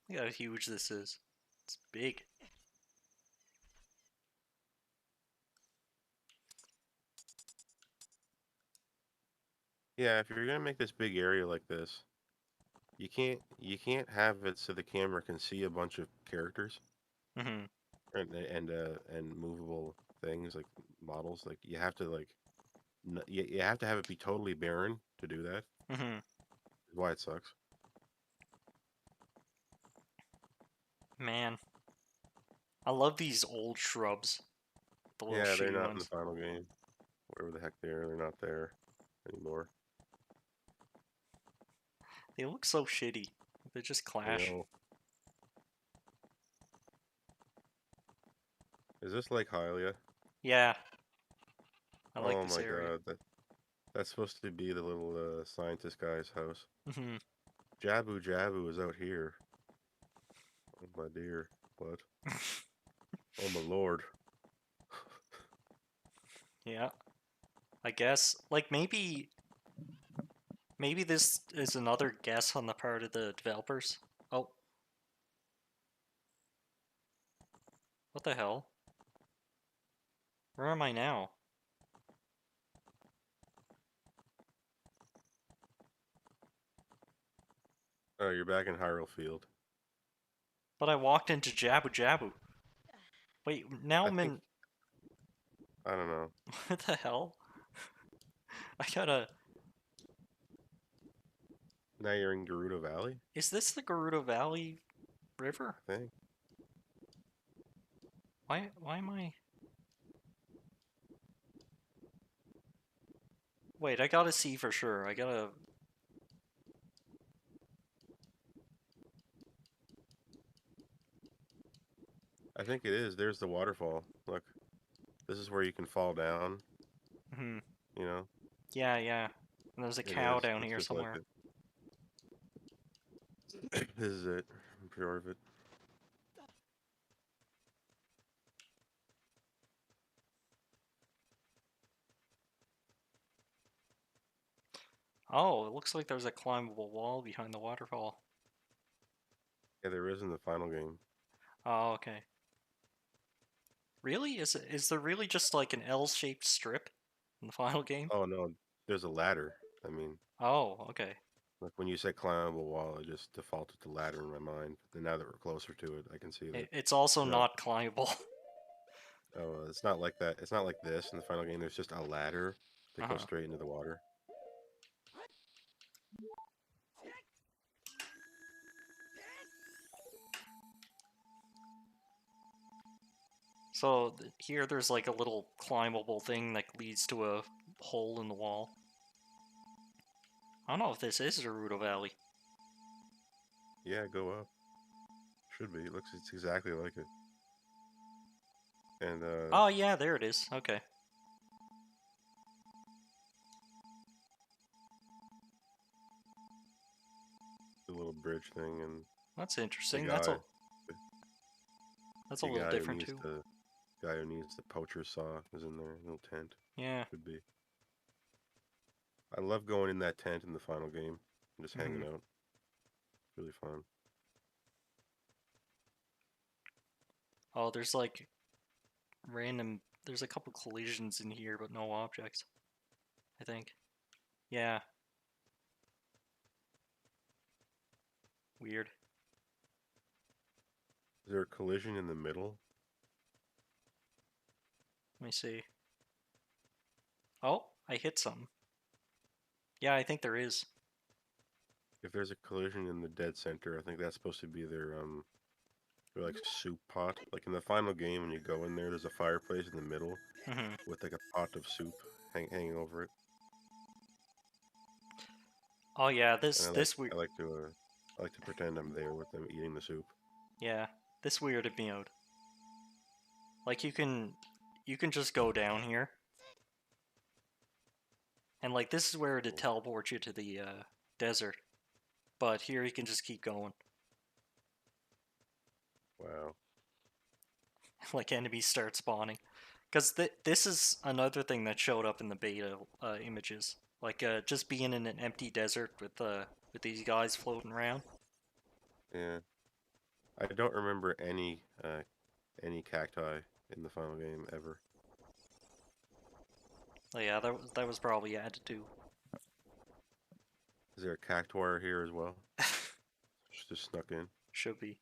Look how huge this is. It's big. Yeah, if you're gonna make this big area like this, you can't have it so the camera can see a bunch of characters Mm-hmm. and movable things like models. Like you have to you have to have it be totally barren to do that. Mm-hmm. Is why it sucks. Man, I love these old shrubs. The little Yeah, they're shitty not in the ones. final game. Wherever the heck they are, they're not there anymore. They look so shitty. They just I clash. know. Is this Lake Hylia? Yeah, I like Oh this my area. god, that's supposed to be the little scientist guy's house. Mm-hmm. Jabu Jabu is out here. Oh my dear. What? Oh my lord. Yeah, I guess. Like maybe this is another guess on the part of the developers. Oh, what the hell? Where am I now? Oh, you're back in Hyrule Field. But I walked into Jabu Jabu. Wait, now I I'm think in. I don't know. What the hell? I gotta. Now you're in Gerudo Valley, Is this the Gerudo Valley River? I think. Why am I? Wait, I gotta see for sure. I gotta. I think it is. There's the waterfall. Look, this is where you can fall down, Hmm. you know? Yeah, yeah. And there's a It cow is. down Looks here just like somewhere. it. This is it. I'm sure of it. Oh, it looks like there's a climbable wall behind the waterfall. Yeah, there is in the final game. Oh, okay. Really? Is there really just like an L-shaped strip in the final game? Oh no, there's a ladder. I mean, Oh, okay. like when you said climbable wall, it just defaulted to ladder in my mind. But then now that we're closer to it, I can see that. It's also No, not climbable. oh, it's not like that. It's not like this in the final game. There's just a ladder that goes Uh-huh. straight into the water. So here there's like a little climbable thing that leads to a hole in the wall. I don't know if this is Gerudo Valley. Yeah, go up. Should be. It looks it's exactly like it. And Oh yeah, there it is. Okay. the little bridge thing and That's the interesting. guy the, That's a the little guy who different needs too. the poacher saw is in there, little tent. Yeah. Should be. I love going in that tent in the final game and just hanging Hmm. out. It's really fun. Oh, there's like random. There's a couple collisions in here, but no objects. I think. Yeah. Weird. Is there a collision in the middle? Let me see. Oh, I hit something. Yeah, I think there is. If there's a collision in the dead center, I think that's supposed to be their like soup pot. Like in the final game, when you go in there, there's a fireplace in the middle Hmm. with like a pot of soup hanging over it. Oh yeah, And this weird. I like to pretend I'm there with them eating the soup. Yeah, this weirded me out. Like you can just go down here, and like this is where it teleports you to the desert. But here you can just keep going. Wow. Like enemies start spawning. Because this is another thing that showed up in the beta images. Like just being in an empty desert with these guys floating around. Yeah. I don't remember any cacti in the final game ever. Oh, yeah, that was probably added too. Is there a cactuar here as well? Just snuck in. Should be.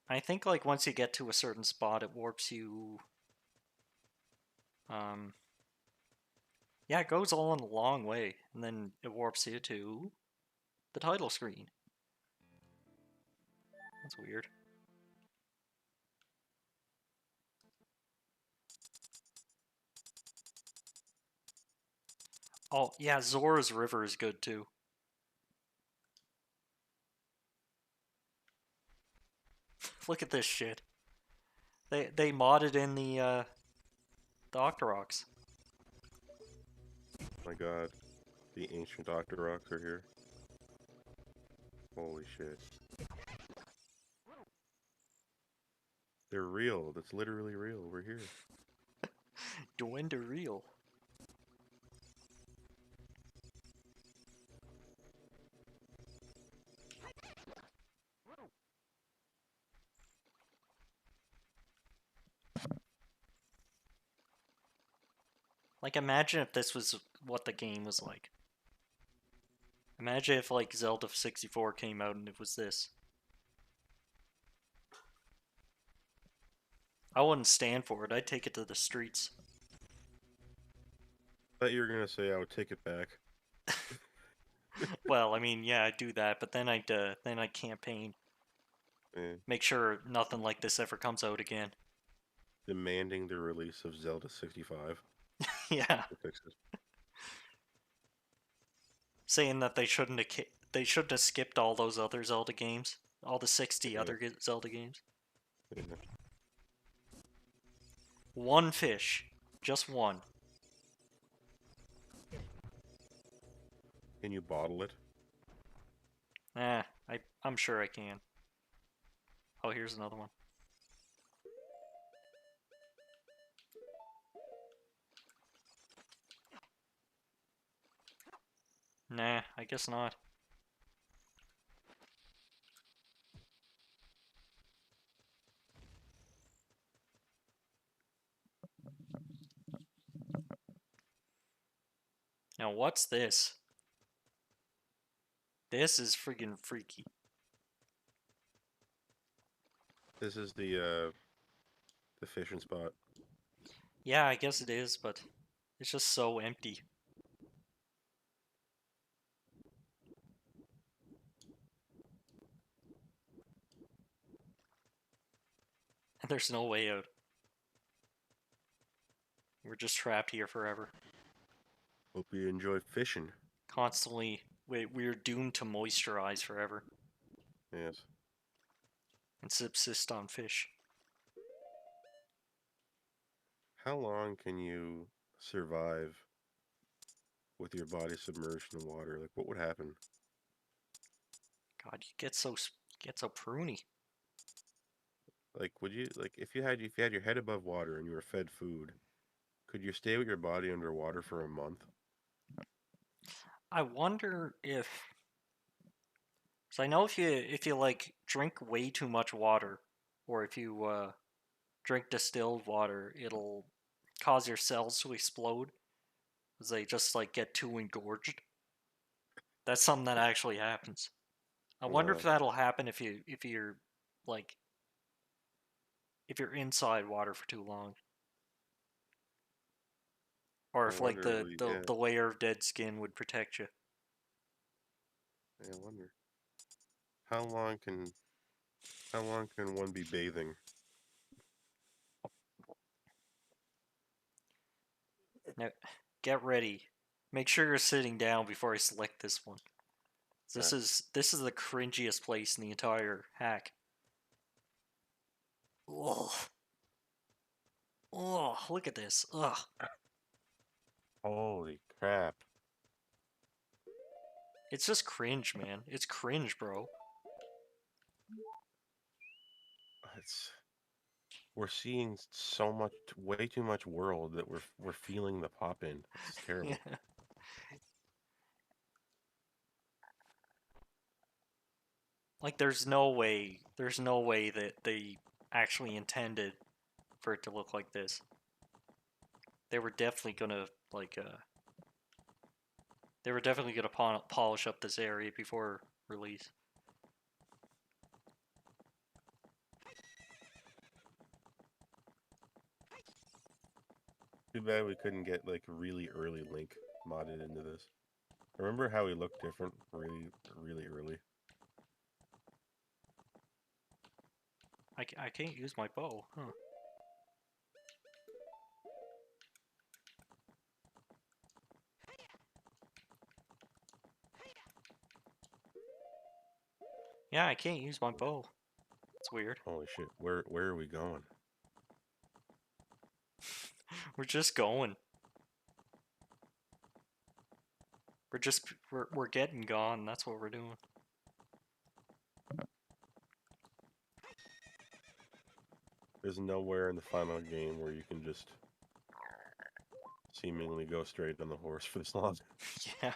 I think like once you get to a certain spot, it warps you. Um, yeah, it goes all in a long way, and then it warps you to the title screen. That's weird. Oh yeah, Zora's River is good too. Look at this shit. They modded in the Octoroks. My God, the ancient Octoroks are here. Holy shit. They're real. That's literally real. We're here. Duende real. Like imagine if this was what the game was like. Imagine if like Zelda 64 came out and it was this. I wouldn't stand for it. I'd take it to the streets. I thought you were gonna say I would take it back. Well, I mean, yeah, I'd do that, but then I'd campaign. Yeah. Make sure nothing like this ever comes out again. Demanding the release of Zelda 65. Yeah, To fix it. saying that they shouldn't have skipped all those other Zelda games, all the 60 Yeah. other Zelda games. Yeah. One fish, just one. Can you bottle it? I'm sure I can. Oh, here's another one. Nah, I guess not. Now, what's this? This is freaking freaky. This is the fishing spot. Yeah, I guess it is, but it's just so empty. And there's no way out. We're just trapped here forever. Hope you enjoy fishing. Constantly, we're doomed to moisturize forever Yes. and subsist on fish. How long can you survive with your body submerged in water? Like, what would happen? God, you get so pruny. Like, would you like if you had your head above water and you were fed food? Could you stay with your body underwater for a month? I wonder if, so I know if you like drink way too much water, or if you drink distilled water, it'll cause your cells to explode as they just like get too engorged. That's something that actually happens. I wonder if Wow. that'll happen if you're like if you're inside water for too long, or I if like wonder. Yeah. the layer of dead skin would protect you. I wonder. How long can how long can one be bathing? Now, get ready. Make sure you're sitting down before I select this one. This is the cringiest place in the entire hack. Oh, oh, look at this. Ugh. Holy crap. It's just cringe, man. It's cringe, bro. It's we're seeing so much, way too much world that we're feeling the pop in. It's terrible. Like, there's no way that they actually intended for it to look like this. They were definitely gonna, like, they were definitely gonna polish up this area before release. Too bad we couldn't get like really early Link modded into this. Remember how he looked different really early? I can't use my bow, huh? Yeah, I can't use my bow. It's weird. Holy shit, where are we going? We're just going. We're getting gone. That's what we're doing. There's nowhere in the final game where you can just seemingly go straight on the horse for this long. Yeah.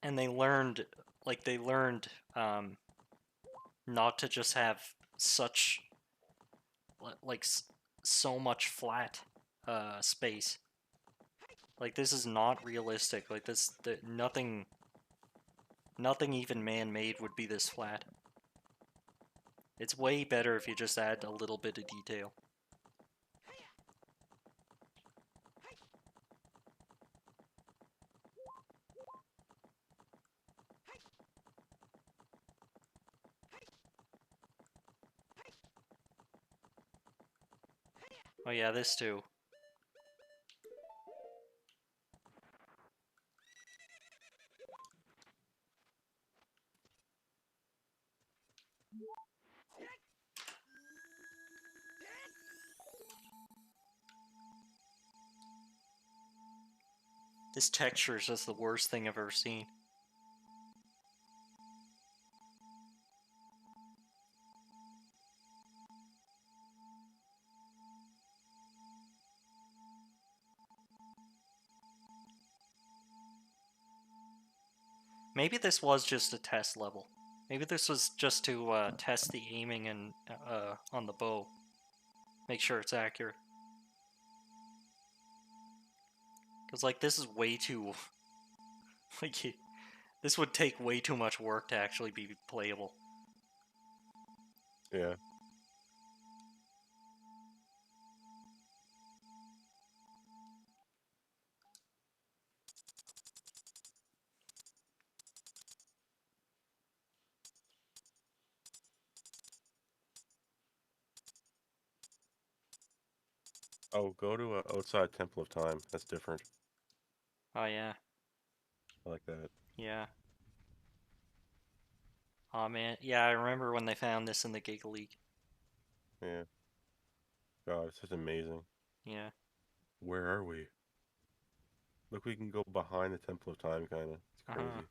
And they learned, not to just have such, like, so much flat, space. Like, this is not realistic. Like, nothing even man-made would be this flat. It's way better if you just add a little bit of detail. Oh yeah, this too. This texture is just the worst thing I've ever seen. Maybe this was just a test level. Maybe this was just to test the aiming and on the bow. Make sure it's accurate. Because, like, this is way too... like, this would take way too much work to actually be playable. Yeah. Oh, go to outside Temple of Time. That's different. Oh, yeah. I like that. Yeah. Oh, man. Yeah, I remember when they found this in the Giga League. Yeah. God, it's just amazing. Yeah. Where are we? Look, we can go behind the Temple of Time, kind of. It's Uh-huh. crazy.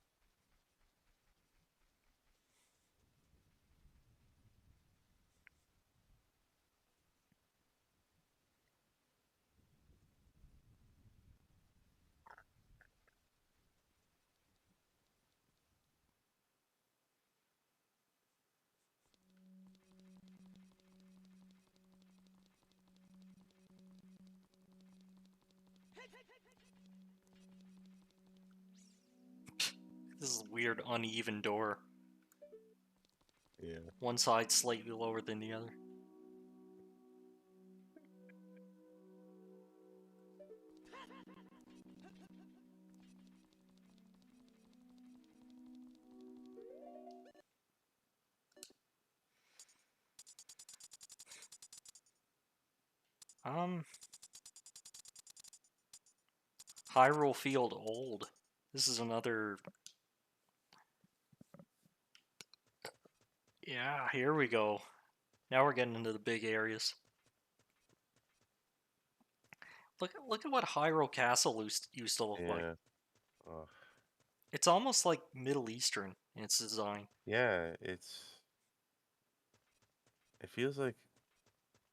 This is a weird, uneven door. Yeah. One side slightly lower than the other. Hyrule Field old. This is another... Yeah, here we go. Now we're getting into the big areas. Look at what Hyrule Castle used to look like. Yeah. Oh, It's almost like Middle Eastern in its design. yeah. It feels like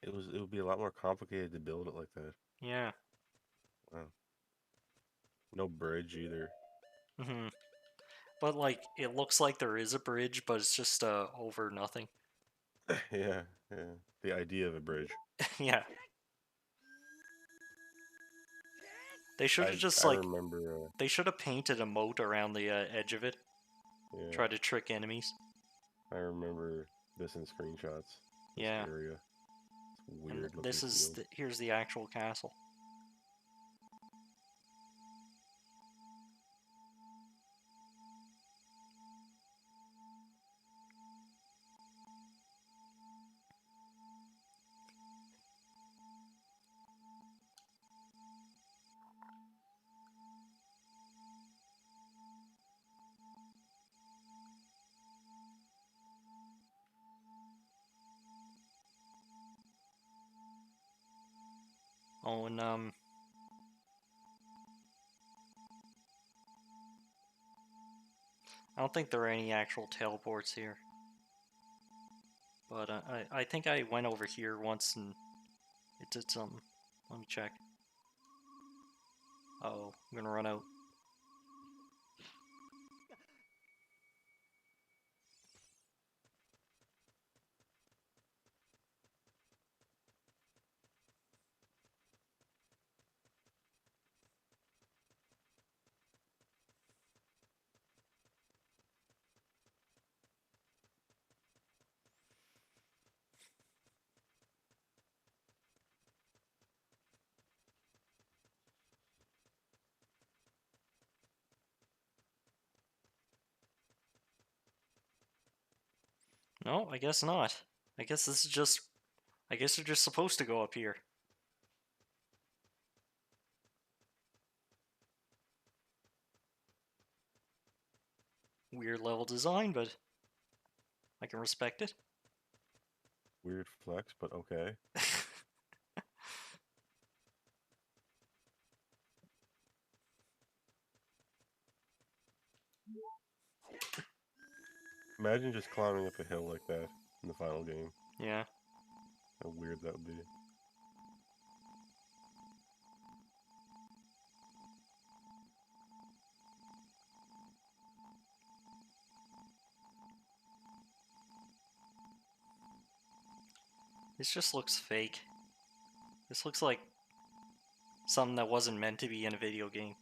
it would be a lot more complicated to build it like that. Yeah. Wow. No bridge either. hmm But like, it looks like there is a bridge, but it's just over nothing. Yeah, yeah. The idea of a bridge. Yeah. They should have just I like remember. they should have painted a moat around the edge of it. Yeah, Try to trick enemies. I remember this in screenshots. This Yeah. area. It's a And weird looking this is field. here's the actual castle. Oh, and I don't think there are any actual teleports here. But I think I went over here once and it did something. Let me check. Oh, I'm gonna run out. No, I guess not. I guess this is just. I guess you're just supposed to go up here. Weird level design, but I can respect it. Weird flex, but okay. Imagine just climbing up a hill like that in the final game. Yeah. How weird that would be. This just looks fake. This looks like something that wasn't meant to be in a video game.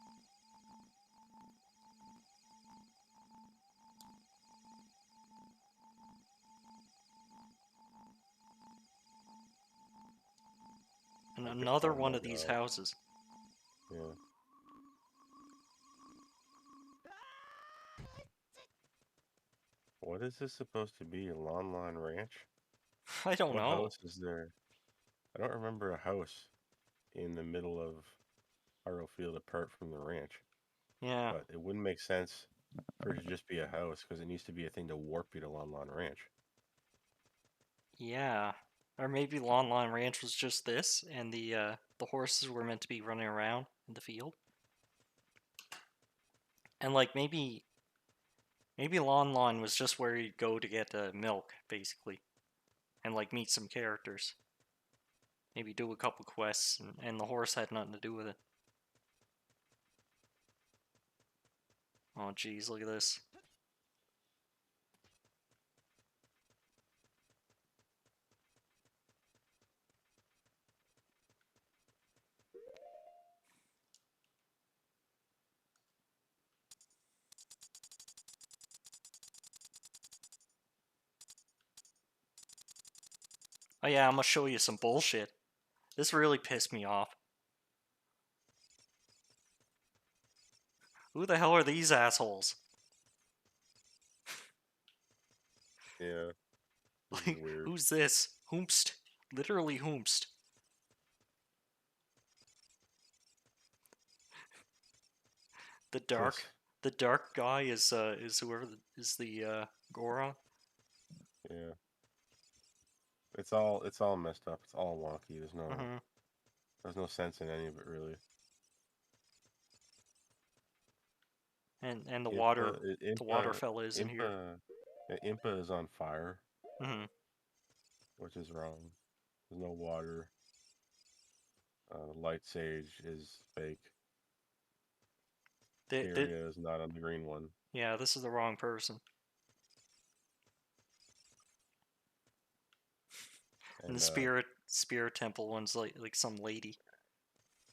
And Like, another oh one my of these god. houses. Yeah. What is this supposed to be? A lawn line ranch? I don't What know. house is there? I don't remember a house in the middle of Hyrule Field apart from the ranch. Yeah. But it wouldn't make sense for it to just be a house because it needs to be a thing to warp you to Lon Lon Ranch. Yeah. Or maybe Lon Lon Ranch was just this, and the horses were meant to be running around in the field. And like maybe Lon Lon was just where you'd go to get milk, basically, and like meet some characters. Maybe do a couple quests, and the horse had nothing to do with it. Oh, geez, look at this. Oh yeah, I'm gonna show you some bullshit. This really pissed me off. Who the hell are these assholes? Yeah, this is Like, weird. who's this? Hoomst. Literally Hoomst. The This, dark the dark guy is whoever is the Goron. Yeah. It's all messed up. It's all wonky. Hmm. There's no sense in any of it really. And Impa, the water Impa, fella isn't here. Impa, Impa is on fire, Hmm. which is wrong. There's no water. Light Sage is fake. Kyria is not on the green one. Yeah, this is the wrong person. And the And spirit temple one's like some lady.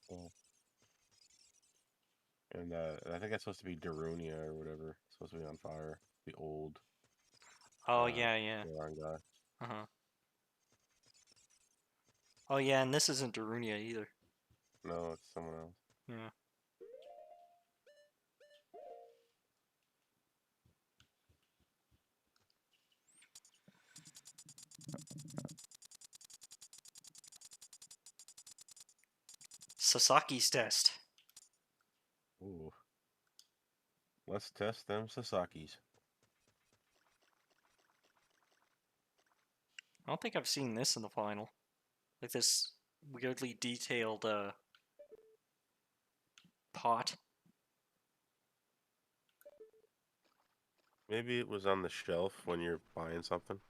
well, and I think that's supposed to be Darunia or whatever. It's supposed to be on fire. The old Oh yeah, yeah. Goron guy. Uh-huh. Oh yeah, and this isn't Darunia either. No, it's someone else. Yeah. Sasaki's test. Ooh. Let's test them Sasaki's. I don't think I've seen this in the final. Like this weirdly detailed pot. Maybe it was on the shelf when you're buying something,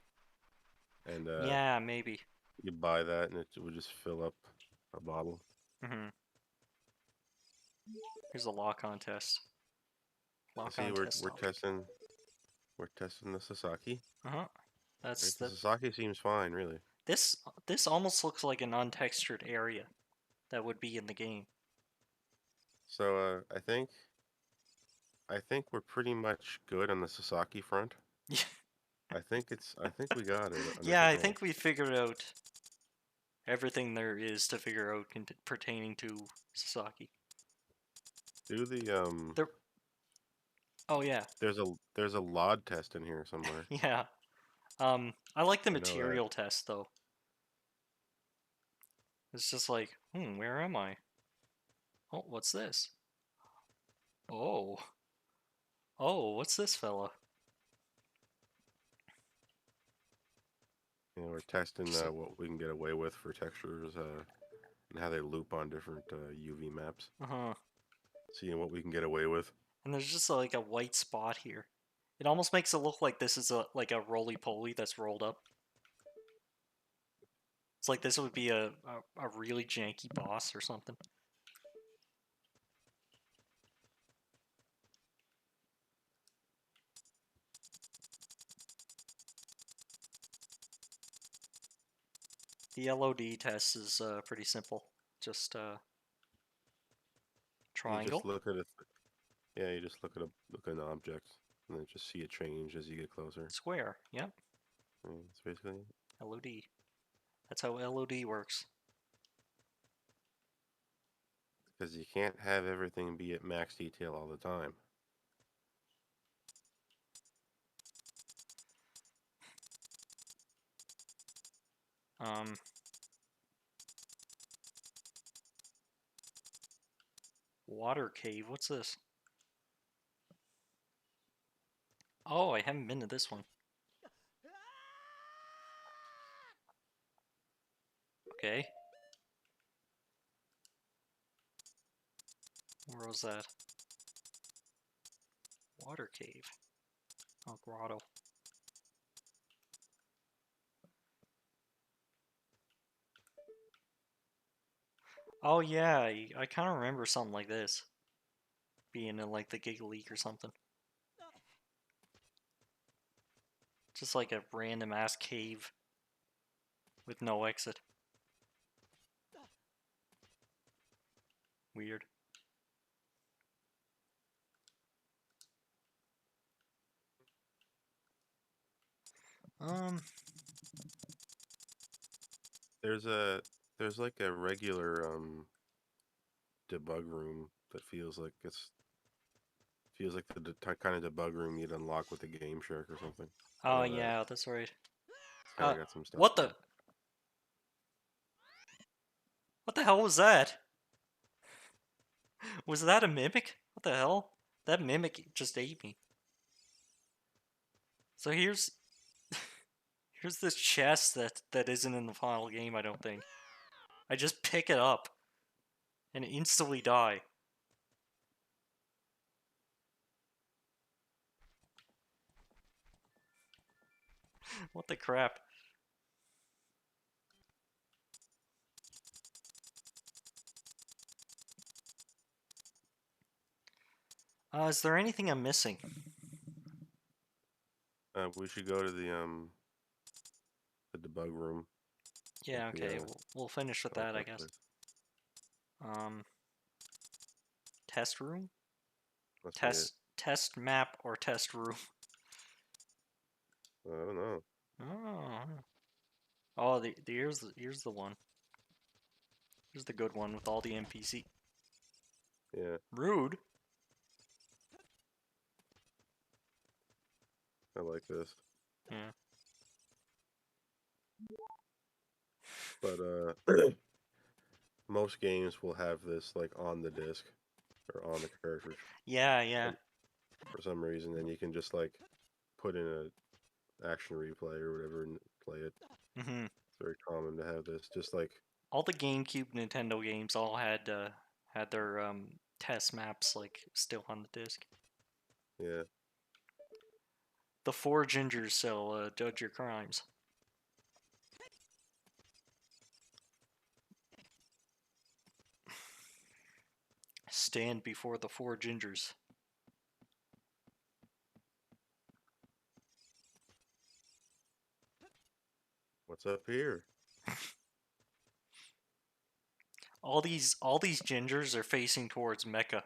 and Yeah, maybe. you buy that, and it would just fill up a bottle. Hmm. Here's a lock-on test. See, Lock-on we're test we're object. testing we're testing the Sasaki. Uh-huh. That's Right, the that. Sasaki seems fine, really. This almost looks like an untextured area that would be in the game. So I think we're pretty much good on the Sasaki front. I think we got it under Yeah, I control. think we figured out everything there is to figure out pertaining to Sasaki. Do the There. Oh yeah, there's a LOD test in here somewhere. yeah. I like the I know that. material test though. It's just like, where am I? Oh, what's this? Oh, what's this fella? We're testing Just what we can get away with for textures and how they loop on different UV maps. uh-huh. Seeing what we can get away with. And there's just like a white spot here. It almost makes it look like this is like a roly poly that's rolled up. It's like this would be a really janky boss or something. The LOD test is pretty simple. Just You just triangle, look at it. Yeah, you just look at an object and then just see it change as you get closer. square. Yep, It's basically LOD. That's how LOD works. because you can't have everything be at max detail all the time. Um, water cave. What's this? Oh, I haven't been to this one. Okay. Where was that? Water cave. Oh, grotto. Oh yeah, I kind of remember something like this. Being in like the Giga League or something. Just like a random ass cave with no exit. Weird. Um, There's a there's like a regular debug room that feels like the kind of debug room you'd unlock with a Game Shark or something. I oh know that. yeah, that's right. It's kind of got some stuff What there. what the hell was that? Was that a mimic? What the hell? That mimic just ate me. So here's Here's this chest that isn't in the final game, I don't think. I just pick it up and instantly die. What the crap? Is there anything I'm missing? We should go to the debug room. Yeah, At okay, we'll finish with that, I teleport guess. place. Test room? Must be it. Test map or test room? I don't know. Oh. Oh, here's the one. Here's the good one with all the NPC. Yeah, Rude. I like this. Yeah. But most games will have this like on the disc or on the cartridge. Yeah. For some reason, and you can just like put in a action replay or whatever and play it. Mm-hmm. It's very common to have this. Just like All the GameCube Nintendo games all had their test maps like still on the disc. yeah. The four gingers shall judge your crimes. Stand before the four gingers. What's up here? All these gingers are facing towards Mecca.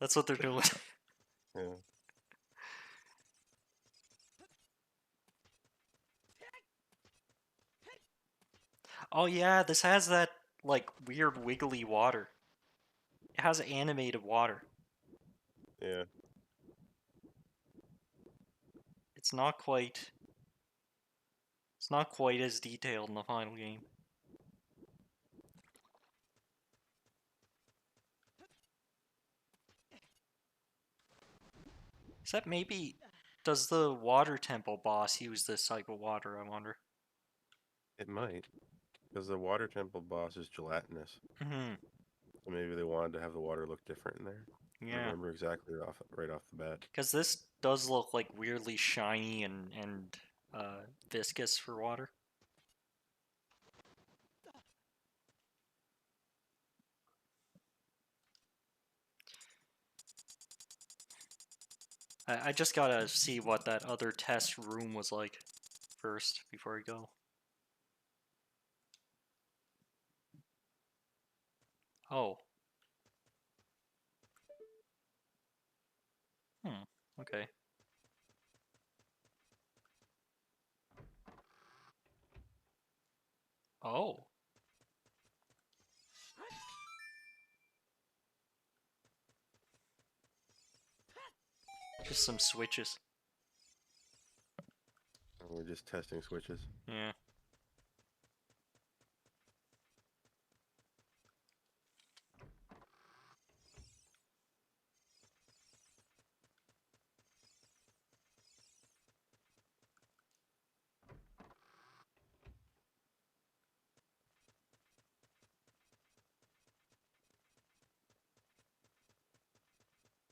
That's what they're doing. Yeah. Oh yeah, this has that like weird wiggly water. It has animated water. Yeah. It's not quite as detailed in the final game. Is that maybe does the water temple boss use this type of water, I wonder? It might. Because the water temple boss is gelatinous. Hmm. So maybe they wanted to have the water look different in there. I don't Yeah. remember exactly right off the bat. Because this does look like weirdly shiny and viscous for water. I just gotta see what that other test room was like first before I go. Oh. Okay. Oh. Just some switches. We're just testing switches. Yeah.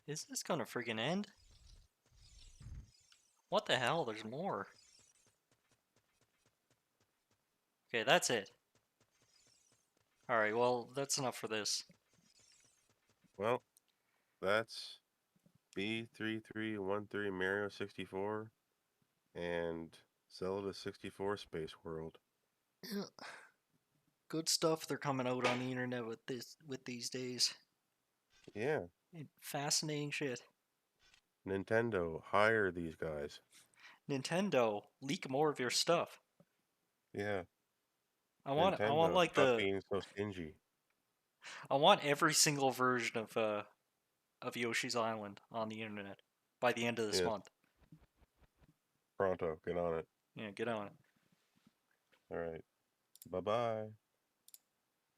Is this gonna friggin' end? What the hell? There's more. Okay, that's it. Alright, well, that's enough for this. Well, that's B3313 Mario 64 and Zelda 64 Spaceworld. Yeah. Good stuff they're coming out on the internet with these days. Yeah. Fascinating shit. Nintendo, hire these guys. Nintendo, leak more of your stuff. Yeah. I want Nintendo, like stop being so stingy. I want every single version of Yoshi's Island on the internet by the end of this Yes. month. Pronto, get on it. Yeah, get on it. All right. Bye-bye.